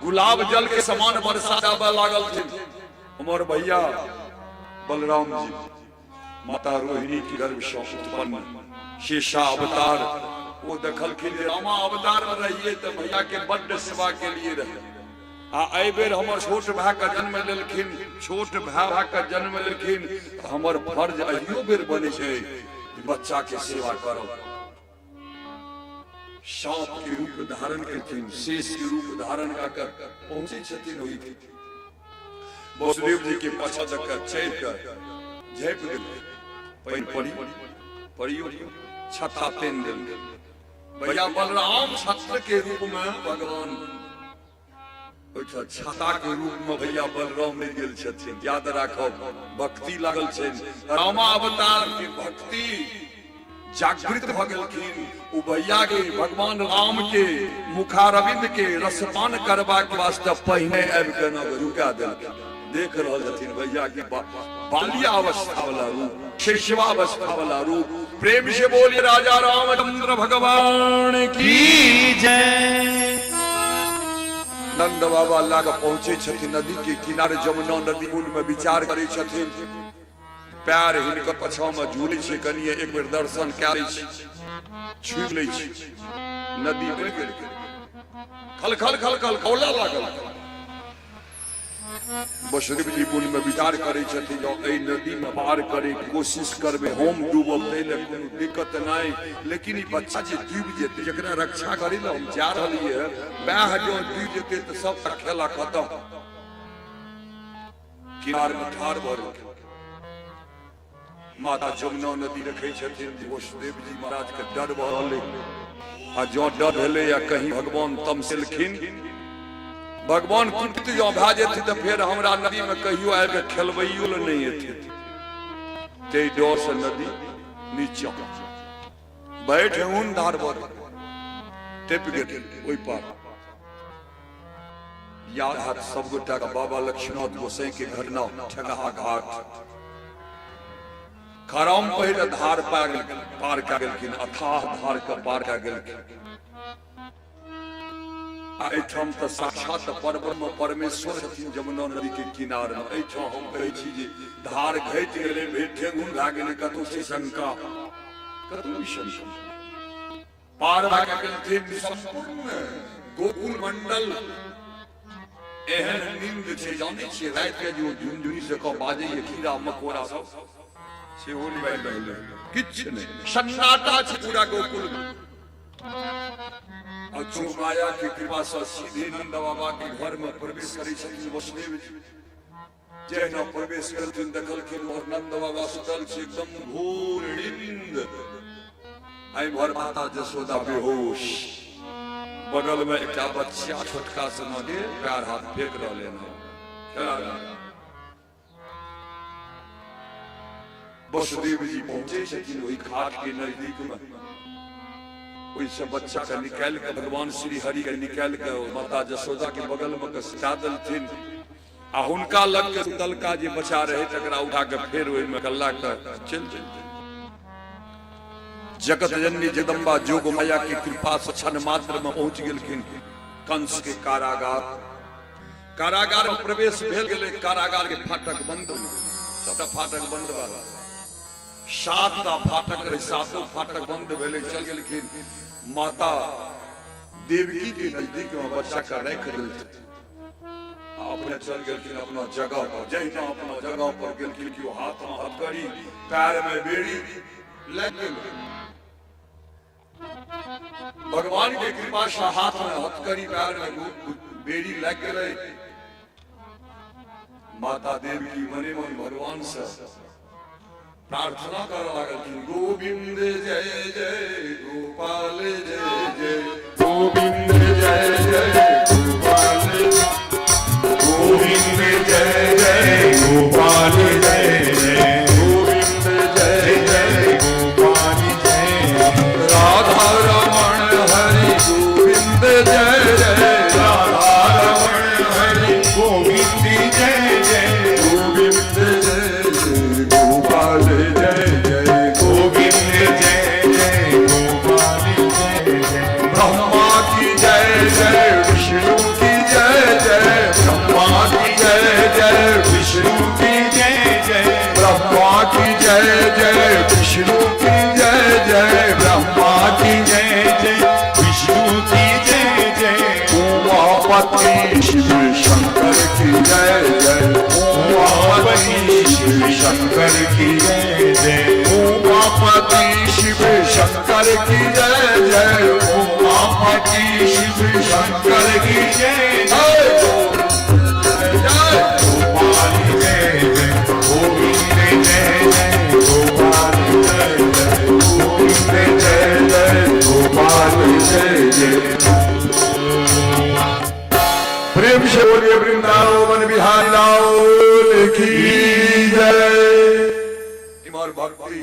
गुलाब जल के समान वर्षा आबे लागल छै। हमर भैया बलराम जी माता रोहिणी के गर्भ से उत्पन्न शेषा अवतार, वो देखलखिन रामा अवतार में रहिए तो भैया के बड्ड सेवा के लिए रहे। आ बेर हमर छोट भाई का जन्म लेलखिन, छोट भाई का जन्म लेलखिन, हमर फर्ज अहियो बेर बने छै बच्चा के सेवा करब। सांप के रूप धारण करथिन, शेष के रूप धारण कर पहुंचे छथिन। ओहि वसुदेव जी के पाछा तक चढ़ कर झेप गेल, परियो छता तेन देल। भैया बलराम छत्र के रूप में भगवान छता के रूप में भैया बलराम ले गेल छथिन। याद राखब, भक्ति लागल छै, रामा अवतार के भक्ति जागृत भ गेलखिन। ओ भैया के भगवान राम के मुखारविंद के रसपान करबा के वास्ते पहिने आबि के न रुका देलखिन। देख रहल छथिन भैया की बालिया अवस्था वाला रूप, शिशुवावस्था वाला रूप। प्रेम से बोलिए राजा रामचंद्र भगवान की जय। नंद बाबा लाग पहुंचे छथिन, नदी के किनारे जमुना नदी मूल में विचार करे छथिन। पैर हिनकर पछा में झूले छै, कनिए एक बेर दर्शन कए लै छी, छू लै छी। नदी बहि गेल, खल खल खल खल खौला लागल। वसुदेव जी पुल में विचार करे छथिन, जो एहि नदी में पार करे के कोशिश करबे, हम डूबब तैले कोनो दिक्कत नहीं, लेकिन ई बच्चा जे डूब जेते, जकरा रक्षा करे ला हम जा रहलिए, वह जो डूब जेते तो सब खेला खत्म। किनार में ठाड़ भ गेल, माता जमुना नदी रखे छथिन। वसुदेव जी महाराज के डर भ रहले, आ जो डर भेले या कहीं भगवान तमसेलखिन, भगवान कुंठित जो भए जेती तो फिर हमरा नदी में कहियो आबि के खेलबैयो ले नहीं एथि। ते डर से नदी नीचा बैठे उन धार पर टेप गेट ओई पर याद हाथ सब गोटा का बाबा लक्ष्मण गोसाई के घटना ठगहा घाट खराम पहले धार पार का गेलखिन अथाह धार का पार का गेलखिन एठाम तो साक्षात परब्रह्म परमेश्वर छथिन जमुना नदी के किनारे में एठाम हम कहै छी जे धार घटि गेलै भेटे गुण भए गेलै कतौ से शंका कतौ शंका पार भए गेलखिन संपूर्ण गोकुल मंडल एहन नींद छै जानै छियै रात के जो झुनझुनी से को बाजे ये कीड़ा मकोड़ा सब से होली बाई रहलै किछ नहीं सन्नाटा छै पूरा गोकुल में और जो माया की कृपा से सीधे नंद बाबा के घर में प्रवेश करी छथिन वसुदेव जी जहिना प्रवेश करथिन देखलखिन और नंद बाबा सुतल छै एकदम घोर नींद आई भर माता जसोदा बेहोश बगल में एक बच्चा छोटका सन के पैर हाथ फेंक रहले हैं वसुदेव जी पहुंचे छथिन वही घाट के नजदीक में वही सब बच्चा का निकाल के भगवान श्री हरि के निकाल के माता जसोदा के बगल में कसा देलथिन आ हुनका लग के सुतल का जे बचा रहे तकरा उठा के फेर ओहि में गल्ला के चल जगत जननी जगदम्बा जोग माया की कृपा से क्षण मात्र में पहुंच गेलखिन कंस के कारागार में प्रवेश भेल गेलै कारागार के फाटक बंद सबटा फाटक बंद बा 7टा फाटक रहे 7 फाटक बंद भेले चल गेलखिन माता देवकी के नजदीक में बच्चा का रख देलखिन अपने चल गेलखिन अपना जगह पर जहिना अपना जगह पर गेलखिन कि हाथ में हथकड़ी पैर में बेड़ी लग गेल भगवान के कृपा से हाथ में हथकड़ी पैर में बेड़ी लग गए माता देवकी मने मन भगवान से प्रार्थना कर लागल गोविंद जय जय गोपाल जय जय गोविंद जय जय गोपाल गोविंद जय जय गोपाल जय जय गोविंद जय जय गोपाल जय राधा रमण हरि गोविंद जय जय राधा रमण हरि गोविंद जय जय गोविंद जय जय गोपाल जय जय गोविंद जय जय गोपाल जय जय ब्रह्मा की जय जय विष्णु की जय जय ब्रह्मा की जय जय विष्णु की जय जय ब्रह्मा की जय जय विष्णु की जय जय ब्रह्मा की जय जय विष्णु की जय जय उमापति शिव शंकर की जय जय उमापति शिव शंकर की जय जय उमापति शिव शंकर की जय जय उमापति शिव शंकर की जय जय गोपाल जय जय गोविंद जय जय गोपाल जय जय गोविंद जय जय गोपाल जय जय प्रेम से बोलिए वृंदावन बिहारी लाल की जय। इमार भक्ति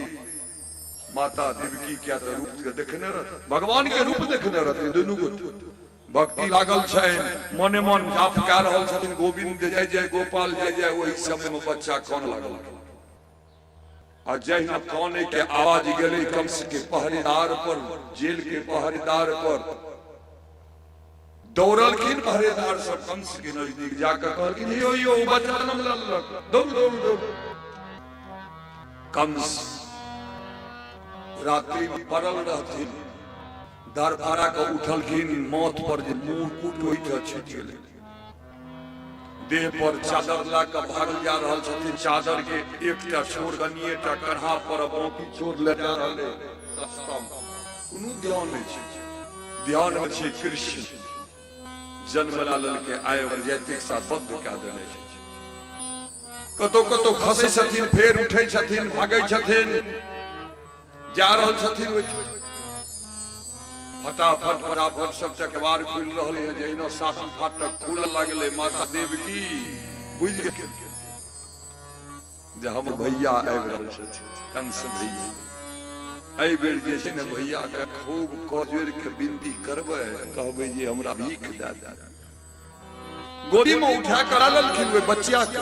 माता देवकी क्या तो रूप देखने रहते भगवान के रूप देखने रहते दोनों को भक्ति लागल छै मने मन जाप कह रहल छथिन गोविंद जय जय गोपाल जय जय वही समय में बच्चा कान लागल आ जहिना काने के आवाज गेलै कंस के पहरेदार पर जेल के पहरेदार पर दौड़लखिन पहरेदार सब कंस के नजदीक जाकर कहलखिन यो बच्चा जन्म लेलक दौड़ दौड़ दौड़ कंस रात्रि में पड़ल रहथिन दरबारा के उठलखिन मौत पर जे मुकुट होइत छुटि गेलै देह पर चादर ला के भागल जा रहल छथिन चादर के एकटा छोर गनिएटा कन्हा पर बाकी छोर ले जा रहले रास्ता में कोनो ध्यान नहीं छै ध्यान में छै कृष्ण जन्म लाल के आय और जाति के साथ बद्ध कऽ देने छै कतो कतो खसै छथिन फेर उठै छथिन भागै छथिन जा रहल छथिन फटाफट सब चकवार खुल रहा है जहिना शासन फाटक खुल लगले माता देवकी बुझ गेल जे हम भैया आबि रहल छथिन कंस भैया एहि बेर जे छै ने भैया के खूब कजोर के विनती करबै, कहबै जे हमरा भीख दे दे। गोदी में उठा कर लेलखिन वे बच्चिया के,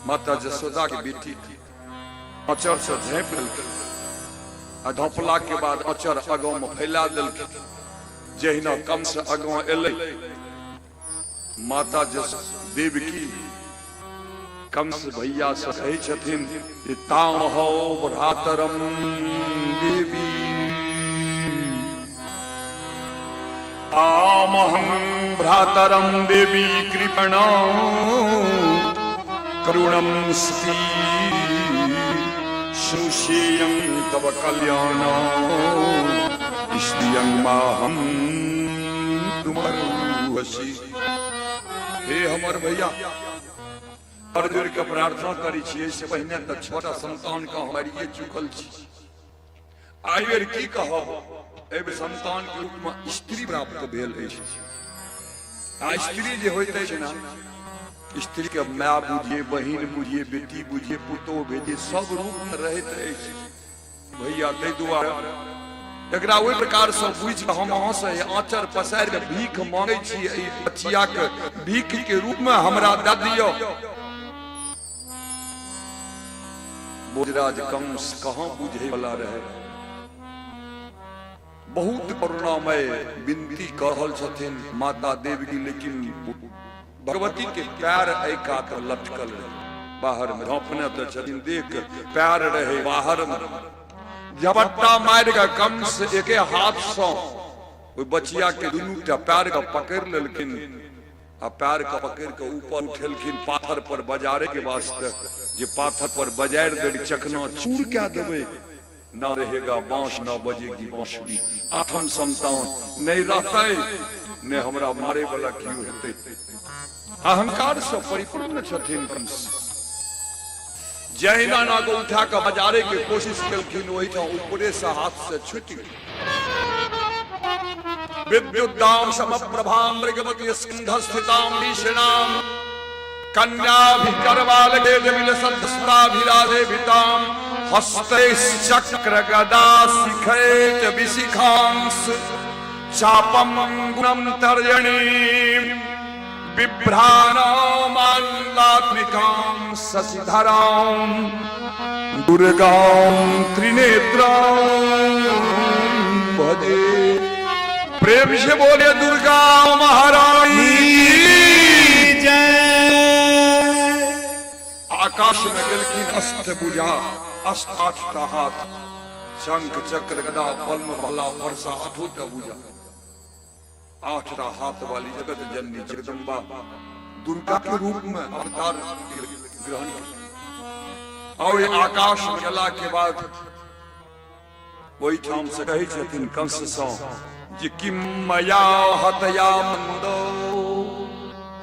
माता जसोदा के बेटी थी। अचर से झाँपि लेलखिन आ ढोपला के बाद अचर अगाँ में फैला देलखिन। जहिना कम से अगाँ एलै माता जस देवकी कंस भैया से कहै छथिन ताम हो भ्रातरम देवी आमहं भ्रातरम देवी कृपणा करुणम स्ती सुषेयं तव कल्याण स्त्रियं माहं तुमरुवसी। हे हमर भैया अर्जुन के प्रार्थना करी छियै से पहिने तो छोटा संतान का हमारी चुकल छी। आई बेर की कहब, एहि संतान के रूप में स्त्री प्राप्त भेल अछि। आ स्त्री जे होइत अछि ना, स्त्री के माय बुझिए, बहिन बुझिए, बेटी बुझिए, पुतोह भेजिए, सब रूप में रहैत अछि भैया। ताहि दुआरे एकरा ओहि प्रकार से बुझ के हम अहाँ से आंचर पसारि के भीख मांगै छी। एहि बच्चिया के भीख के रूप में हमरा दे दियौ। बोजराज कंस कहाँ बुझे वाला रहे, बहुत करुणामय विनती कर रहल छथिन माता देवी। लेकिन भगवती के पैर एका कर लटकल रहे बाहर में, ढोपने तो छथिन देख पैर रहे बाहर में। झपट्टा मार के कंस एके हाथ से ओहि बचिया के दुनू पैर के पकड़ लेलखिन आ पैर का पकड़ के ऊपर उठेलखिन पाथर पर बजारे के वास्ते। जे पाथर पर बजायर दे चकना चूर क्या देवे, ना रहेगा बांस ना बजेगी बांसुरी। आठम संतान नहीं रहते ने हमरा मारे वाला क्यों हेते। अहंकार से परिपूर्ण छथिन कंस। जहिना ना को उठा के बजारे के कोशिश केलखिन, वही ऊपरे से हाथ से छूट गई। विद्युद्दाम समप्रभाम मृगवती स्कंधस्थिताम भीषणाम कन्याभिकरवालके जमिलसद्स्ताभिराधेभिताम हस्तैश्चक्र गदा शिखैत विशिखांस चापम गुणम तर्जनीम बिभ्राणामान्लात्मिकां शशिधरां दुर्गां त्रिनेत्रां भजे। प्रेम से बोले दुर्गा महारानी जय। आकाश में गेलखिन अष्टभुजा, अष्टाठटा हाथ, शंख चक्र गदा पद्म भला वर्षा अठोट भुजा। 8 हाथ वाली जगत जननी जगदम्बा दुर्गा के रूप में अवतार ग्रहण किया। और ये आकाश में चला के बाद वही ठाम से कही छथिन कंस सौ जे किम मया हतया मंदो।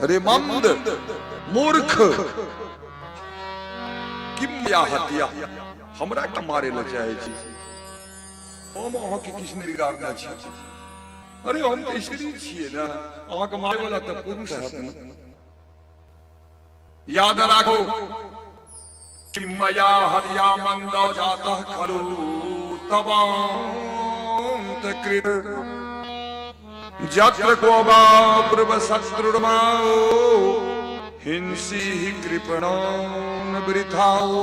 अरे मंद मूर्ख, किम मया हत्या, हमरा के मारे ल चाहे छी, हम अहाँ के किछ नहीं बिगाड़ना छी। अरे हम तो स्त्री छिए ना, अहाँ के मारे वाला तो पुरुष है। याद राखो किम मया हत्या मंदो जातः खलु तवांत कृत जत्र को बाब्रव शत्रुर्माओ हिंसी ही कृपणान वृथाओ।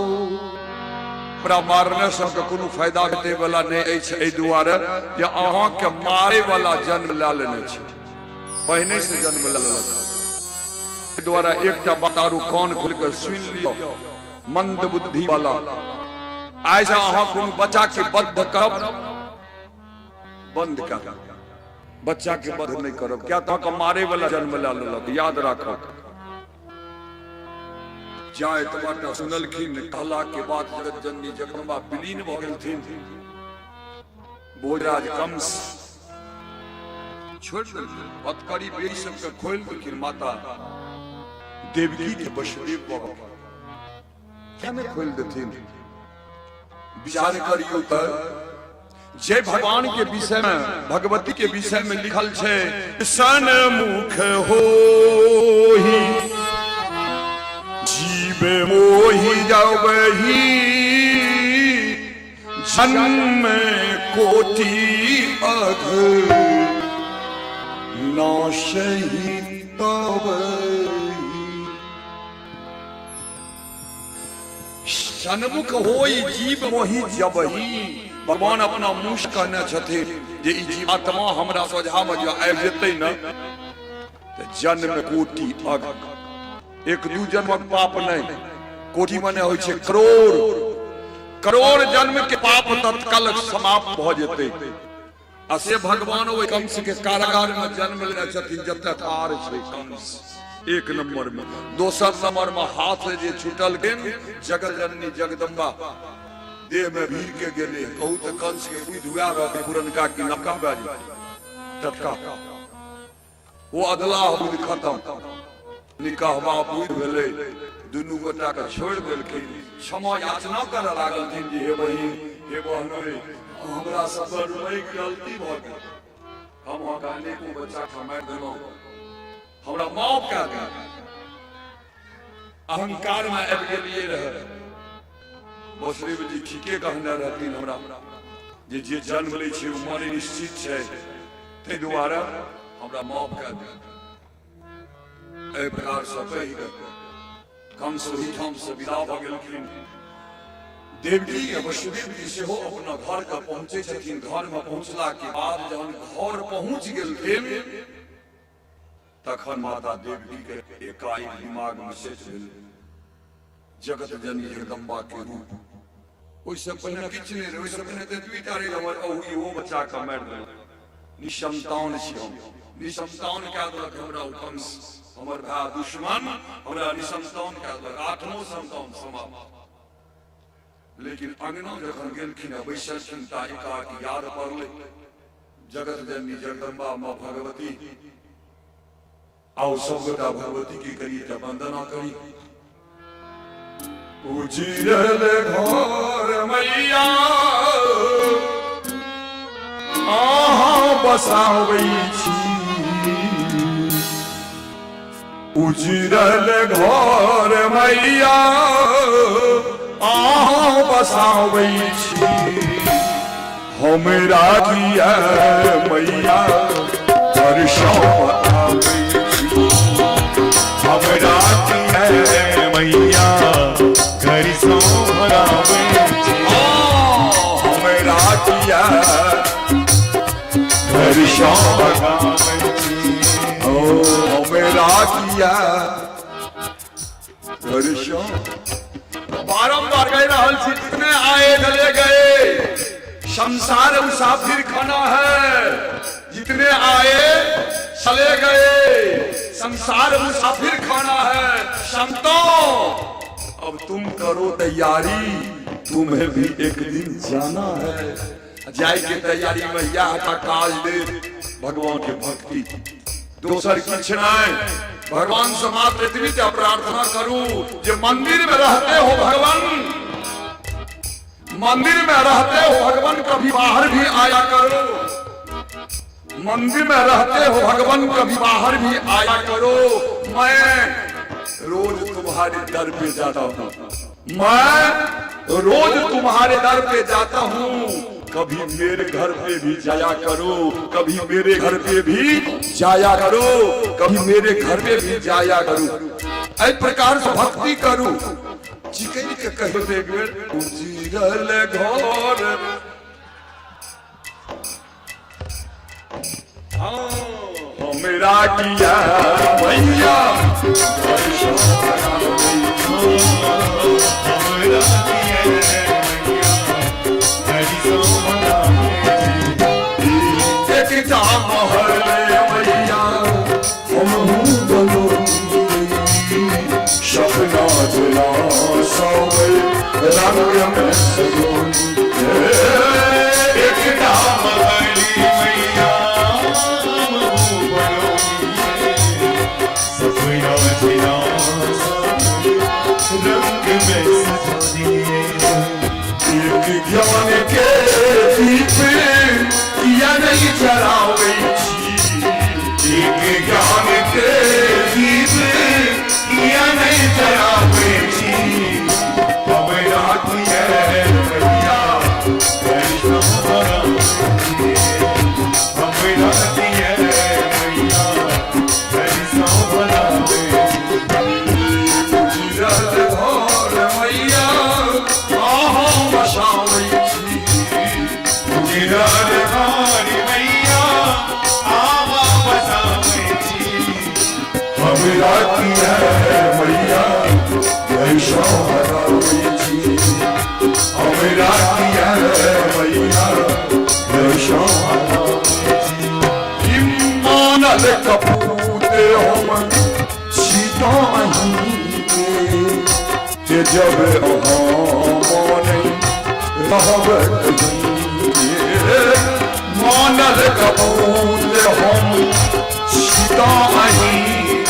मारने से कोनो फायदा भेटे वाला नहीं अछि। एहि दुआरे जे अहाँ के मारे वाला जन्म ला लेने छी, पहिने से जन्म ला लेलक। एहि दुआरे एकटा बतारू कान खोल के सुन लियो मंद बुद्धि वाला। आइ से अहाँ कोनो बच्चा के बद्ध करब, बंद कर, बच्चा के बद्ध नहीं करब, क्या तो मारे वाला जन्म ला लेलक। याद राखो। जाए तो सुनलखिन, कहला के बाद जगत जननी जगदम्बा विलीन भ गेलथिन। बोजराज कंस छोड़ देलखिन, बदकरी बेई सबके खोल देलखिन। माता देवकी के वसुदेव बाबा क्या नहीं खोल देथिन। विचार करियो तो जय भगवान के विषय में, भगवती के विषय में लिखल छे सन्मुख होहि जीव मोहि जावहि जन्म कोटि अघ नाशहि तब। सन्मुख होई जीव मोहि जबहि। भगवान अपना मुँह से कहने छथिन जे ई जीवात्मा हमरा सोझा में जो आबि जेतै न त जन्म कोटि अघ, एक दू जन्मक पाप नहीं, कोटि माने होइ छै करोड़, करोड़ जन्म के पाप तत्काल समाप्त भ जेतै। आ से भगवान ओहि कंस के कारागार में जन्म लेने छथिन जतऽ ठार छै कंस एक नंबर में। दोसर नंबर में हाथ जे छूटल गेन जगत जननी जगदम्बा देह में भीड़ के गेले। कहू तो कंस के बुद्धि हुआ रहते पुरनका की नका बाजी टटका, वो अदला बुद्धि खत्म, निकाहवा बुद्धि भेले, दुनू गोटा के छोड़ देलखिन। क्षमा याचना कर लागलखिन जे हे बहिन हे बहन रे हमरा सब रुमई गलती भ गेल, हम अकाने को बच्चा के मार देलौ, हमरा माफ कर दे। अहंकार में आबि गेलिए रहे। बसरेव जी ठीके कहने रहथिन हमरा जे जे जन्म लै छै उमर निश्चित छै, तै दुआरे हमरा माफ कर दे। एहि प्रकार से कहि के कंस ओहिठाम से विदा भ गेलखिन। देवकी वसुदेव जी सेहो अपना घर का पहुंचे छथिन। घर में पहुंचला के बाद जहन घर पहुंच गेलखिन तखन माता देवकी के एकाएक दिमाग में सेट भेल जगत जननी जगदम्बा के रूप। ओइसे पहिने किछ नहीं रहे, ओइसे पहिने त दुई टा रहे हमर अहुई वो बच्चा के मार देलक। निसंतान छी हम, निसंतान कह देलक हमरा कंस, हमर भाई दुश्मन हमरा निसंतान कह देलक, आठमो संतान समाप्त। लेकिन अंगना जखन गेलखिन बैसलखिन ता एकाएक याद पड़लै जगत जननी जगदम्बा माँ भगवती। आओ सब गोटा भगवती की करी त वंदना करी। उजिरल घर मैया अहाँ बसाबै छी, उजिरल घर मैया अहाँ बसाबै छी। हमरा किया मैया परशान आबै छी, हमरा किया मैया घर सो भराबै छी। हमरा किया घर सो भराबै छी, ओ हमरा किया घर सो। बारंबार कह रहल छी जितने आए चले गए, संसार मुसाफिर खाना है। जितने आए चले गए, संसार मुसाफिर खाना है। संतों अब तुम करो तैयारी, तुम्हें भी एक दिन जाना है। जाय के तैयारी में यह का काज दे भगवान के भक्ति, दोसर किछ नहीं। भगवान से मात्र इतनी प्रार्थना करूं जे मंदिर में रहते हो भगवान, मंदिर में रहते हो भगवान कभी बाहर भी आया करो, मंदिर में रहते हो भगवान कभी बाहर भी आया करो। मैं रोज तुम्हारे दर पे जाता हूँ, मैं रोज तुम्हारे दर पे जाता हूँ, कभी मेरे घर पे भी जाया करो, कभी मेरे घर पे भी जाया करो, कभी मेरे घर पे भी जाया करो। इस प्रकार से भक्ति करूं। चिकन के कहते बेर उजिरल घर, हमरा किया मैया रंग में सजोन एक नाम हरी मैया सफिया जिया रंग में सजोनिए। एक ज्ञान के दीप किया नहीं जलावे छी, एक ज्ञान के दीप किया नहीं जलावे छी। हमरा किया मैया हमरा किया मैया यशोहरावे छी हमरा किया मैया यशोहरावे छी मानल कपूते हम सीता के जब मने रहब मानल कपूते हम सीता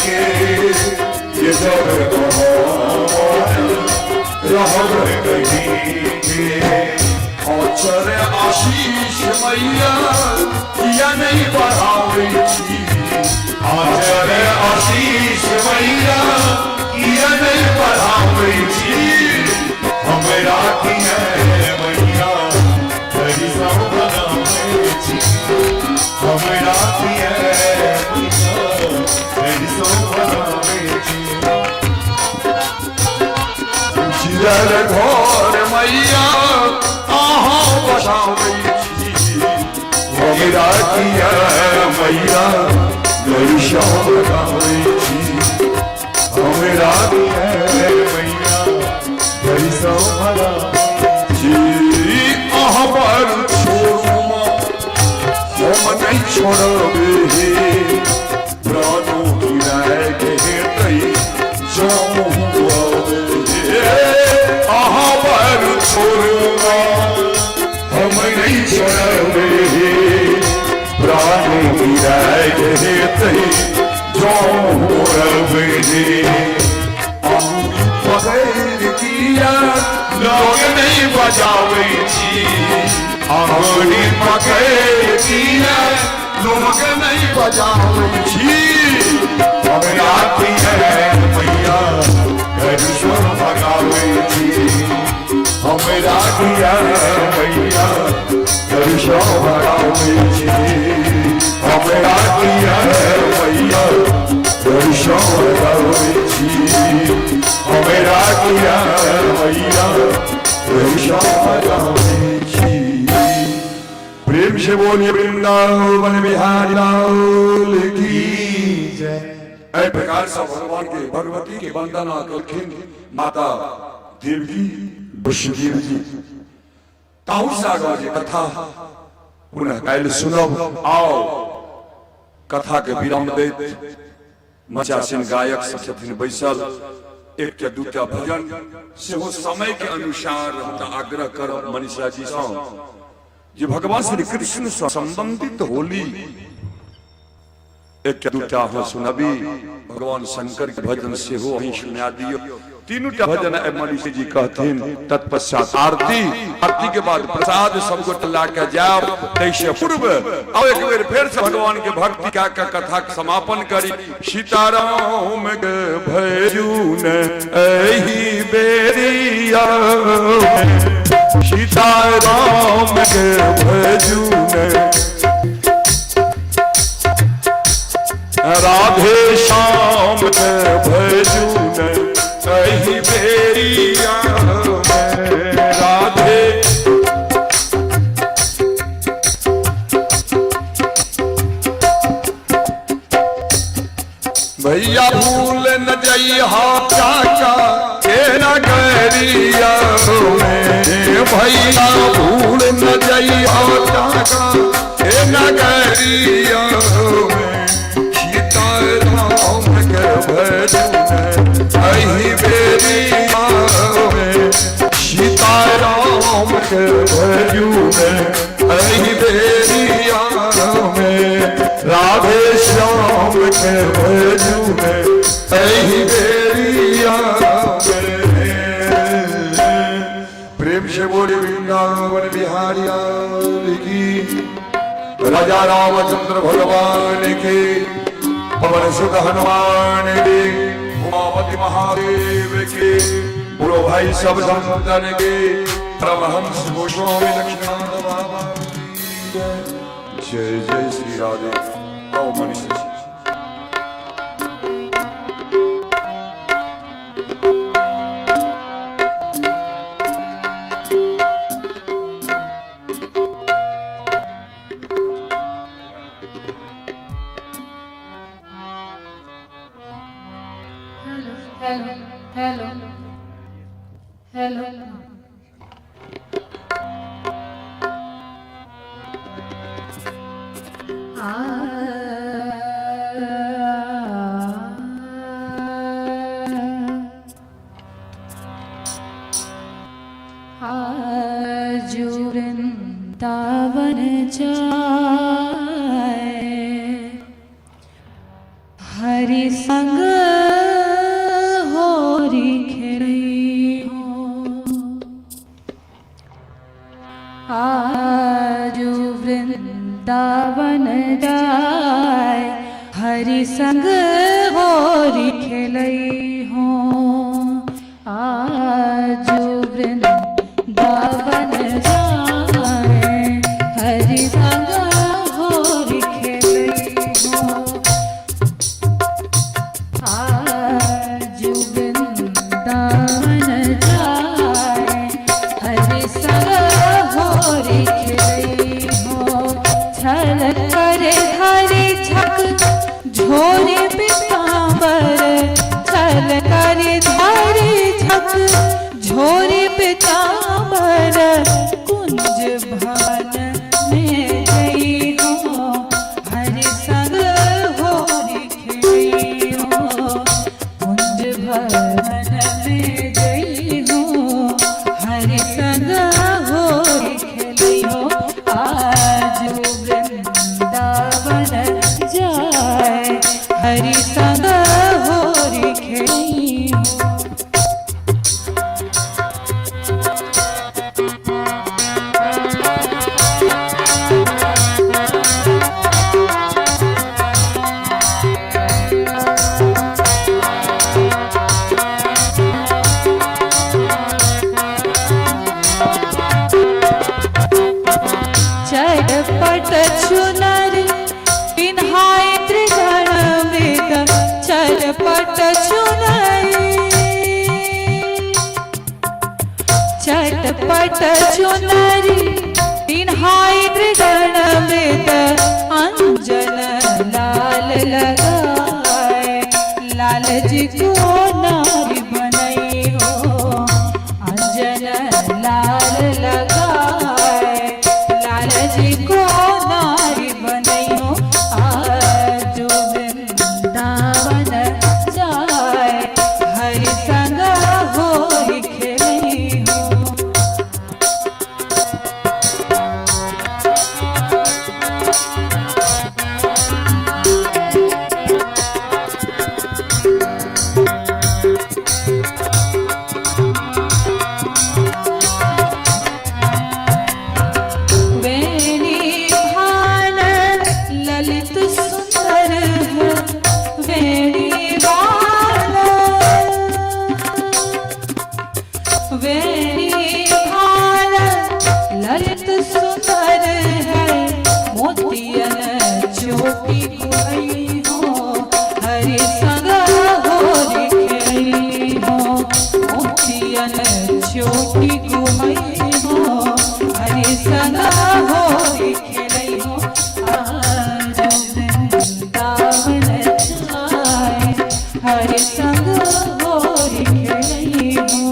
के जब रहब अचर आशीष मैया किया नहीं बढ़ावे छी अचर आशीष मैया किया नहीं बढ़ावे छी हमरा किया मैया तेरी सब बनावे छी हमरा किया तेरी सब बनावे छी जिधर घर मैया आहा बसावे छी हमरा किया मैया तेरी सब बनावे छी हमरा किया मैया तेरी सब बनावे छी आहा पर छोड़ूमा हम नहीं छोड़बे प्राणों गिराए के तई जाऊंगे आहा पर छोड़ूंगा हम नहीं छोड़बे प्राणों गिराए के तई जाऊंगे बगैर किया लोग नहीं बजावे छी आंगनी मकई किया लोग नहीं बजावे छी हमरा किया मैया हरिशो भगावे छी हमरा किया मैया हरिशो भगावे छी हमरा किया मैया हरिशो भगावे छी हमरा किया मैया हरिशो भगावे छी। प्रेम से बोलिए वृंदावन बिहारी लाल की जय। ऐ प्रकार से भगवान के भगवती के वंदना करखिन माता देवकी वसुदेव जी ताऊ सागर जी कथा पुनः काल सुनब आओ कथा के विराम देत मचासिन गायक छथिन बैसल एक के दूटा भजन सेहो समय के अनुसार आग्रह करब मनीषा जी से जे भगवान श्री कृष्ण से संबंधित होली एक दूटा हो सुनबी भगवान शंकर के भजन से हो वही सुना दियो तीनों भजन मनीषी जी कहथिन तत्पश्चात आरती आरती के बाद प्रसाद सबको ला के जाब तैसे पूर्व अब एक बेर फिर से भगवान के भक्ति का कथा समापन करी सीताराम के भजून एही बेरिया सीताराम के भजून राधे श्याम के भजून एही बेरिया राधे भैया भूल न जइहा चाचा के नगरिया भैया भूल न जइहा चाचा के नगरिया सीताराम के भजन एही बेरिया सीताराम के भजन एही बेरिया राधे श्याम के भजन एही बेरिया प्रेम से बोले वृंदावन बिहारी लाल की राजा रामचंद्र भगवान के पवन सुत हनुमान के उमापति महादेव के बोलो भाई सब संतन के परमहंस गोस्वामी लक्ष्मण बाबा जय जय श्री राधे ओ मनीषा हेलो हेलो हेलो जो वृंदावन जाए हरि संग होरी खेली हो आज वृंदावन जाए हरि संग होरी खेलई हो आज वृंदावन जाए हरि संग होरी खेलई हो आज वृंदावन जाए हरि संग होरी खेलई हो छल करे हरि छक झोरी पितांबर छल करे हरि छक झोरी पितांबर कुंज भवन में गई हो हरि संग होरी खेली हो कुंज भवन में गई हो हरि संग होरी खेली हो आज वृंदावन जाए हरि संग होरी खेली हो चटपट चुनर पिन्हाए त्रिगण वेद चटपट चुनरी पिन्हाए त्रिगण वेद अंजन लाल लगाए लाल जी को नारी बनई हो अंजन लाल लगाए लाल जी को नारी बनई हो आज वृंदावन जाए हरि संग होरी खेलई हो वेणी भान ललित सुंदर है वेणी भान ललित सुंदर है मोतियन चोटी कोई हो हरि संग होरी खेली हो मोतियन चोटी कोई हो हरि संग होरी खेलई हो आज वृंदावन जाए हरि संग होरी खेलई हो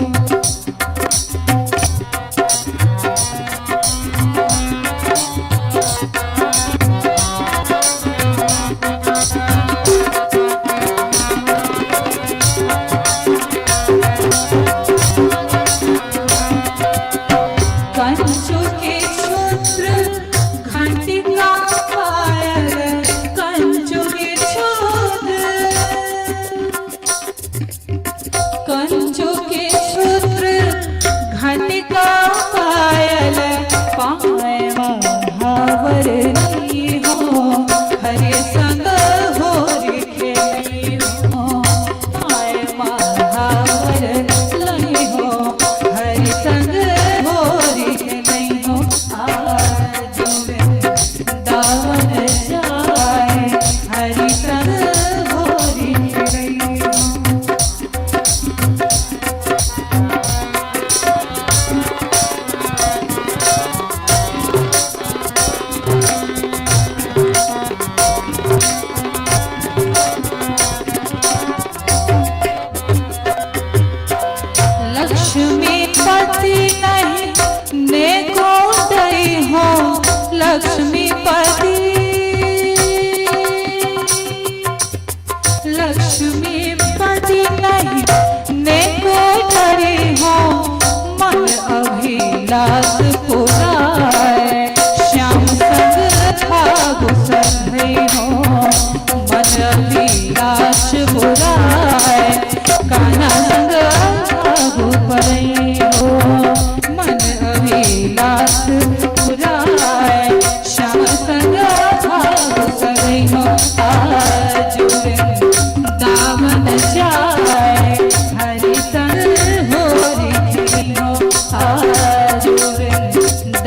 कंचु के सूत्र घंटिका पायल कंचु के सूत्र घंटिका पायल पाए महावर नहीं हो हरि संग होरी खेली हो पाए महावर नहीं हो हरि संग होरी खेलई हो आज वृंदावन जाए हरि संग होरी खेलई हो लक्ष्मीपति नहीं ने को धरे हो मन अभिलाष पुराए श्याम संग भागु सधे हो मन अभिलाष पुराए कान्हा संग भागु परे हो मन अभिलाष पुराए श्याम संग भागु सधे हो आज दामन जाए हरि संग होरी हो आज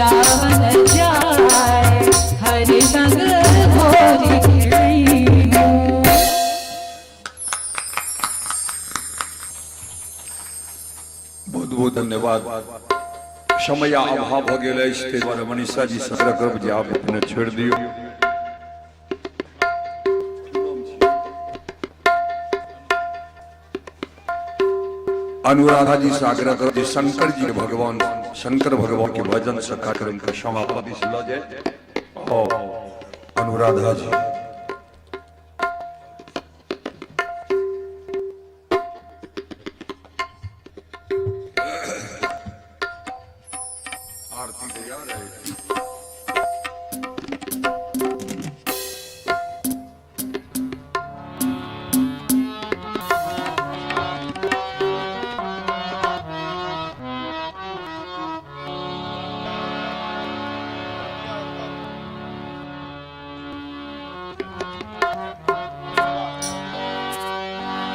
दामन जाए हरि संग होरी हो। बहुत बहुत धन्यवाद। समय अभाव हो गया इसके द्वारा मनीषा जी संग्रह कर जे आप अपने छोड़ दियो। अनुराधा जी से आग्रह करो शंकर जी के भगवान शंकर भगवान के भजन से कार्यक्रम का समापन इसलिए जाए और अनुराधा जी आरती तैयार है।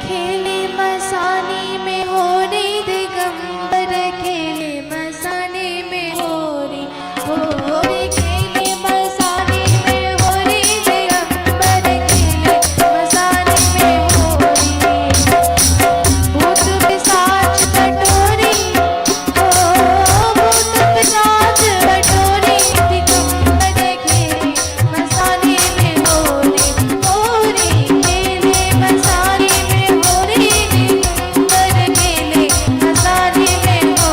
खेले मसाने में हो रे दिगंबर खेले मसाने में हो रे खेले मसाने में हो रे दिगंबर खेले मसाने में हो रे भूत पिशाच बटोरी भूत पिशाच बटोरी दिगंबर खेले मसाने में हो रे खेले मसाने में हो रे दिगंबर खेले मसाने में हो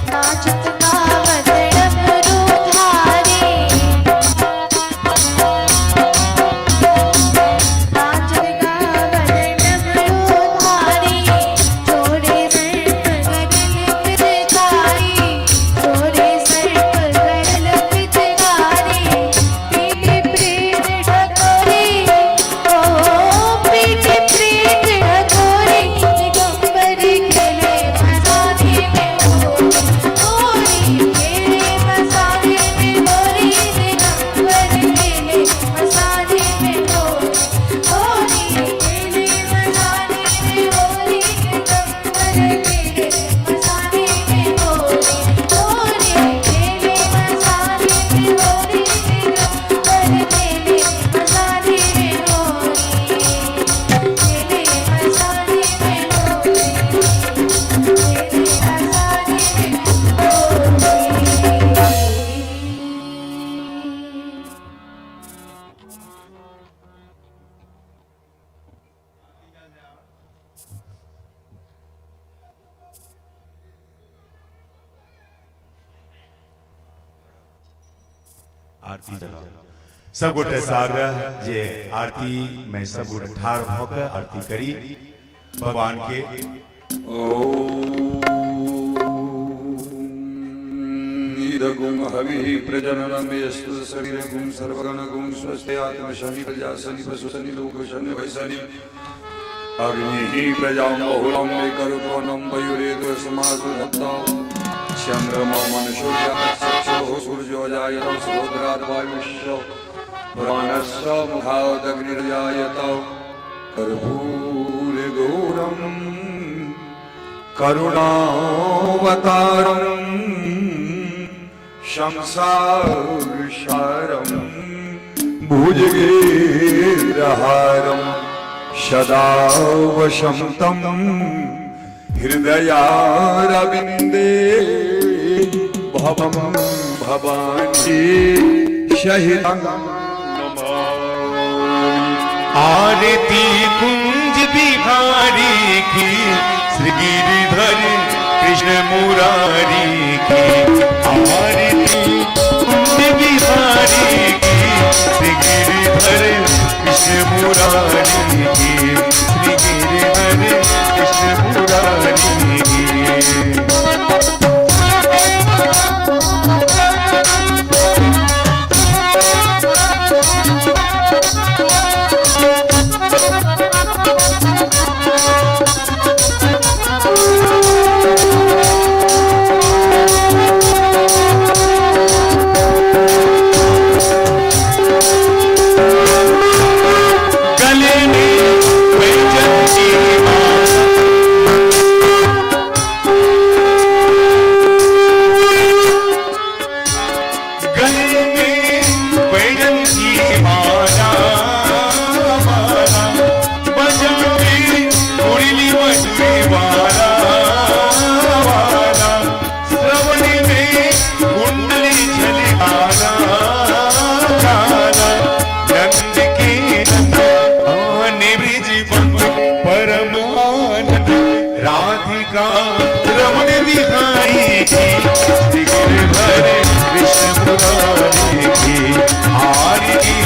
नाचत गावत डमरू धारे नाचत गावत डमरू धारे छोड़े सर्प गरल पिचकारी छोड़े सर्प गरल पिचकारी पीटे प्रेत ढकोरे पीटे प्रेत ढकोरे दिगंबर खेले मसाने में होरी खेले मसाने में होरी दिगंबर खेले मसाने में होरी खेले मसाने में होरी दिगंबर खेले मसाने में होरी खेले मसाने में होरी दिगंबर खेले मसाने में होरी खेले मसाने में होरी खेले आरती चलाओ सब गोटे साग्रह जे आरती में सब गोटे ठार होकर आरती करी भगवान के ईदगुं हवि प्रजननम यस्तु शरीरगुं सर्वगणगुं स्वस्ति आत्म शनि प्रजा शनि पशु शनि लोक शनि वैशनि अग्नि प्रजा बहुलम करुत्वनम वयुरेद समासु दत्ता चंद्रमा मन सूर्य चक्षु सूर्यो जायत सहोदराद वायुष्य पुराणस्य मुखादग्निर्जायत कर्पूर गौरम करुणावतारम संसार सारम भुजगेन्द्रहारं सदा वसन्तं हृदयारविन्दे भवं भवानी सहितं आरती कुंज बिहारी की श्री गिरिधर कृष्ण मुरारी की आरती कुंज बिहारी की श्री गिरिधर कृष्ण मुरारी की श्री गिरिधर कृष्ण मुरारी की रमण बिहारी की श्री गिरिधर कृष्ण मुरारी की आरती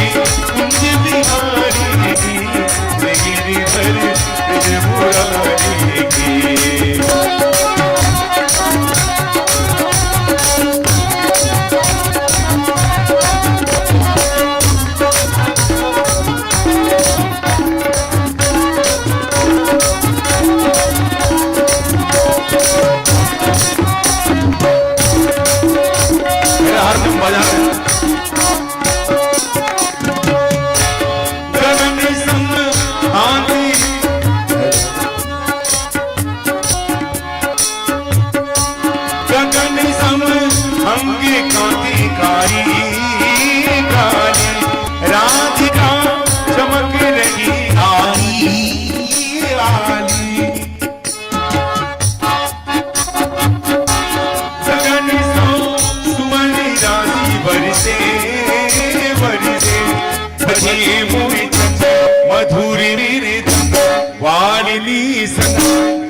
कुंज बिहारी की श्री गिरिधर कृष्ण मुरारी की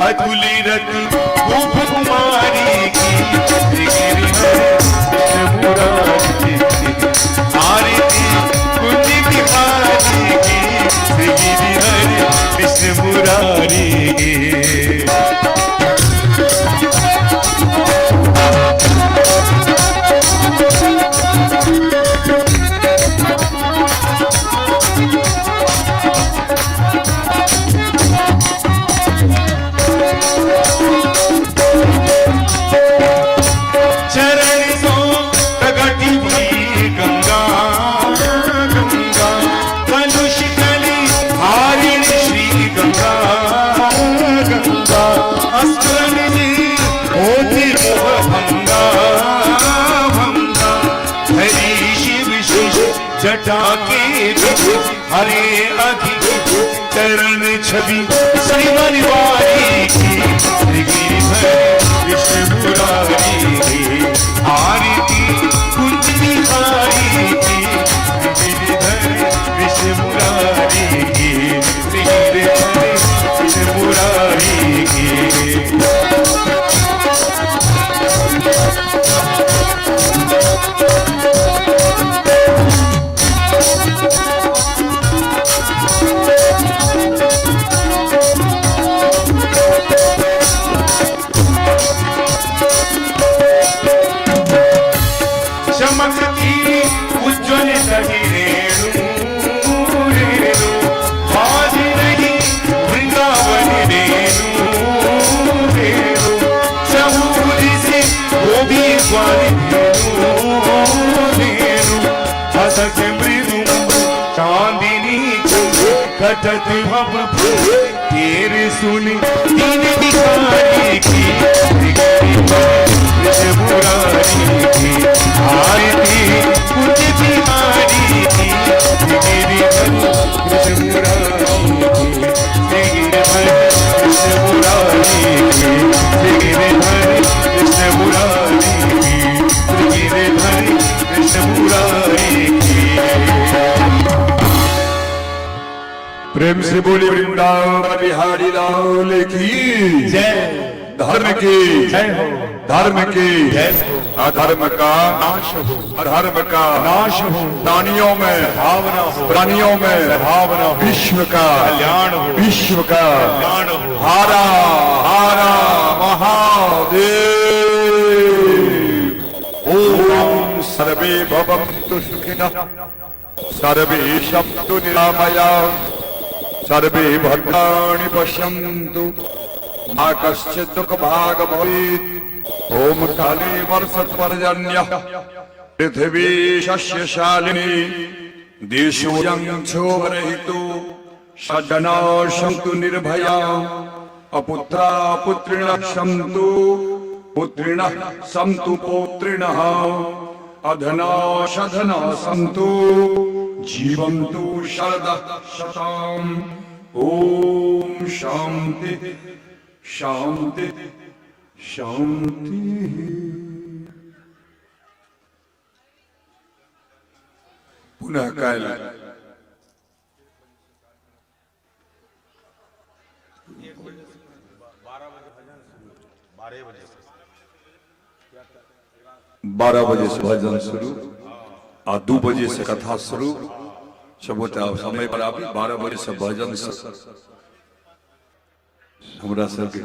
अतुली रति गोप कुमारी की श्री गिरिधर कृष्ण मुरारी की आरती कुंज बिहारी की श्री गिरिधर कृष्ण मुरारी की जटा के हरे अधि चरण छवि श्रीमन वारी की श्री गिरिधर कृष्ण मुरारी की आरती कुंज बिहारी की श्री गिरिधर कृष्ण मुरारी की श्री गिरिधर कृष्ण मुरारी की उज्ज्वल सही रेणु रेणु आज नहीं वृंदावन रेणु रेणु चबूरी से गोभी ग्वाल रेणु हसत मृदु चांदिनी कटत भव तेरे सुन दिन बिहारी की कृष्ण मुरारी की आरती कुंज बिहारी की प्रेम से बोली वृंदावन बिहारी लाल की जय। धर्म की जय हो। धर्म की जय हो। अधर्म का नाश हो। अधर्म का नाश हो। प्राणियों में भावना हो। प्राणियों में भावना हो। विश्व का कल्याण हो। विश्व का कल्याण हो। हारा हारा महादेव। ओम सर्वे भवन्तु सुखिनः सर्वे सन्तु निरामयाः सर्वे भद्राणि पश्यन्तु मा कश्चित् दुःखभाग् भवेत्। ओम काले वर्षतु पर्जन्यः पृथिवी शस्यशालिनी देशोऽयं क्षोभरहितो सज्जनाः सन्तु निर्भयाः अपुत्रा पुत्रिणः सन्तु पुत्रिणः सन्तु पौत्रिणः अधना सधना सन्तु जीवन्तु शरदः शताम्। ओम शांति शांति शांति। पुनः कल 12 बजे से भजन शुरू और 2 बजे से कथा शुरू। सबोटा समय पर आप 12 बजे से भजन हमरा सबके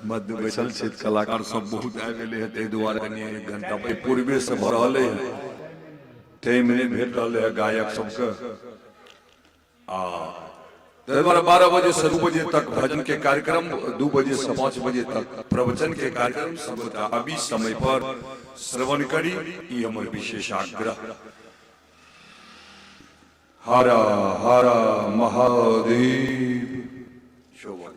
मध्य बैसल छै कलाकार सब बहुत आ गेले है ते द्वारे 1 घंटा पूर्वे से भर रहले है टाइम नहीं भेट रहले है गायक सबके। आ 12 बजे से 2 बजे तक भजन के कार्यक्रम, 2 बजे से 5 बजे तक प्रवचन के कार्यक्रम सब अभी समय पर श्रवण करी, ये हमर विशेष आग्रह। हर हर महादेव। शोभा